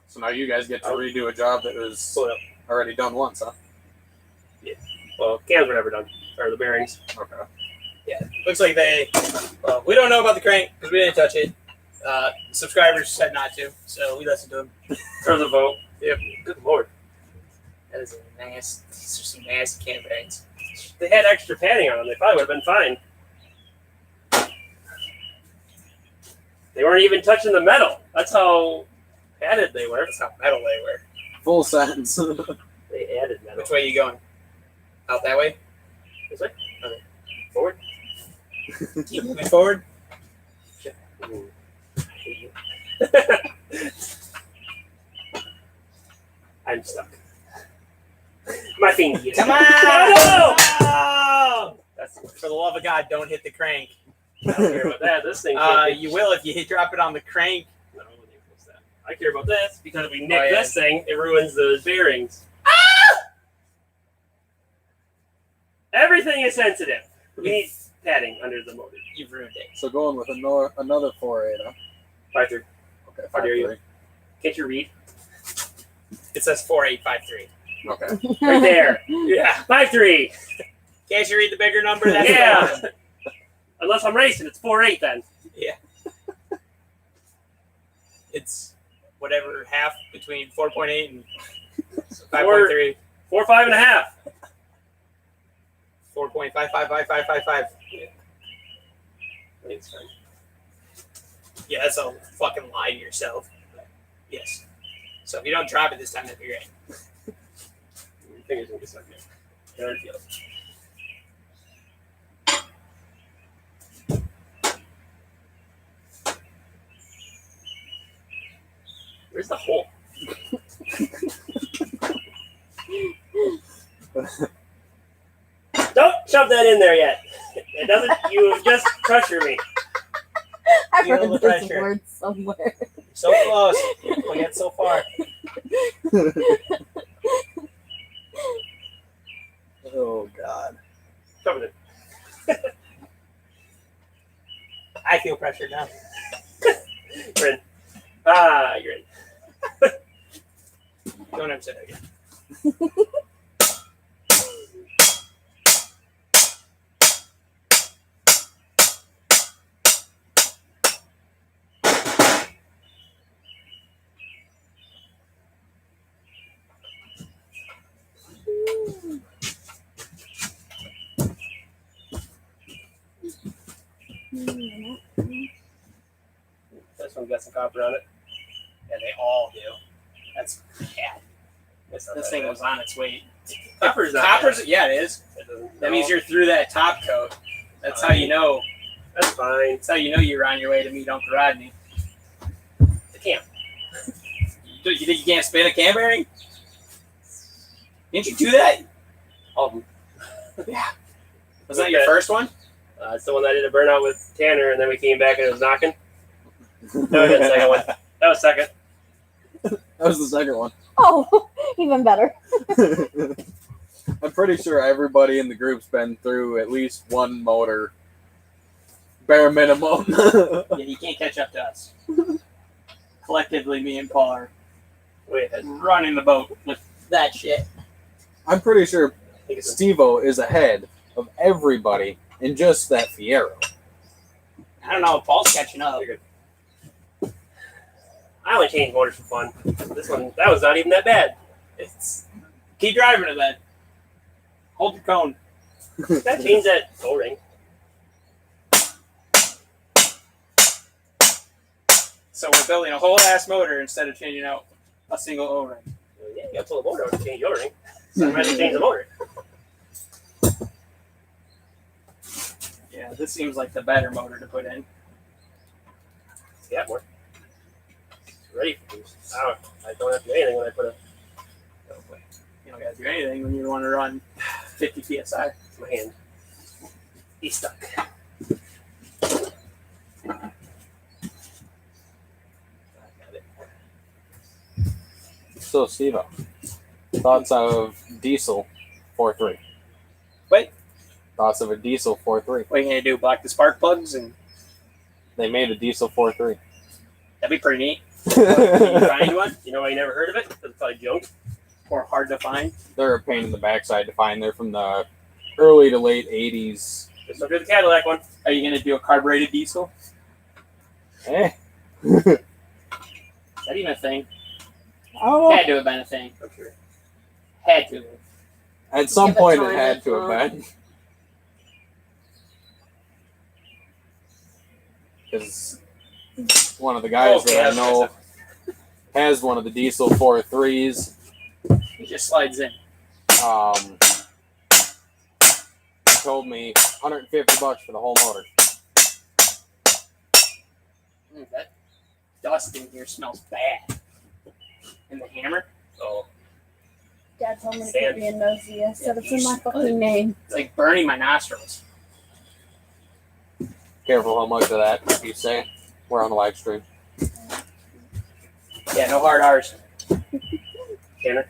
So now you guys get to redo a job that was Pull it up. already done once, huh? Well, cans were never done. Or the bearings. Okay. Looks like they. Well, we don't know about the crank because we didn't touch it. Subscribers said not to, so we listened to them. There was a vote. Yep. Good lord. That is a nasty. These are some nasty can bearings. They had extra padding on them. They probably would have been fine. They weren't even touching the metal. That's how padded they were. That's how metal they were. Full sentence. They added metal. Which way are you going? Out that way? This way? Okay. Forward? Keep moving forward. Ooh. I hate you. I'm stuck. My finger. Come on! Oh, no! That's For the love of God, don't hit the crank. I don't care about that. This thing can't be- You will if you drop it on the crank. No, what's that? I care about this because if we nick Oh, yeah. this thing, it ruins the bearings. Everything is sensitive. We need padding under the motor. You've ruined it. So going with another 4.8, huh? 5.3. Okay, How dare you. 5.3. Can't you read? It says 4853. Okay. Right there. Yeah. 5.3. Can't you read the bigger number? That's Yeah. the problem. Unless I'm racing, it's 4.8 then. It's whatever half between 4.8 and 5.3. 4, 5.5. 4.555555. I think it's fine. Yeah, that's a fucking lie to yourself. Yes. So if you don't drop it this time, that'd be great. Your fingers gonna get stuck there. I already feel it. Where's the hole? Don't shove that in there yet. It doesn't. You just pressure me. I've Feel heard the this pressure. word somewhere. So close. We get so far. Oh God. Shove it I feel pressure now. in. You're in. Ah, you're in. Don't ever say that again. This one got some copper on it. Yeah, they all do. That's bad. It's not This that thing bad. was on its weight. Copper's not Copper's, bad. yeah, it is. It doesn't- That no. means you're through that top coat. That's how you know. That's fine. That's how you know you're on your way to meet Uncle Rodney. I can't. You think you can't spin a cam bearing? Didn't you do that? All of them. Was that your first one? It's the one that I did a burnout with Tanner, and then we came back and it was knocking. No, the second one. That was second. That was the second one. Oh, even better. I'm pretty sure everybody in the group's been through at least one motor, bare minimum. Yeah, you can't catch up to us. Collectively, me and Paul are Wait, I running the boat with that shit. I'm pretty sure think it's Steve-O is ahead of everybody in just that Fiero. I don't know. Paul's catching up. I only change motors for fun. This one, that was not even that bad. It's keep driving it then. Hold your cone. That changed that O-ring. So we're building a whole ass motor instead of changing out a single O-ring. Yeah, you got to pull the motor out to change the O-ring. So I might as well change the motor. Yeah, this seems like the better motor to put in. Yeah, more. It's ready for use. I don't have to do anything when I put a. You don't gotta do anything when you want to run 50 psi. My hand. He's stuck. So, Steve-O, thoughts of diesel 4.3? Wait. Thoughts of a diesel 4.3? What are you gonna do? Block the spark plugs, and They made a diesel 4.3. that'd be pretty neat. Can you They're find one? You know why you never heard of it? Because it's probably junk. Or hard to find? a pain in the backside to find. They're from the early to late 80s. Just don't do the Cadillac one. Are you gonna do a carbureted diesel? Eh. Is that even a thing? Oh, Had to have been a thing. I'm sure. Had to have. at some Give it point it time, had it's to have not. been. Because one of the guys Okay, that I that's know has one of the diesel 4.3s. It just slides in. He told me $150 for the whole motor. That dust in here smells bad. And the hammer? Oh, Dad told me to Sand. put me in nosy. I said it's in my fucking name. It's like burning my nostrils. Careful how much of that you say. We're on the live stream. Yeah, no hard R's. Tanner.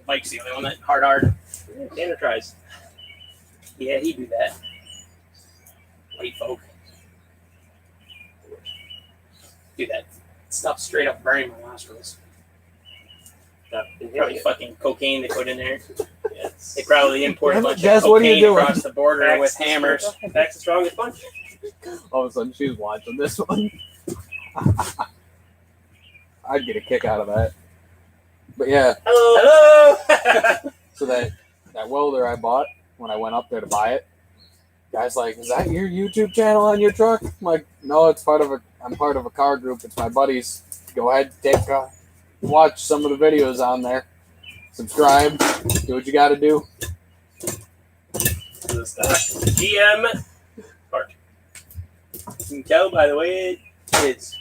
Mike's the only one that hard R. Tanner tries. Yeah, he do that. White folk. Do that stuff straight up burning my nostrils. Probably fucking cocaine they put in there. Yes. They probably import a bunch Jess, of what are you cocaine doing? across the border Axe. with hammers. That's the strongest punch. All of a sudden she's watching this one. I'd get a kick out of that. But yeah, Hello. so that welder I bought when I went up there to buy it, guy's like, "Is that your YouTube channel on your truck?" I'm like, "No, I'm part of a car group. It's my buddy's go ahead, watch some of the videos on there. Subscribe. Do what you got to do. The stock GM part. You can tell by the way it's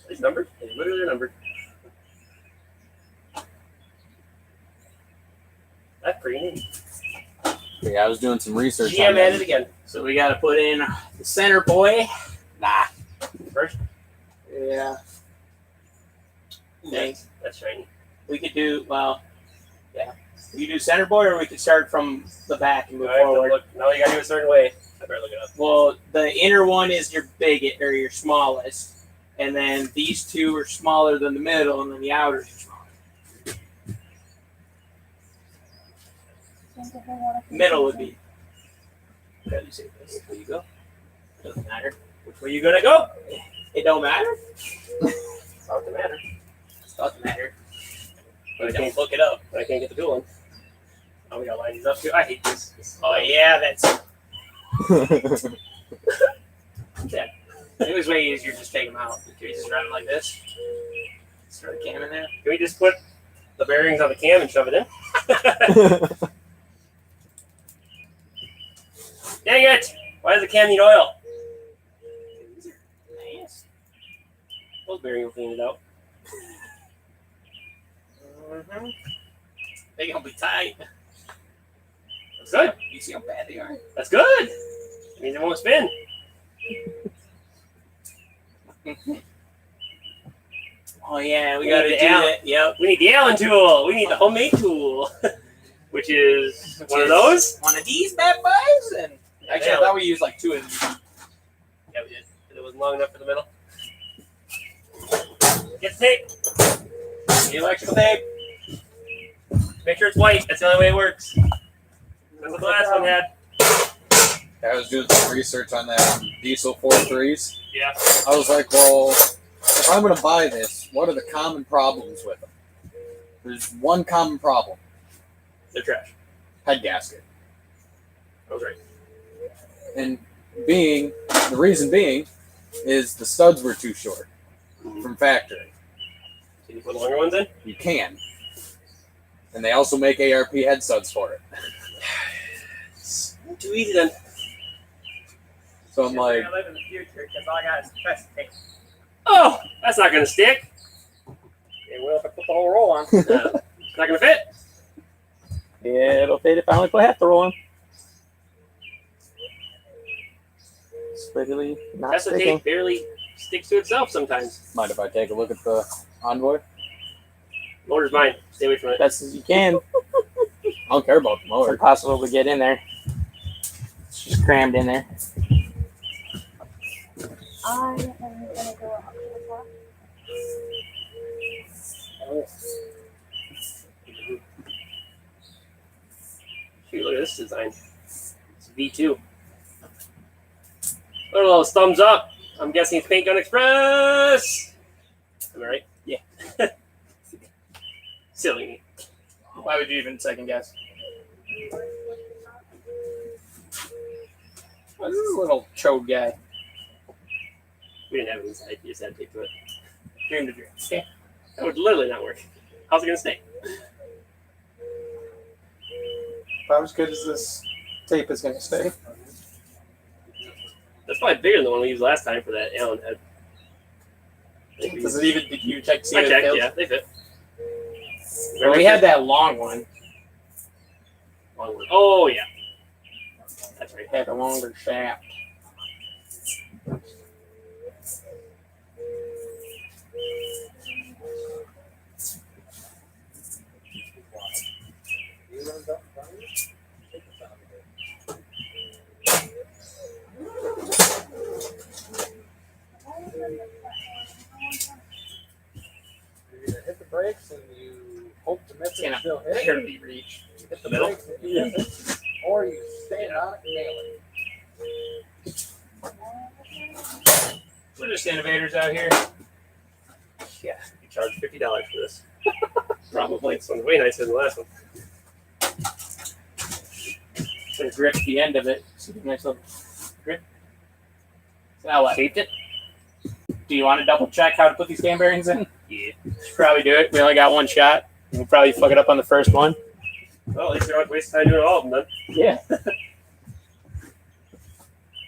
It's numbered. It's literally numbered. That's pretty neat. Yeah, I was doing some research. GM on added that. again. So we got to put in the center boy. Nah. First. Yeah. Yes, that's shiny. We could do, well, yeah. We could do center boy, or we could start from the back and move I have to forward. look. No, you gotta do it a certain way. I better look it up. Well, the inner one is your biggest or your smallest, and then these two are smaller than the middle, and then the outers are smaller. Middle would be. How do you say this? Where you go? Doesn't matter. Which way you gonna go? It don't matter. It's not the matter. It doesn't matter. But I Don't can't look it up. But I can't get the dual one. Oh, we gotta line these up too. I hate this. Oh yeah, that's. Yeah. It way easier just take them out. You just run them like this. Just throw the cam in there. Can we just put the bearings on the cam and shove it in? Dang it! Why does the cam need oil? Nice. Those bearings will clean it out. Mm-hmm. They gonna be tight. That's good. You see how bad they are? That's good. It means it won't spin. Oh yeah, we We gotta need do the that. Yep. We need the Allen tool. We need the homemade tool, which is one of those. One of these bad boys, and actually I thought we used like two of these. Yeah, we did. It wasn't long enough for the middle. Get the tape. The electrical tape. Make sure it's white. That's the only way it works. That's what the last one had. I was doing some research on that diesel 4.3s. Yeah. I was like, well, if I'm going to buy this, what are the common problems with them? There's one common problem. They're trash. Head gasket. I was right. And the reason being, is the studs were too short from factory. Can you put longer ones in? You can. And they also make ARP head studs for it. It's too easy then. So I'm like, I live in the future because all I got is press tape. Oh, that's not gonna stick. Okay, well, if I put the whole roll on, It's not gonna fit. yeah, it'll fit if I only put half the roll on. It's literally not That's the sticking. tape barely sticks to itself sometimes. mind if I take a look at the Envoy? Motor's mine. Stay away from it. Best as you can. I don't care about the It's motor. impossible to get in there. It's just crammed in there. I am gonna go out to the top. Shoot, look at this design. It's V2. Look at those thumbs up. I'm guessing it's Paint Gun Express. Am I right? Yeah. Silly me. Why would you even second guess? Well, this is a little chode guy. We didn't have it inside. You just had to tape to it. Dream to dream. Okay. That would literally not work. How's it gonna stay? About as good as this tape is going to stay. That's probably bigger than the one we used last time for that Allen head. Does it even, did you check to see I if it checked, fits? yeah, they fit. Well, we had that long one. Long one. Oh, yeah. That's right. It had a longer shaft. You hit the brakes and you hope to miss It's it going and still to hit it. barely reach. Hit the Middle? brakes and you miss it. Or you stand on it and nail it. We're just innovators out here. Yeah, you charge $50 for this. Probably. This one's way nicer than the last one. Should have gripped the end of it. So nice little grip. So now what? Shaped it. Do you want to double check how to put these cam bearings in? Yeah. Should probably do it. We only got one shot. We'll probably fuck it up on the first one. Well, at least we don't waste time doing all of them then. Yeah.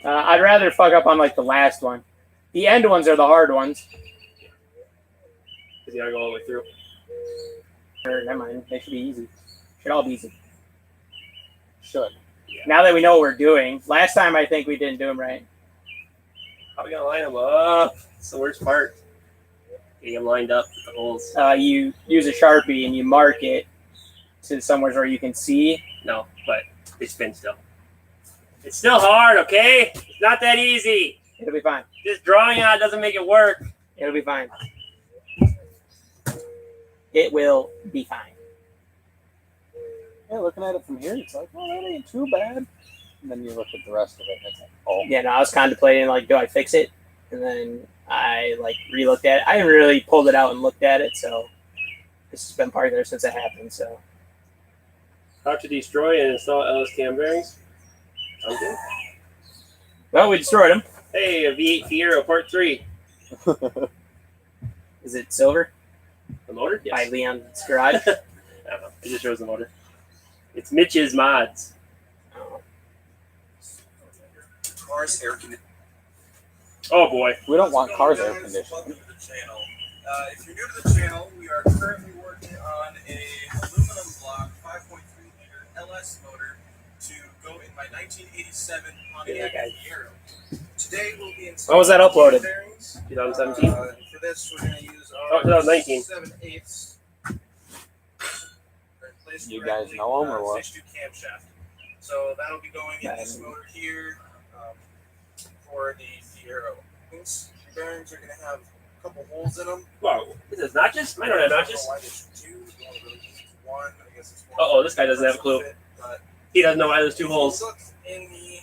I'd rather fuck up on like the last one. The end ones are the hard ones. Because you gotta go all the way through. Or, never mind. They should be easy. Should all be easy. Should. Yeah. Now that we know what we're doing. Last time I think we didn't do them right. How are we gonna line them up? That's the worst part. Getting them lined up with the holes. You use a Sharpie and you mark it to somewhere where you can see. No, but they spin still. It's still hard, okay? It's not that easy. It'll be fine. Just drawing on it doesn't make it work. It'll be fine. It will be fine. Yeah, looking at it from here, it's like, well, that ain't too bad. And then you look at the rest of it, and it's like, oh. Yeah, no, I was contemplating, like, do I fix it? And then I, like, re-looked at it. I haven't really pulled it out and looked at it, so this has been part of there since it happened, so. How to destroy and install LS cam bearings. Okay. Well, we destroyed them. Hey, a V8 Fiero Part 3. Is it silver? The motor? By Yes. Leon's Garage? I don't know. It just shows the motor. It's Mitch's Mods. Oh. Cars air conditioning. Oh boy. We don't want cars air conditioning. Welcome to the channel. If you're new to the channel, we are currently working on a aluminum block 5.3 liter LS motor to go in my 1987 Pontiac Fiero. Today we'll be installing When was that uploaded? bearings. 2017? For this, we're going to use our 2019. 7/8. You guys know 'em or what? 6.2 camshaft. So that'll be going in this motor here for the Fiero. These bearings are going to have a couple holes in them. Whoa. This is notches? Mine don't have I don't know notches. why there's two. You only really need one. I guess it's one. Uh-oh, this guy doesn't have a clue. But He doesn't know why there's two holes. look in the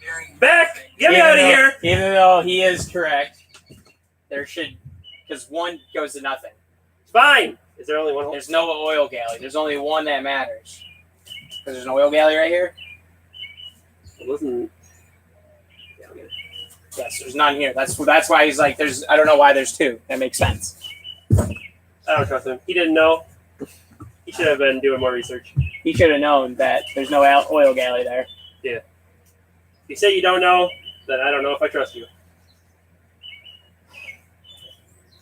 bearing Back! Get me out of here! Even though he is correct, there should, because one goes to nothing. It's fine. Is there only one hole? There's no oil galley. There's only one that matters. Because there's an oil galley right here. It wasn't. Yeah, I'll get it. Yes, there's none here. That's why he's like, there's. I don't know why there's two. That makes sense. I don't trust him. He didn't know. He should have been doing more research. He should have known that there's no oil galley there. If you say you don't know, then I don't know if I trust you.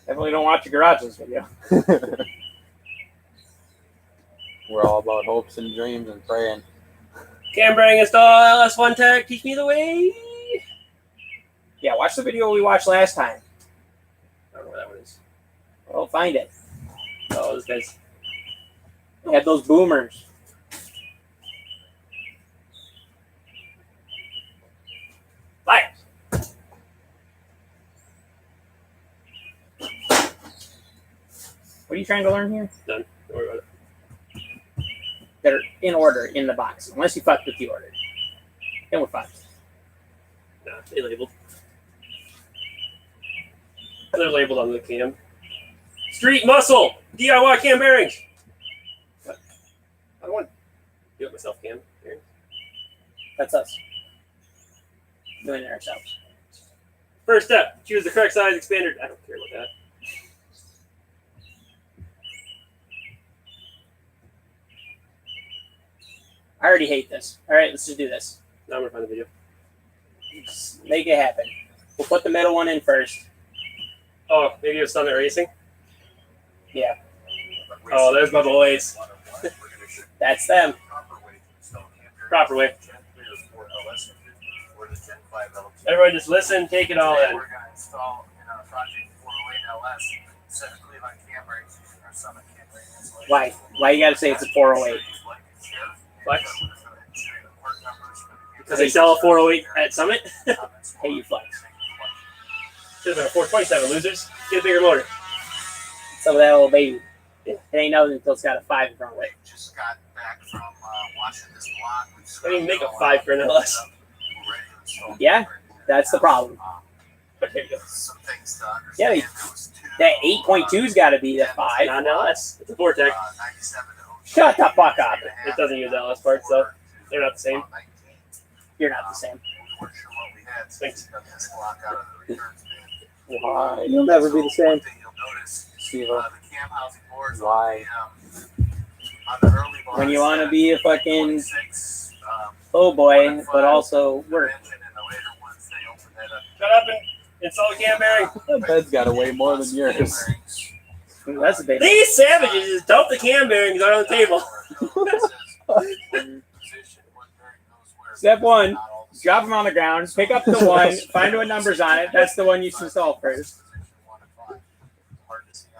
Definitely don't watch your Garageless video. We're all about hopes and dreams and praying. Cam bearing install LS1 Tech. Teach me the way. Yeah, watch the video we watched last time. I don't know where that one is. Well, find it. Oh, this guy's. They had those boomers. Fire! What are you trying to learn here? Done. Don't worry about it. That are in order in the box. Unless you fucked with the order. Then we're fucked. Nah, they labeled. They're labeled on the cam. Street Muscle! DIY cam bearings! What? I don't want to do it myself, cam bearings. That's us. Doing it ourselves. First step, choose the correct size expander. I don't care about that. I already hate this. All right, let's just do this. Now I'm going to find the video. Just make it happen. We'll put the middle one in first. Oh, maybe it was Summit Racing? Yeah. Oh, there's my boys. That's them. Proper way. Everyone just listen, take it all in. We're going to install in our project 408 LS 7 Cleveland cam bearings using our Summit cam bearing insulation. Why? Why you gotta say it's a 408? Flex? Because they sell a 408 at Summit? Hey, you flex. Should have been a 427, losers. Get a bigger motor. Some of that little baby. It ain't nothing until it's got a 5 in front of it. Just got back from watching this block. I didn't make a 5 for an LS. Yeah, that's the problem. Okay, go. Some things to understand. Yeah, that 8.2's got to be the 5. Not an LS. It's a Vortec. Shut the fuck up. It doesn't use LS parts, so they're not the same. You're not the same. Thanks. Why? You'll never be the One same. thing you'll notice, Steve, the cam housing boards Why? on the early bars. When you want to be a fucking 26, oh boy, but also work. dimension, and the later ones, they open that up. Shut up and install the cam bearing. that bed's got to weigh more than yours. That's a big. These savages just dump the cam bearings on the table. Step one, drop them on the ground, pick up the one, find what number's on it. That's the one you should install first.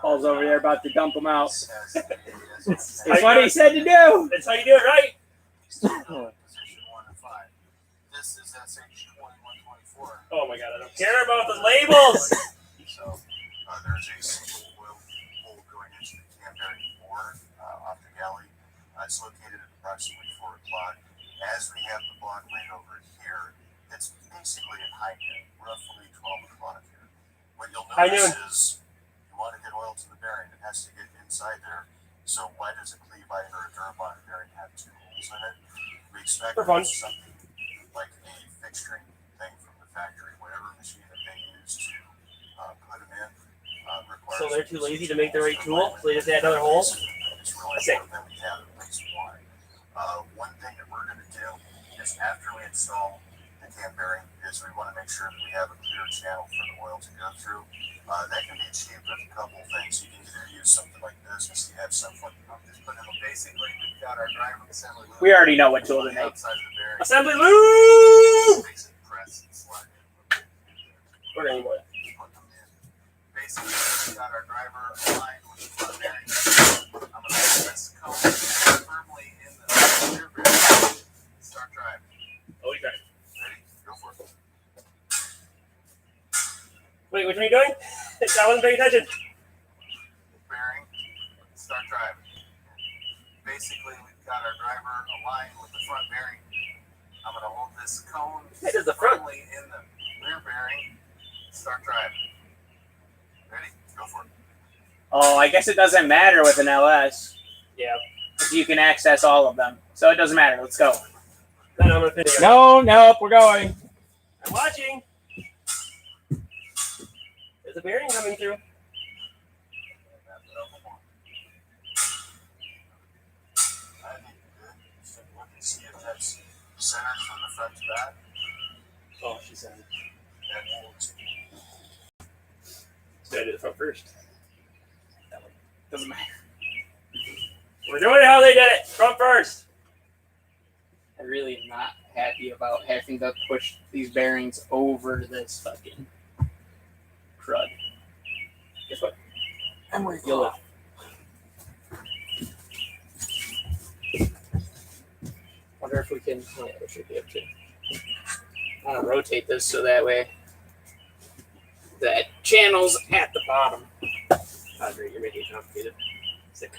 Paul's over there about to dump them out. It's what he said to do. That's how you do it right. This is SH2124. Oh my god, I don't care about the labels. So there's a single oil hole going into the cam bearing bore off the galley. It's located at approximately 4 o'clock. As we have the block laid over here, it's basically at high noon, roughly 12 o'clock here. What you'll High notice noon. is you want to get oil to the bearing, it has to get inside there. So why does a Clevite or a Durabond bearing have 2 holes in it? We expect For fun. something like a fixturing thing from the factory, whatever machine that they use to put them in. Requires So they're too lazy to make the right tool, so they just add another hole? It's really Sick. important that we have at least one. One thing that we're going to do is after we install the cam bearing is we want to make sure that we have a clear channel for the oil to go through. That can be achieved with a couple of things. You can either use something like this, if you have something like this, but basically we've got our driver assembly. We already know what tool to make. Outside of the bearing. Assembly lube! Makes it press and slide in. Or anymore. Put them in. Basically, we've got our driver aligned with the front bearing. I'm going to put this cone firmly in the rear bearing. Start driving. Oh, you got it. Ready? Go for it. Wait, which one are you doing? I wasn't paying attention. Bearing. Start driving. Basically, we've got our driver aligned with the front bearing. I'm going to hold this cone Hey, there's the front. firmly in the rear bearing. Start driving. Ready? Go for it. Oh, I guess it doesn't matter with an LS. Yeah. You can access all of them, so it doesn't matter. Let's go. Then I'm gonna finish. No, nope, we're going. I'm watching. There's a bearing coming through. I think you're good. So look and see if that's centered from the front to back. Oh, she said. That holds. So I did the front first. Doesn't matter. We're doing it how they did it. Front first. I really am not happy about having to push these bearings over this fucking crud. Guess what? You'll live. Wonder if we can. Yeah, we should be able to. I want to rotate this so that way that channel's at the bottom. Oh, great. You're making it complicated. Sick.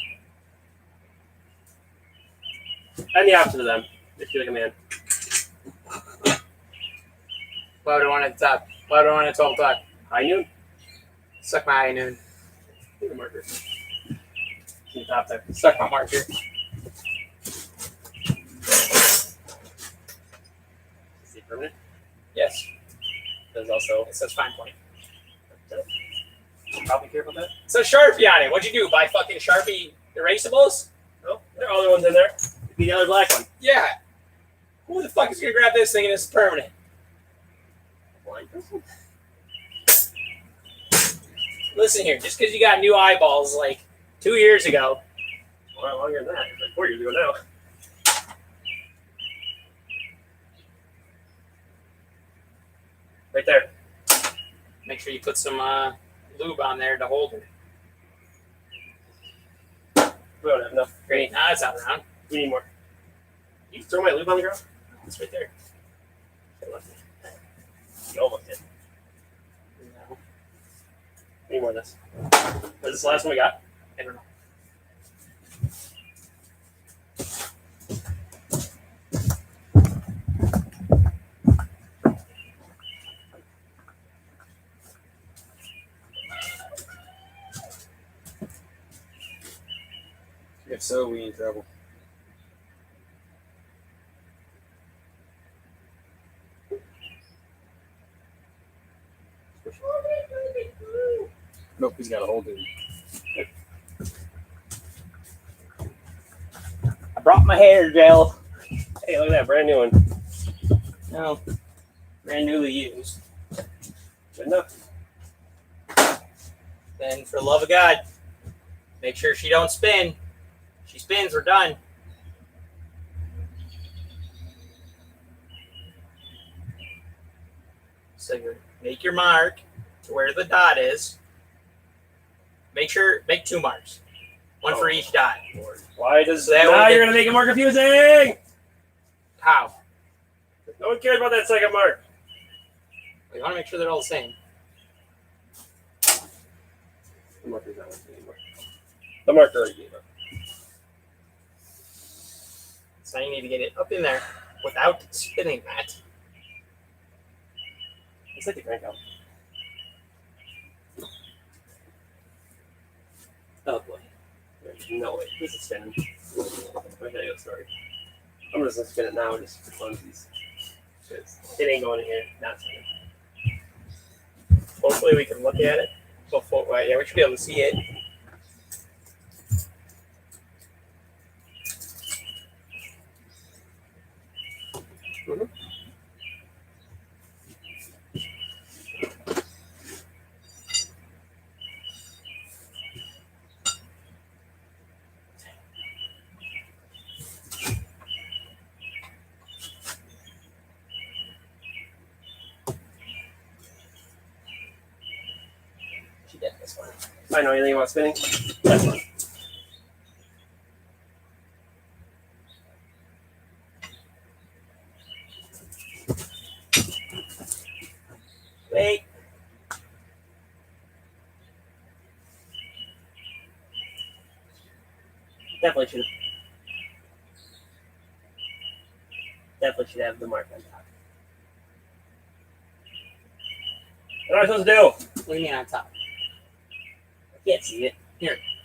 I'm the opposite of them. I feel like a man. Why would I want it at the top? Why would I want it 12 o'clock? High noon. Suck my high noon. Need a marker. In the top there. Suck my marker. Is it permanent? Yes. There's also. It says fine point. Probably care about that. It says Sharpie on it. What'd you do? Buy fucking Sharpie erasables? No, there are other ones in there. It'd be the other black one. Yeah. Who the fuck is gonna grab this thing and it's permanent? Blind person. Listen here, just because you got new eyeballs like 2 years ago. A lot longer than that. It's like 4 years ago now. Right there. Make sure you put some lube on there to hold it. We don't have enough. Great. Now it's out around. We need more. You throw my lube on the ground? It's right there. You almost did. No, We need more of this. Is this the last one we got? I don't know. If so, we in trouble. Nope, he's got a hold it. I brought my hair gel. Hey, look at that brand new one. No, brand newly used. Good enough. Then, for the love of God, make sure she don't spin. If she spins, we're done. So you make your mark to where the dot is. Make 2 marks. One for each dot. Why does That now way you're gonna make it more confusing? How? No one cares about that second mark. We want to make sure they're all the same. The marker's not working anymore. The marker already gave up. So you need to get it up in there without spinning that. It's like the crank out. Oh boy. There's no way. This is spinning. I'll tell you a story. I'm just gonna spin it now just for funsies. It ain't going in here. Not spinning. Hopefully we can look at it. Before, well, yeah, we should be able to see it. Mm-hmm. She did this one. Might know anything about spinning? That's fine. Wait. Definitely should have the mark on top. What am I supposed to do? What do you mean on top? I can't see it.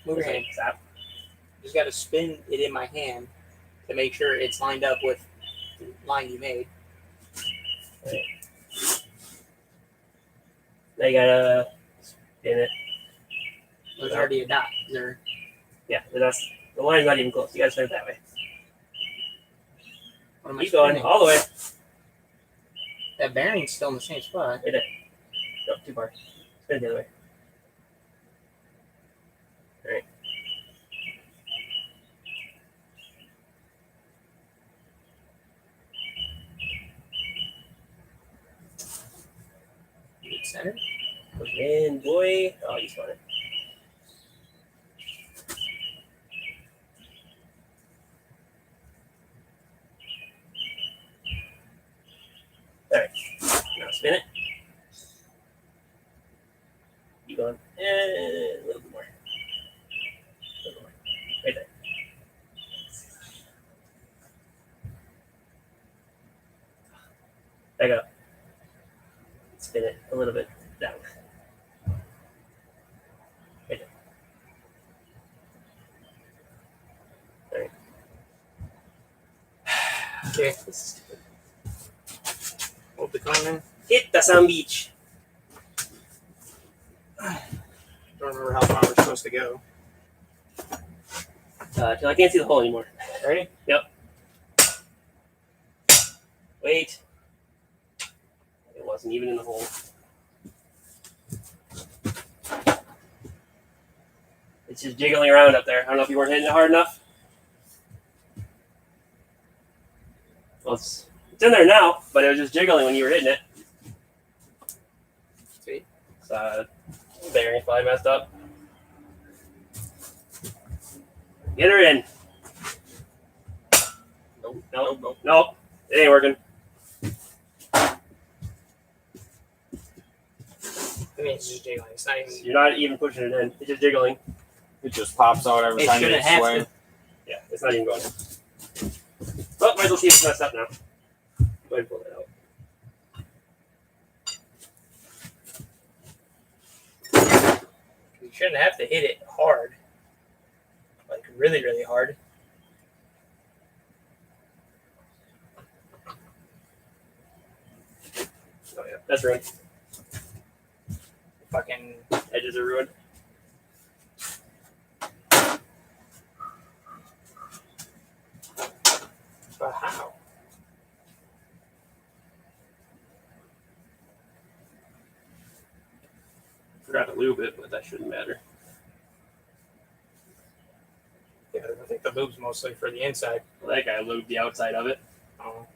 Move your hand. Stop. You just got to spin it in my hand to make sure it's lined up with the line you made. Right. Now you gotta spin it. There's already a dot. There. Yeah, the line's not even close. You gotta spin it that way. What am I Keep going spinning? all the way. That bearing's still in the same spot. Right there. No, too far. Spin it the other way. Alright. Center. Push it in, boy. Oh, you spun it. Alright. Now spin it. Keep going. And a little bit more. A little more. Right there. Back up. Spin it a little bit down. Right there. Alright. Okay. This is stupid. Hold the cone in. Hit the sun beach. Don't remember how far we're supposed to go. Till I can't see the hole anymore. Ready? Wait. It wasn't even in the hole. It's just jiggling around up there. I don't know if you weren't hitting it hard enough. Well, it's in there now, but it was just jiggling when you were hitting it. See? So, bearing probably messed up. Get her in. Nope. It ain't working. I mean, it's just jiggling. It's not even. You're not even pushing it in. It's just jiggling. It just pops out every It time you shouldn't have sway. to. Yeah, it's not even going in. Well, might as well see if it's messed up now. Go ahead and pull that out. You shouldn't have to hit it hard. Like, really, really hard. Oh, yeah, that's right. fucking. Edges are ruined. But how? Forgot to lube it, but that shouldn't matter. Yeah, I think the lube's mostly for the inside. Well, that guy lubed the outside of it. Oh.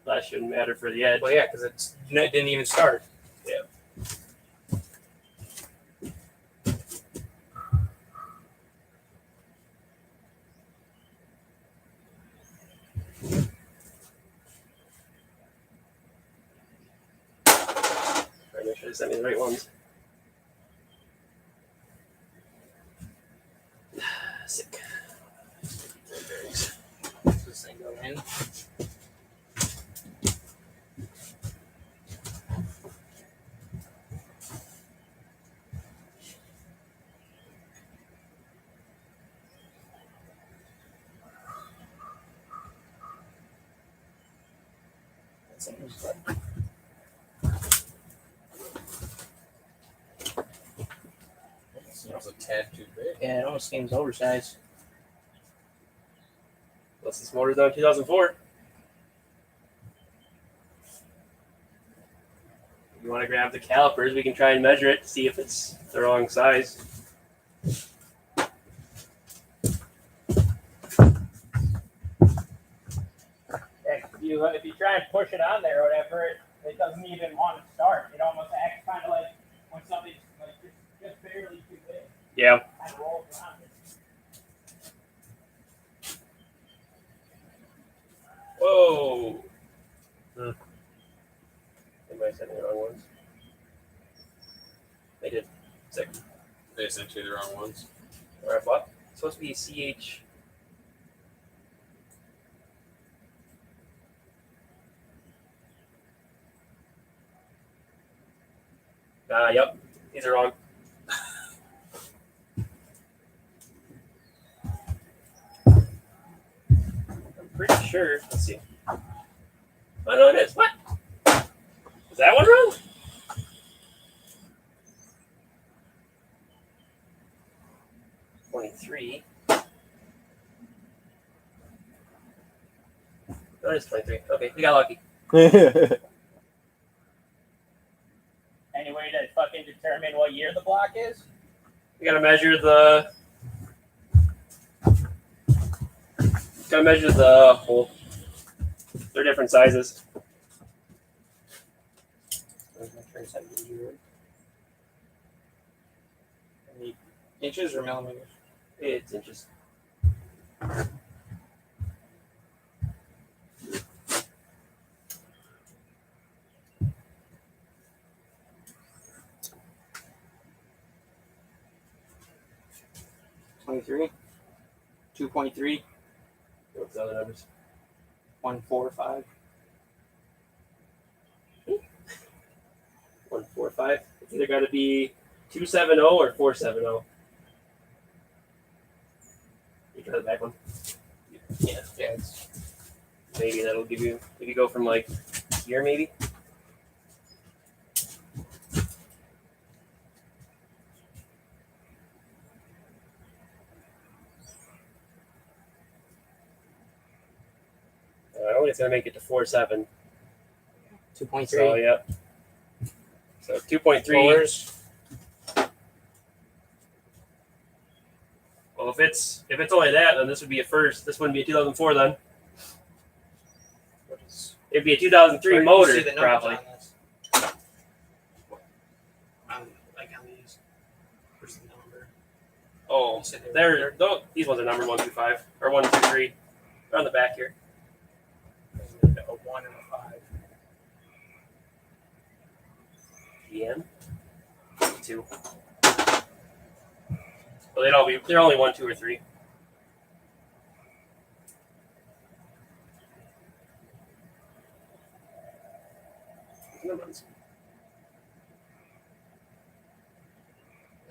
That shouldn't matter for the edge. Well, yeah, because it didn't even start. Yeah. Try to make sure they sent me the right ones. Sick. This thing go in. That seems like. Smells a tad too big. Yeah, it almost seems oversized. Plus this motor's on 2004. If you want to grab the calipers, we can try and measure it, see if it's the wrong size. If you try and push it on there or whatever, it doesn't even want to start. It almost acts kind of like when something's like just barely too big. Yeah. Kind of rolls around it. Whoa. Anybody sent me the wrong ones? They did. Sick. They sent you the wrong ones. Or what? It's supposed to be CH. Yep. These are wrong. I'm pretty sure. Let's see. Oh, no, it is. What? Is that one wrong? $23. No, it's 23. Okay, we got lucky. Any way to fucking determine what year the block is? We gotta measure the. Gotta measure the hole. They're different sizes. Any inches or millimeters? It's inches. $23. 2.3. What's the other numbers? 145. 145. It's either got to be 270 or 470. You try the back one. Yeah. It's Maybe that'll give you. If you go from like here, maybe. It's gonna make it to 4.7. 2.3. So yeah. So 2.3. Rollers. Well, if it's only that, then this would be a first. This wouldn't be a 2004 then. It'd be a 2003 Where do you motor, see the numbers probably. on this? Like on these. Where's the number? Oh, You said they were they're these ones are numbered 125 or 123. They're on the back here. a 1 and a 5. GM 2. Well, they're only 1, 2, or 3.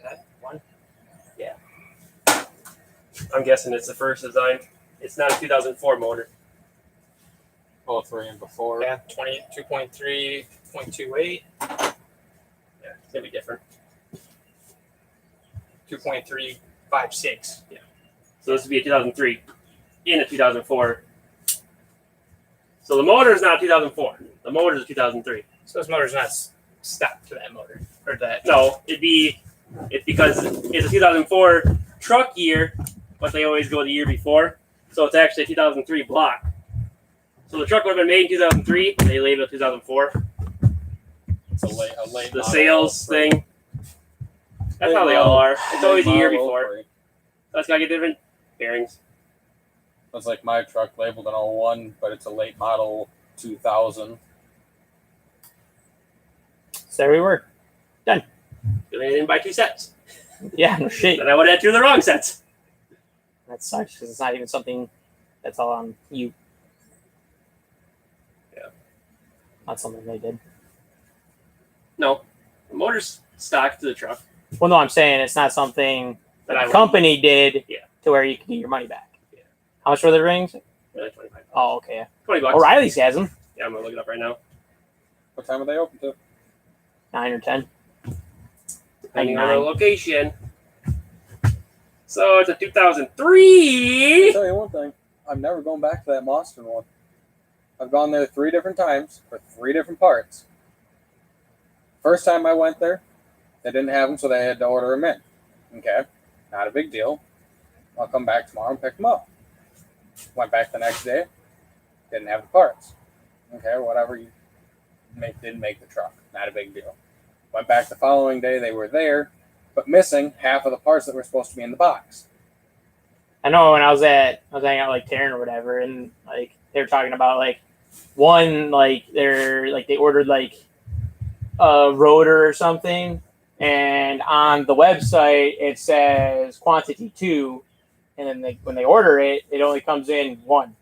That 1? Yeah. I'm guessing it's the first design. It's not a 2004 motor. Oh, 3 and before. Yeah, 22.3, 0.28. Yeah, it's gonna be different. 2.356. So this would be a 2003 in a 2004. So the motor is not 2004. The motor is 2003. So this motor's not stuck to that motor or that. No, it's because it's a 2004 truck year, but they always go the year before. So it's actually a 2003 block. So the truck would have been made in 2003. They labeled it 2004. It's a late The model sales upgrade. thing. That's how they all are. It's always a year Model before. upgrade. That's gotta get different bearings. That's like my truck labeled an 01, but it's a late model 2000. So there we were. They didn't buy 2 sets. Yeah, no shit. Then I would have 2 of the wrong sets. That sucks because it's not even something that's all on you. Yeah. Not something they did. No, the motor's stock to the truck. Well, no, I'm saying it's not something That I the company did Yeah. to where you can get your money back. Yeah. How much were the rings? Really, $25. Oh, okay. $20. O'Reilly's has them. Yeah, I'm gonna look it up right now. What time are they open to? 9 or 10. Depending on the 9. location. So it's a 2003. I'll tell you one thing. I'm never going back to that Boston one. I've gone there 3 different times for 3 different parts. First time I went there, they didn't have them, so they had to order them in. Okay, not a big deal. I'll come back tomorrow and pick them up. Went back the next day, didn't have the parts. Okay, whatever. You didn't make the truck. Not a big deal. Went back the following day, they were there, but missing half of the parts that were supposed to be in the box. I know when I was hanging out like Taryn or whatever, and like they were talking about like one like they ordered like a rotor or something, and on the website it says quantity 2, and then when they order it, it only comes in 1.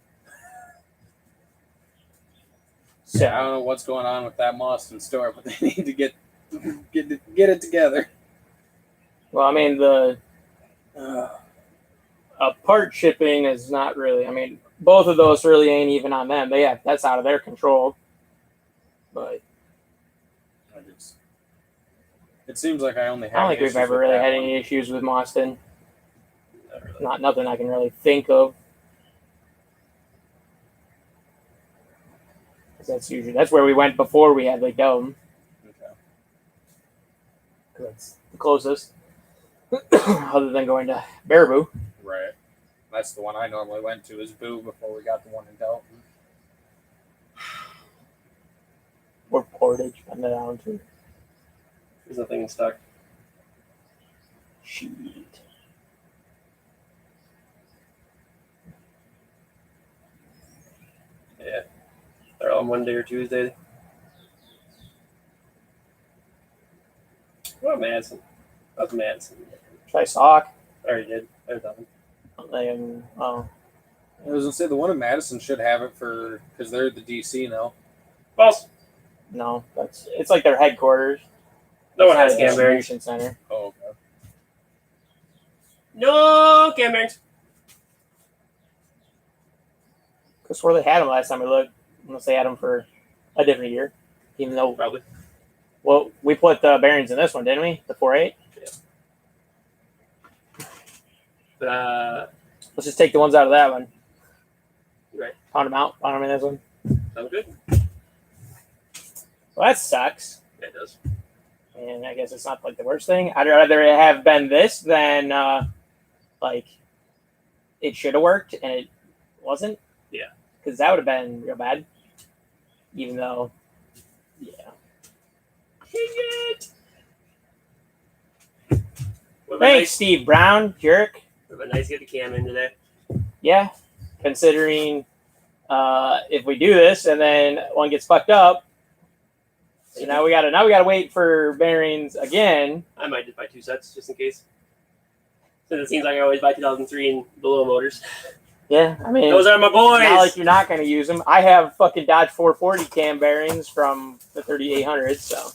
So Yeah, I don't know what's going on with that Boston store, but they need to get it together. well, I mean the part shipping is not really. I mean, both of those really ain't even on them. That's out of their control. But It seems like I only have. I don't think we've issues ever with really that had one. any issues with Moston. Not really. Nothing I can really think of. 'Cause that's where we went before we had Lake Delton. Okay. 'Cause that's the closest, other than going to Baraboo. Right. That's the one I normally went to is Boo before we got the one in Delton. Or Portage, been down to. There's nothing in stock. Shit. Yeah. They're all Monday or Tuesday. What Madison? That's Madison. Try Sock. I already did. There's nothing. Oh, I was gonna say the one in Madison should have it because they're the DC now. False. no, it's like their headquarters. No one It's has not a cam bearings. distribution center. Oh, okay. No cam bearings. Because where they had them last time we looked, unless they had them for a different year, even though Probably. well we put the bearings in this one, didn't we? The 4.8. Let's just take the ones out of that one. Right. Pound them out. Pound them in this one. Sounds good. Well, that sucks. Yeah, it does. And I guess it's not like the worst thing. I'd rather it have been this than like it should have worked and it wasn't. Yeah. Because that would have been real bad. Even though, yeah. Thanks, Steve Brown, jerk. Would have been nice to get the cam in today. Yeah. Considering if we do this and then one gets fucked up, so now we gotta wait for bearings again. I might just buy 2 sets just in case. Since it seems like I always buy 2003 and below motors. Yeah, I mean, Those are my boys. not like you're not going to use them. I have fucking Dodge 440 cam bearings from the 3800, so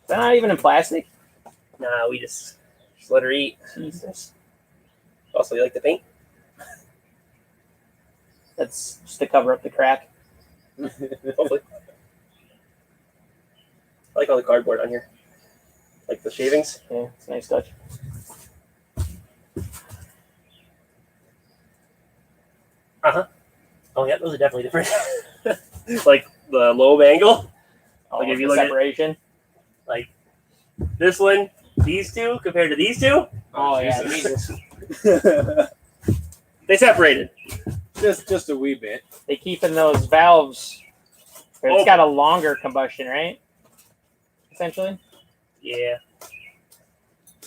they're not even in plastic. Nah, we just let her eat. Jesus, Also, you like the paint? that's just to cover up the crack. Hopefully. I like all the cardboard on here. Like the shavings. Yeah, it's a nice touch. Oh yeah, those are definitely different. Like the lobe angle. Oh, Like if you the look at- separation. This one, these two compared to these two, Oh yeah, Jesus. they separated. just a wee bit. They keeping those valves. It's Open. got a longer combustion, right? Essentially, Yeah.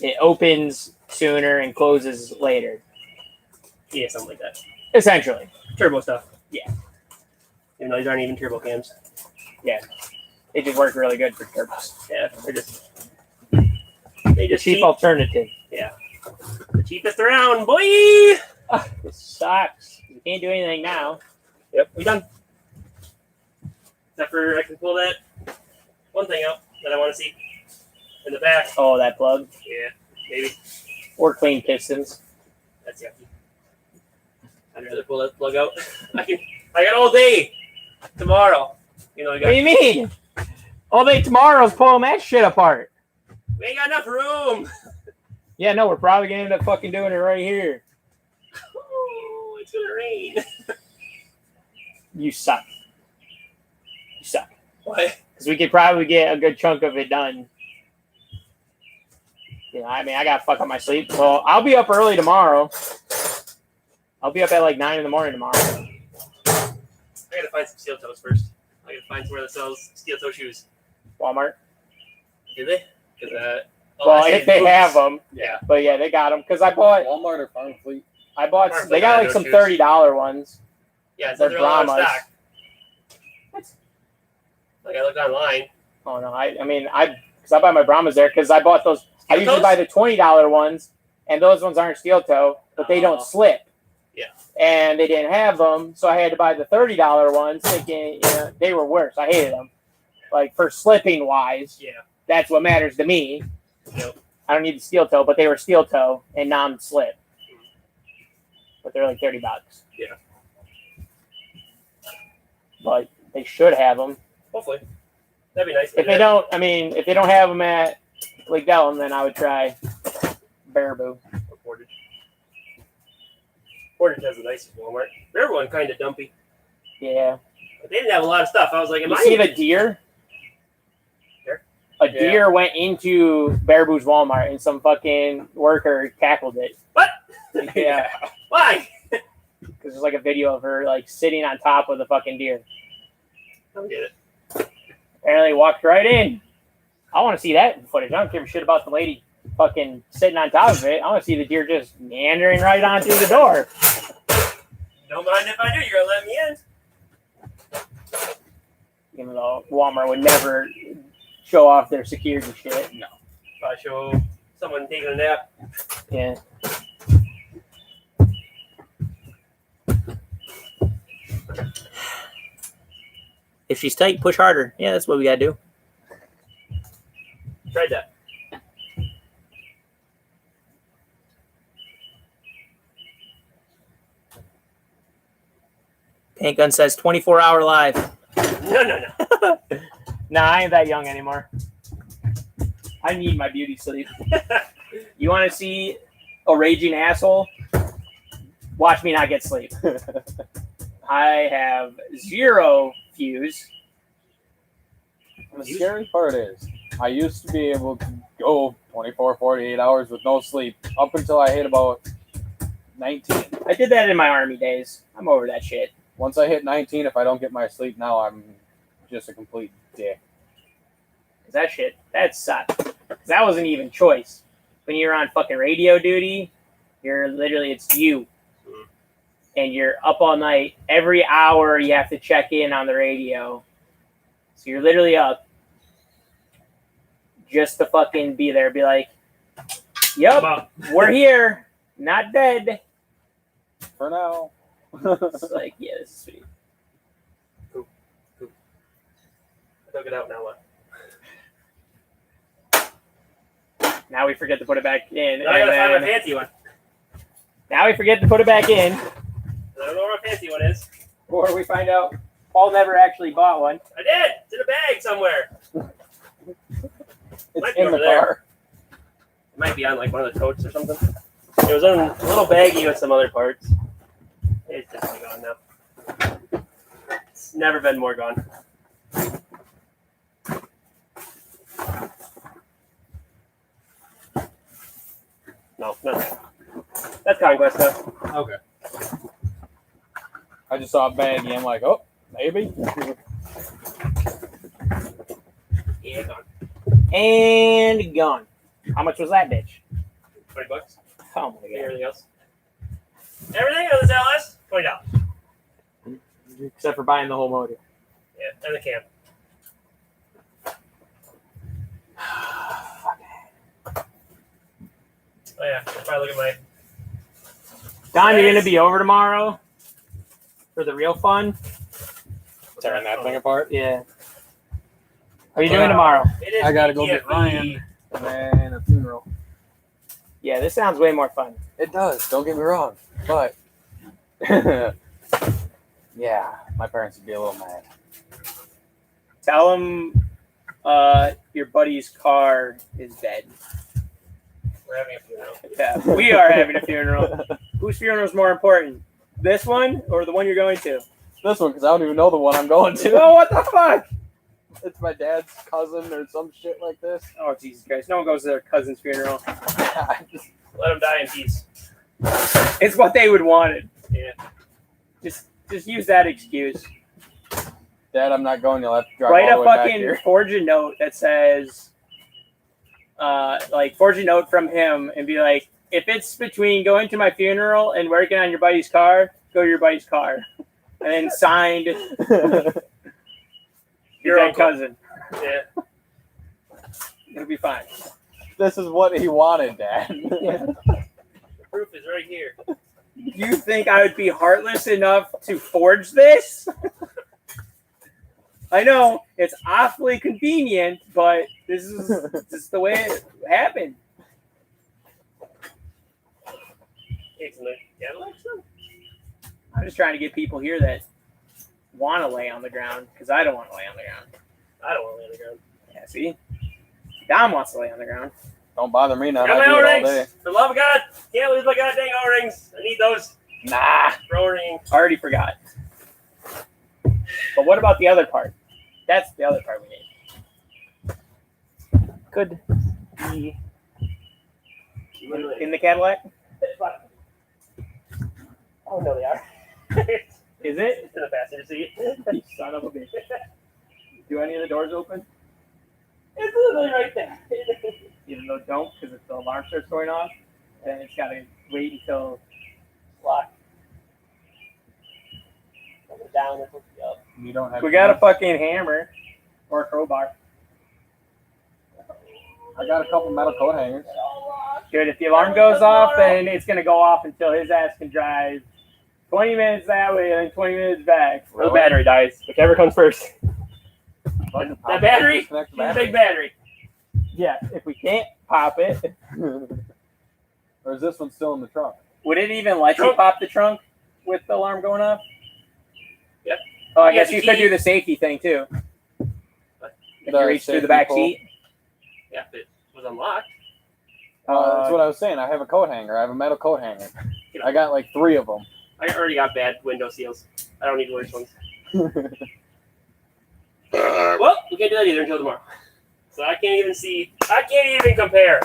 it opens sooner and closes later. Yeah, something like that. Essentially, Turbo stuff. Yeah. Even though these aren't even turbo cams. it just worked really good for turbos. Yeah, they The just cheap cheap. alternative. The cheapest around, boy. This sucks. You can't do anything now. Yep, we done. Except for I can pull that one thing out that I want to see in the back. Oh, that plug. Yeah, maybe. Or clean pistons. That's yucky. I'd rather pull that plug out. I got all day tomorrow. You know, What do you mean? All day tomorrow's pulling that shit apart. we ain't got enough room. Yeah, no, we're probably gonna end up fucking doing it right here. Oh, it's gonna rain. You suck. You suck. What? Because we could probably get a good chunk of it done. You know, I mean, I got to fuck up my sleep. Well, I'll be up early tomorrow. I'll be up at like 9 in the morning tomorrow. I gotta find some steel toes first. I gotta find somewhere that sells steel toe shoes. Walmart. Do they? Because Well, if they have them. Yeah. But yeah, they got them. Because I bought, Walmart or Farm Fleet. Farm they Fleet got got like some those $30 ones. Yeah, They're they're all out of Brahmas. stock. Like I looked online. Oh no, because I buy my Brahmas there because I bought those. I Steel usually toes? buy the $20 ones, and those ones aren't steel toe, but they don't Oh. slip. Yeah. And they didn't have them, so I had to buy the $30 ones, thinking they were worse. I hated them. Like for slipping wise, Yeah. that's what matters to me. Yep. I don't need the steel toe, but they were steel toe and non-slip. But they're like $30. Yeah. But they should have them. Hopefully. That'd be nice. If they don't, if they don't have them at Lake Dellum, then I would try Baraboo. Or Portage. Portage has a nice Walmart. Their one kind of dumpy. Yeah. But they didn't have a lot of stuff. I was like, am You I? see the deer? Deer? A deer went into Baraboo's Walmart and some fucking worker tackled it. What? Yeah. Why? Because there's like a video of her like sitting on top of the fucking deer. I don't get it. Apparently walked right in. I want to see that footage. I don't give a shit about the lady fucking sitting on top of it. I want to see the deer just meandering right on through the door. Don't mind if I do. You're gonna let me in. Even though Walmart would never show off their security shit. If I show someone taking a nap. Yeah. If she's tight, push harder. Yeah, that's what we gotta do. Tried that. Paint Gun says 24-hour live. No. Nah, I ain't that young anymore. I need my beauty sleep. You want to see a raging asshole? Watch me not get sleep. I have 0 fuse. The scary part is, I used to be able to go 24, 48 hours with no sleep up until I hit about 19. I did that in my army days. I'm over that shit. Once I hit 19, if I don't get my sleep now, I'm just a complete dick. Cause that sucked. Cause that wasn't even choice. When you're on fucking radio duty, it's you. And you're up all night. Every hour you have to check in on the radio. So you're literally up just to fucking be there. Be like, yep, we're here. Not dead. For now. It's like, yeah, this is sweet. I took it out now. What? Now we forget to put it back in. Now I gotta find and my then, fancy one. now we forget to put it back in. I don't know where my fancy one is. Or we find out Paul never actually bought one. I did. It's in a bag somewhere. It's Might be in the over there. car. might be on like one of the totes or something. It was in a little baggie with some other parts. It's definitely gone now. It's never been more gone. No, that's Conquest stuff. Okay. I just saw a baggie. I'm like, oh, maybe. Yeah, gone. And gone. How much was that bitch? $20. Oh my god. Everything else. Everything on this LS, $20. Except for buying the whole motor. Yeah, and the cam. Oh yeah, if I look at my Don, you're gonna be over tomorrow for the real fun. Tearing that thing apart. Yeah. What are you doing tomorrow? It is I gotta go PTFE. get Ryan and a funeral. Yeah, this sounds way more fun. It does. Don't get me wrong, but yeah, my parents would be a little mad. Tell them your buddy's car is dead. We're having a funeral. Yeah, we are having a funeral. Whose funeral is more important? This one or the one you're going to? This one, because I don't even know the one I'm going to. Oh, what the fuck? It's my dad's cousin or some shit like this. Oh, Jesus Christ. No one goes to their cousin's funeral. Let them die in peace. It's what they would wanted. Yeah. Just use that excuse. Dad, I'm not going. You'll have to drive Write all a the way back fucking here. forge a note that says, forge a note from him and be like, if it's between going to my funeral and working on your buddy's car, go to your buddy's car. And then signed your dead uncle. cousin. Yeah. It'll be fine. This is what he wanted, Dad. The proof is right here. You think I would be heartless enough to forge this? I know it's awfully convenient, but this is just the way it happened. I'm just trying to get people here that want to lay on the ground because I don't want to lay on the ground. I don't want to lay on the ground. Yeah, see? Dom wants to lay on the ground. Don't bother me now. Got I my do it all day. O-rings. For the love of God, can't lose my goddamn O-rings. I need those. Nah, O-ring. already forgot. But what about the other part? That's the other part we need. Could be in the Cadillac. Oh no, they are. Is it? It's in the passenger seat. You son of a bitch. Do any of the doors open? It's literally right there. Even though don't, because if the alarm starts going off, then it's got to wait until it's locked. Down and up. You don't have. We got a fucking hammer or a crowbar. I got a couple metal coat hangers. Good. If the alarm goes off, then it's going to go off until his ass can drive 20 minutes that way and then 20 minutes back. Or the battery dies. Whichever comes first. That battery? Disconnect the Big battery. battery. Yeah, if we can't pop it, Or is this one still in the trunk? would it even let you Trunk. pop the trunk with the alarm going off? Yep. Oh, I Yeah, guess the you could key. do the safety thing too. If you reach through safety the back pull. seat. Yeah, if it was unlocked. That's what I was saying. I have a coat hanger. I have a metal coat hanger. I got like 3 of them. I already got bad window seals. I don't need worse ones. Well, we can't do that either until tomorrow. So I can't even see. I can't even compare.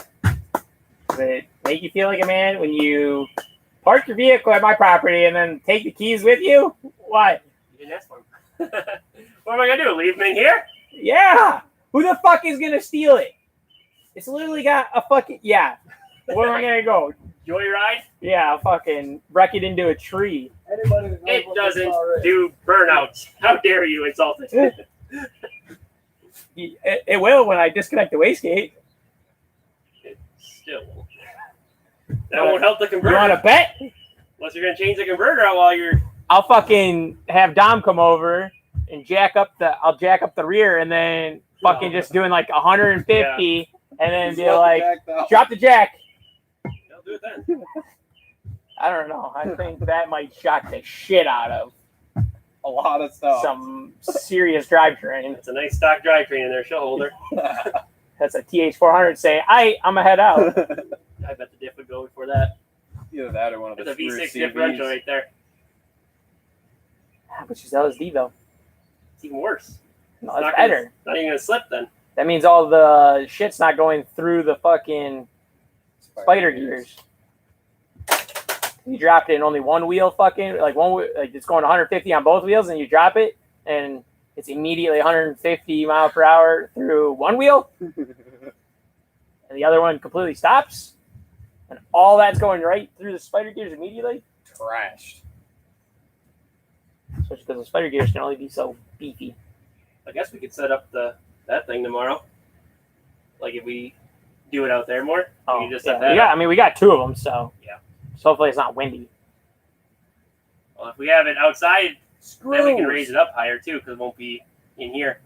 Does it make you feel like a man when you park your vehicle at my property and then take the keys with you? What? You didn't ask for them. What am I gonna do? Leave them in here? Yeah. Who the fuck is gonna steal it? It's literally got a fucking Where am I gonna go? Joyride? Yeah, I'll fucking wreck it into a tree. It doesn't do burnouts. How dare you insult it? It will when I disconnect the wastegate. It still won't. That won't help the You converter. want to bet? Unless you're gonna change the converter out while you're. I'll fucking have Dom come over and I'll jack up the rear and then fucking just doing like 150 and then be like, drop the jack. I'll do it then. I don't know. I think that might shock the shit out of A lot of stuff. some serious drivetrain. It's a nice stock drivetrain in there, show holder. That's a TH400 saying, I'm going to head out. I bet the diff would go before that. Either that or one of the That's a V6 screw differential CVs. right there. How much is LSD, though? It's even worse. No, It's it's not better. Not even gonna slip then. That means all the shit's not going through the fucking spider gears. You dropped it in only one wheel, fucking like it's going 150 on both wheels, and you drop it, and it's immediately 150 mile per hour through one wheel, and the other one completely stops, and all that's going right through the spider gears immediately. Trashed. Especially because the spider gears can only be so beefy. I guess we could set up that thing tomorrow. Like if we do it out there more. Oh, we just yeah. set that up. We got two of them, so Yeah. So hopefully it's not windy. Well, if we have it outside, then we can Screws. raise it up higher too, because it won't be in here.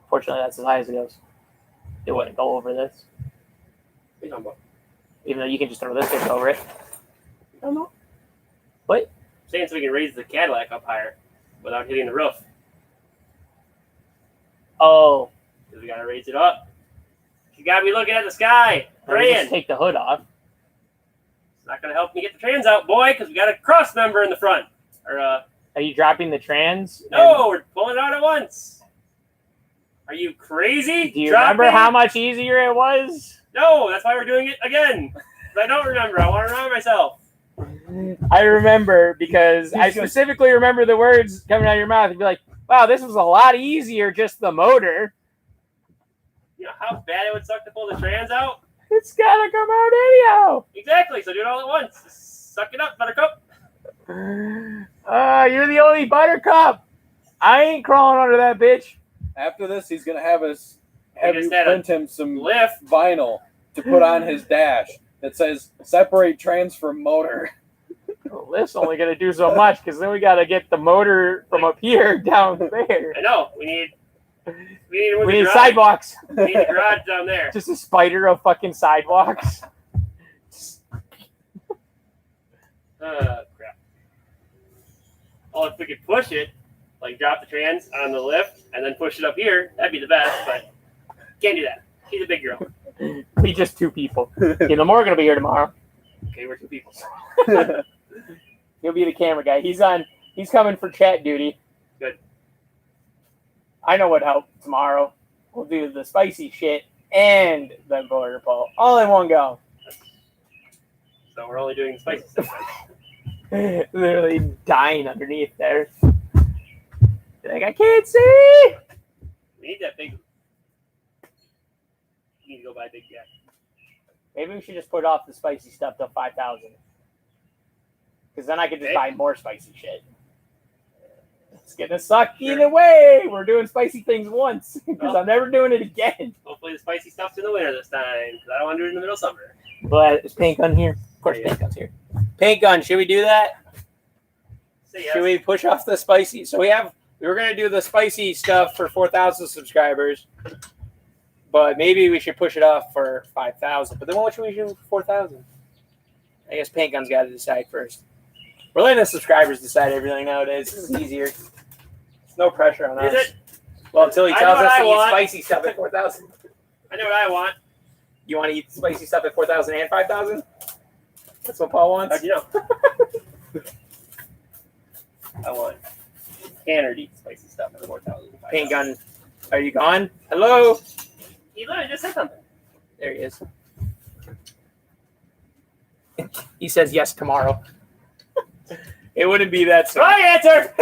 Fortunately, that's as high as it goes. It wouldn't go over this, What are you talking about? even though you can just throw this bitch over it. I don't know. What? I'm saying so we can raise the Cadillac up higher without hitting the roof. Oh, Because we gotta raise it up. You gotta be looking at the sky, or you praying. just take the hood off. It's not gonna help me get the trans out, boy, because we got a cross member in the front. Or Are you dropping the trans? no, we're pulling it out at once. Are you crazy? Do you remember Dropping? how much easier it was? No, that's why we're doing it again. 'Cause I don't remember. I want to remind myself. I remember because I specifically remember the words coming out of your mouth. You'd be like, wow, this was a lot easier, just the motor. You know how bad it would suck to pull the trans out? It's gotta come out anyhow. Exactly. So do it all at once. Just suck it up, Buttercup. You're the only buttercup. I ain't crawling under that bitch. After this, he's gonna have us have just you had a print him some Lift. vinyl to put on his dash that says "Separate trans from motor." Well, this only gonna do so much because then we gotta get the motor from up here down there. I know. We need to move We the need garage. sidewalks. We need the garage down there. Just a spider of fucking sidewalks. Crap. Oh, if we could push it, like drop the trans on the lift and then push it up here, that'd be the best, but can't do that. She's a big girl. We just two people. Yeah, Lamar gonna be here tomorrow. Okay, we're two people. He'll be the camera guy. He's coming for chat duty. Good. I know what help tomorrow. We'll do the spicy shit and the border pull all in one go. So we're only doing the spicy stuff. Right? Literally dying underneath there. Like, I can't see. We need that big. You need to go buy a big jet. Maybe we should just put off the spicy stuff till 5,000. Because then I could just buy more spicy shit. It's gonna suck either way. We're doing spicy things once because I'm never doing it again. Hopefully the spicy stuff's in the winter this time, because I don't want to do it in the middle of summer. But is Paint Gun here? Of course, Yeah. Paint Gun's here. Paint Gun, should we do that? Say yes. Should we push off the spicy? So we were gonna do the spicy stuff for 4,000 subscribers, but maybe we should push it off for 5,000. But then what should we do for 4,000? I guess Paint Gun's got to decide first. We're letting the subscribers decide everything nowadays. This is easier. It's no pressure on us. Is it? Well, until he I tells know us what to I eat want. spicy stuff at 4,000. I know what I want. You want to eat spicy stuff at 4,000 and 5,000? That's what Paul wants. How'd you know? I want Tanner to eat spicy stuff at 4,000. Paint Gun, are you gone? Hello? He literally just said something. There he is. He says yes tomorrow. It wouldn't be that soon. My answer!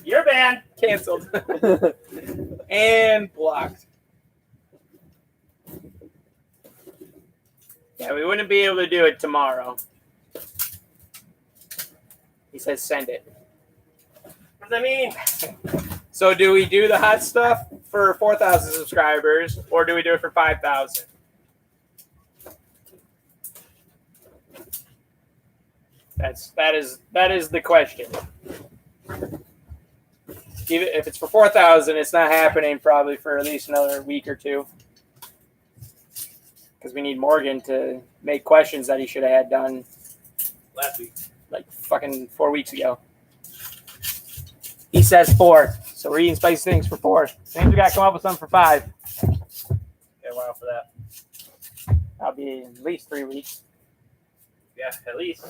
You're banned. Canceled. And blocked. Yeah, we wouldn't be able to do it tomorrow. He says send it. What does that mean? So do we do the hot stuff for 4,000 subscribers or do we do it for 5,000? That is the question. Even if it's for 4,000, it's not happening probably for at least another week or two. Because we need Morgan to make questions that he should have had done Last week. like fucking 4 weeks ago. He says 4. So we're eating spicy things for 4. Means we got to come up with something for 5. Get a while for that. That'll be at least 3 weeks. Yeah, at least.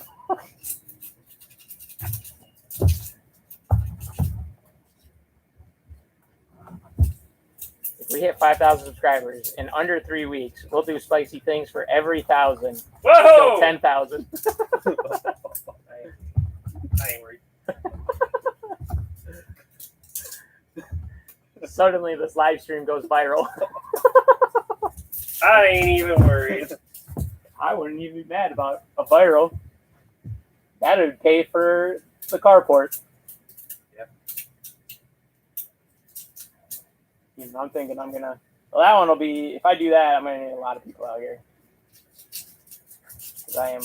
If we hit 5,000 subscribers in under 3 weeks, we'll do spicy things for every 1,000. Whoa! So 10,000. I ain't worried. Suddenly, this live stream goes viral. I ain't even worried. I wouldn't even be mad about a viral. That would pay for the carport. Yep. I'm thinking I'm gonna. Well, that one will be. If I do that, I'm gonna need a lot of people out here. Because I am.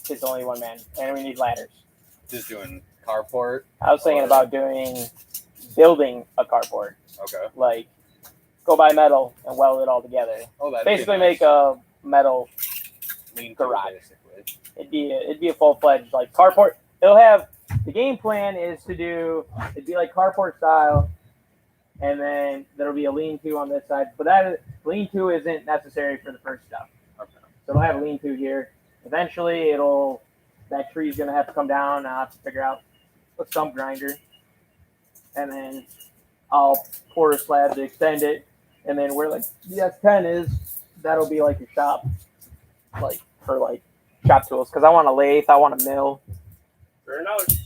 It's only one man, and we need ladders. Just doing carport. I was thinking about building a carport. Okay. Like, go buy metal and weld it all together. Oh, that Basically, make a metal lean garage. basically. It'd be a full-fledged like carport. It'll have the game plan is to do it'd be like carport style, and then there'll be a lean-to on this side. But that lean-to isn't necessary for the first stuff. Okay. So we'll have a lean-to here. Eventually, that tree's gonna have to come down. And I'll have to figure out a stump grinder, and then I'll pour a slab to extend it, and then where like the S10 is, that'll be like your shop, like for like shop tools. Because I want a lathe, I want a mill. For $1.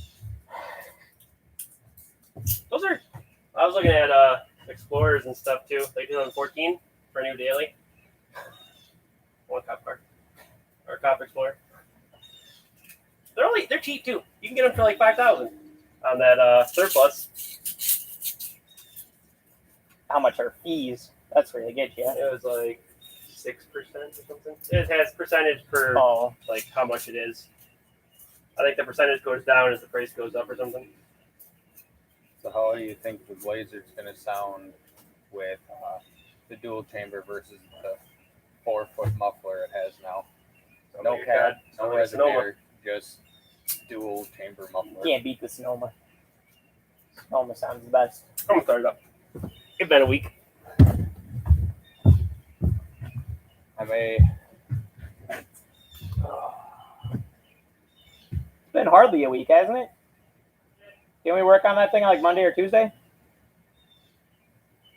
Those are. I was looking at Explorers and stuff too, like 2014 for a new daily. One cop car or cop Explorer. They're cheap too. You can get them for like 5,000 on that surplus. How much are fees? That's where they get you. It was like 6% or something. It has percentage per Oh, like how much it is. I think the percentage goes down as the price goes up or something. So how do you think the Blazer's going to sound with the dual chamber versus the 4-foot muffler it has now? So no Your cab, God, no sounds like Sonoma. resonator, just dual chamber muffler. can't beat the Sonoma. Sonoma sounds the best. I'm gonna start it up. It's been a week. I may. It's been hardly a week, hasn't it? Can we work on that thing on like Monday or Tuesday?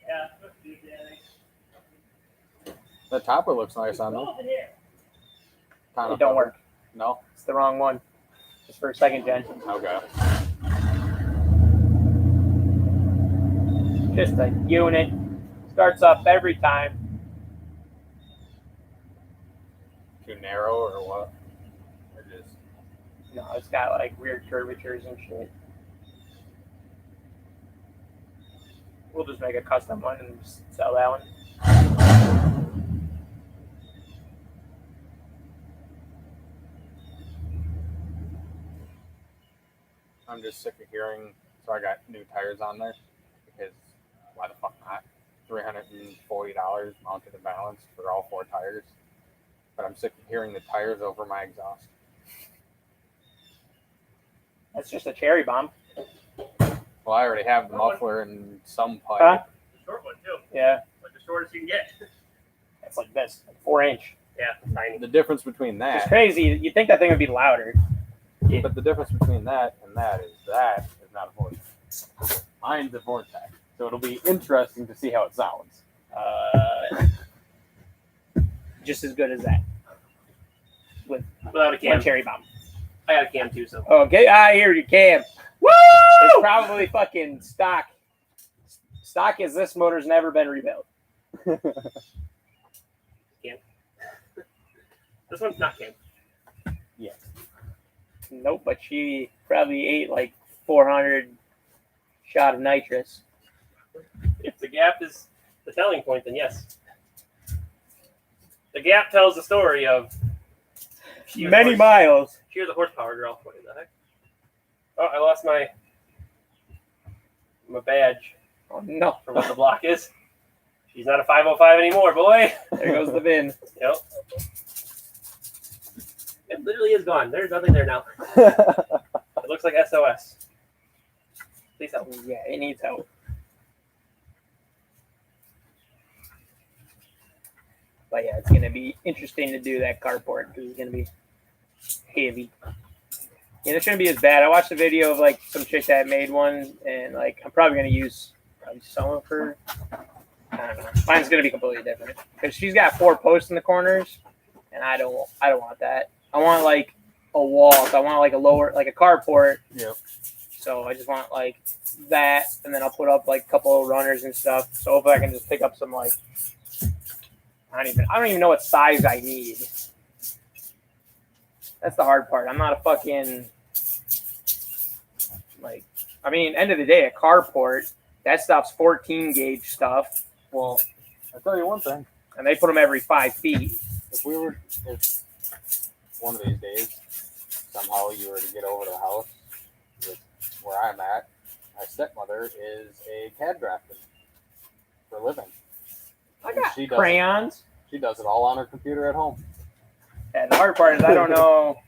Yeah. The topper looks nice on them. It don't work. No? It's the wrong one. It's for second gen. Okay. Just a unit. Starts up every time. Too narrow or what? Or just. No, it's got like weird curvatures and shit. We'll just make a custom one and just sell that one. I'm just sick of hearing. So I got new tires on there because why the fuck not? $340 mounted and balanced for all 4 tires. But I'm sick of hearing the tires over my exhaust. That's just a cherry bomb. Well, I already have the muffler and some pipe. Huh? The short one too. Yeah, Like the shortest you can get. it's like this, like 4-inch. Yeah, tiny. The difference between It's that, crazy. You'd think that thing would be louder. but the difference between that is not a vortex. Mine's a vortex, so it'll be interesting to see how it sounds. Just as good as that. Without a One cam. cherry bomb. I got a cam too, so. Okay, I hear you, Cam. Woo! It's probably fucking stock. Stock as this motor's never been rebuilt. This one's not cam. Nope, but she probably ate like 400 shot of nitrous. If the gap is the telling point, then yes. The gap tells the story of Many miles. She was a horsepower girl. What the heck? Oh, I lost my badge Oh no. for what the block is. She's not a 505 anymore, boy. There goes the VIN. Yep. It literally is gone. There's nothing there now. It looks like SOS. Please help. Yeah, it needs help. But yeah, it's gonna be interesting to do that carport because it's gonna be heavy. And it shouldn't be as bad. I watched a video of like some chick that made one, and like I'm probably gonna use some of her. I don't know. Mine's gonna be completely different because she's got 4 posts in the corners, and I don't want that. I want like a wall. So I want like a lower, like a carport. Yep. So I just want like that, and then I'll put up like a couple of runners and stuff. So hopefully I can just pick up some like I don't even know what size I need. That's the hard part. I'm not a fucking like. I mean, end of the day, a carport that stuff's 14 gauge stuff, Well, I'll tell you one thing. and they put them every 5 feet. If one of these days somehow you were to get over to the house with where I'm at, my stepmother is a CAD drafter for a living. I got She does crayons. She does it all on her computer at home. And the hard part is I don't know.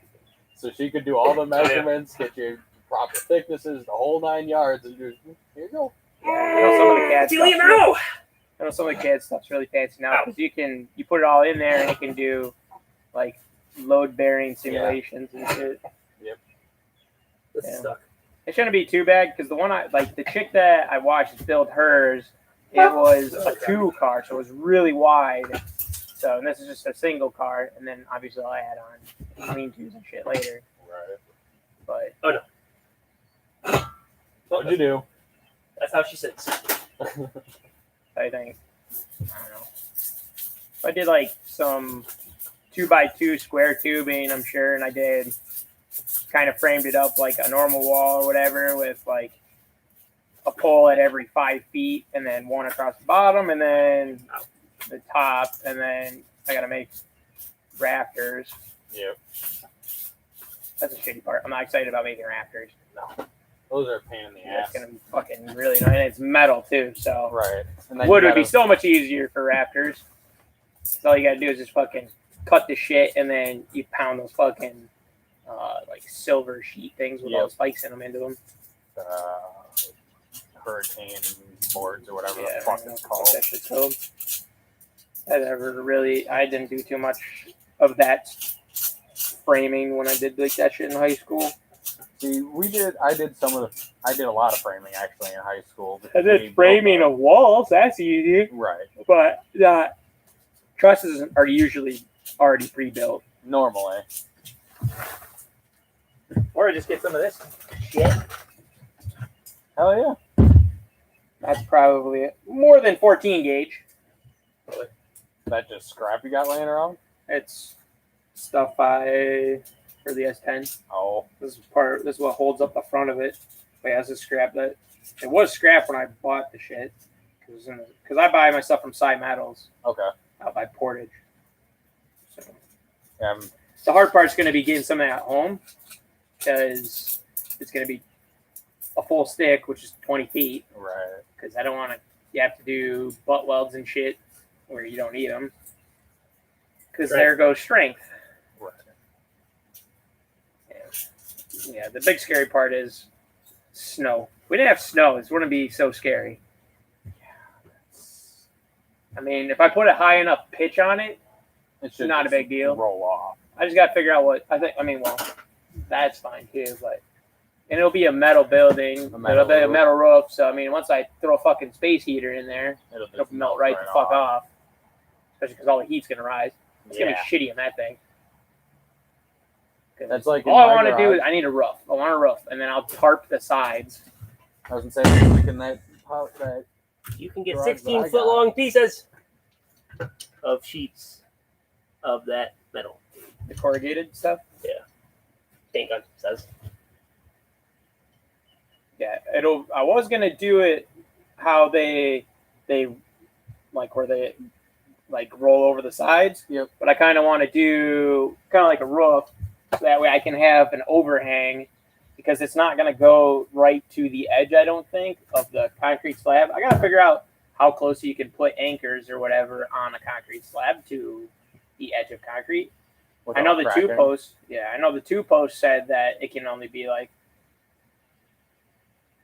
So she could do all the measurements, get you proper thicknesses, the whole 9 yards, and just, here you go. I know some of the CAD Do you stuff. know? I know some of the CAD stuff's really fancy now because you put it all in there and it can do like load bearing simulations and shit. This Yeah. is stuck. It shouldn't be too bad because the one the chick that I watched build hers, it was a 2 car, so it was really wide. So, and this is just a single car, and then obviously I'll add on lean-tos and shit later. Right. But What'd you do? That's how she sits. I think, I don't know. If I did like some 2x2 square tubing, I'm sure, and I did kind of framed it up like a normal wall or whatever with like a pole at every 5 feet and then one across the bottom and then the top, and then I gotta make rafters. Yep. That's a shitty part. I'm not excited about making rafters. Those are a pain in the It's ass. gonna be fucking really annoying. And it's metal too, so Right. And then wood you would be gotta- so much easier for rafters. So all you gotta do is just fucking cut the shit and then you pound those fucking like silver sheet things with all the spikes in them into them. hurricane boards or whatever Yeah, the fuck it's called. that shit's called. I didn't do too much of that framing when I did like that shit in high school. See, I did a lot of framing actually in high school. I We did built framing of walls. That's easy. Right. But trusses are usually already pre-built. Normally. Or just get some of this shit. Hell yeah. That's probably it. More than 14 gauge. That just scrap you got laying around? It's stuff for the S10. Oh. This is what holds up the front of it. But yeah, this is scrap. That it was scrap when I bought the shit. Because I buy my stuff from Side Metals. Okay. Out by Portage. So Um, the hard part's going to be getting some of that at home. Because it's going to be a full stick, which is 20 feet. right. Because I don't want to. You have to do butt welds and shit where you don't need them. Because there goes strength. Right. Yeah, the big scary part is snow. If we didn't have snow, it wouldn't be so scary. I mean, if I put a high enough pitch on it, It should not a just big deal. Roll off. I just got to figure out what I think. I mean, well, that's fine too, but and it'll be a metal building, it'll be a metal roof. So I mean, once I throw a fucking space heater in there, It'll it'll just melt right the fuck off. Especially because all the heat's gonna rise. It's gonna be shitty in that thing. 'Cause That's like all in I my want to do garage. is I need a roof. I want a roof, and then I'll tarp the sides. I was gonna say, like in that You can get Garage that I 16-foot got. long pieces of sheets of that metal. The corrugated stuff. Tank gun says. Yeah, I was gonna do it how they like where they like roll over the sides. Yep. But I kind of want to do kind of like a roof, so that way I can have an overhang, because it's not gonna go right to the edge. I don't think of the concrete slab. I gotta figure out how close you can put anchors or whatever on a concrete slab to the edge of concrete. I know the cracking. 2 posts. Yeah, I know the 2 posts said that it can only be like,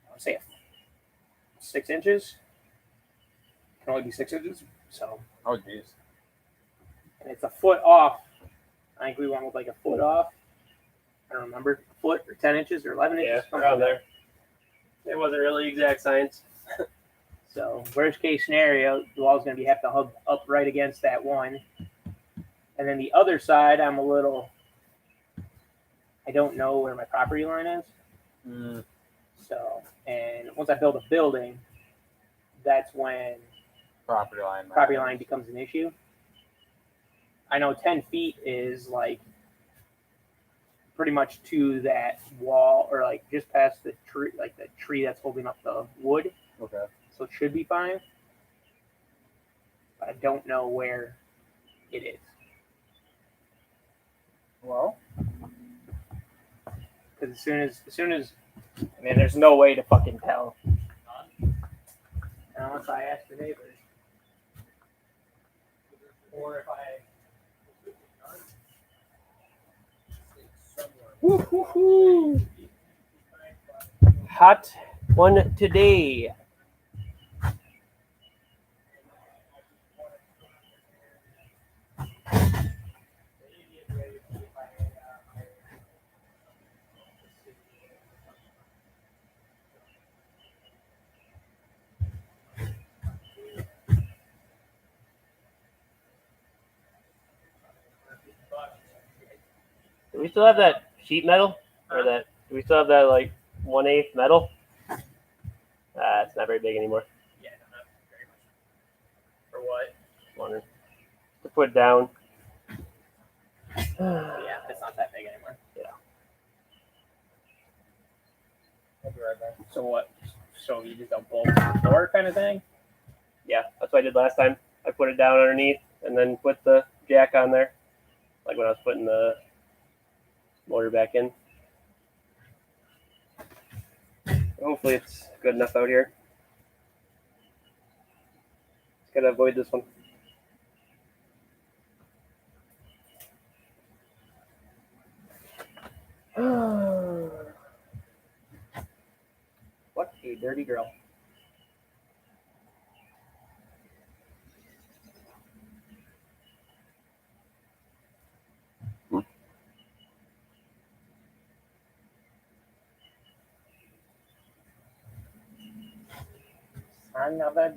I would say 6 inches. It can only be 6 inches. So Oh jeez. and it's a foot off. I think we went with like a foot off. I don't remember, a foot or 10 inches or 11 inches. Yeah, something around like there. It wasn't really exact science. that. So worst case scenario, the wall's going to have to hug up right against that one. And then the other side, I'm a little, I don't know where my property line is. So, and once I build a building, that's when Property line becomes an issue. I know 10 feet is like pretty much to that wall, or like just past the tree, like the tree that's holding up the wood. Okay. So it should be fine. But I don't know where it is. Well, Because as soon as, I mean, there's no way to fucking tell. Unless I ask the neighbors. Or if I. Woo-hoo-hoo. Hot one today. Do we still have that sheet metal? Or that? Do we still have that like 1/8 metal? It's not very big anymore. Yeah, not very much. For what? Wondering. To put down. Yeah, it's not that big anymore. I'll be right back. So what? So you just don't bolt the door kind of thing? Yeah, that's what I did last time. I put it down underneath and then put the jack on there. Like when I was putting the motor back in. Hopefully it's good enough out here. Just gotta avoid this one. What a dirty girl. Son of a.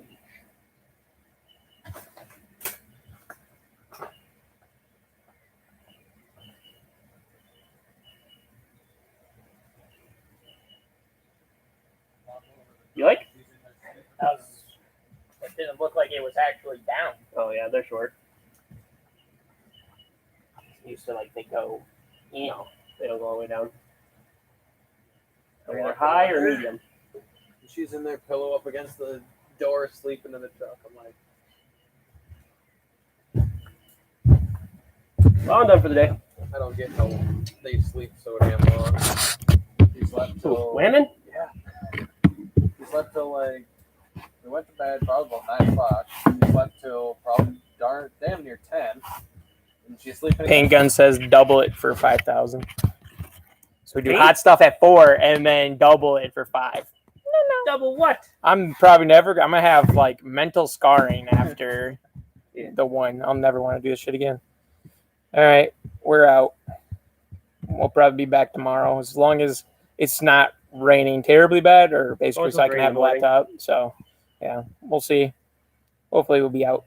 You like? It didn't look like it was actually down. Oh yeah, they're short. Used to like they go, you know. They don't go all the way down. I They're walk high over or there. medium. She's in there, pillow up against the door, sleeping in the truck. I'm like, Well, I'm done for the day. I don't get how they sleep so damn long. He slept Ooh, till whammon? he slept till like we went to bed probably about 9 o'clock. He slept till probably damn near 10. And she's sleeping. Paint Gun says double it for 5,000. So we do Paint? hot stuff at 4 and then double it for 5. Double what? I'm probably never. I'm gonna have like mental scarring after the one. I'll never want to do this shit again. All right, we're out. We'll probably be back tomorrow as long as it's not raining terribly bad, or basically it's so I can raining have the morning. laptop. So yeah, we'll see. Hopefully we'll be out.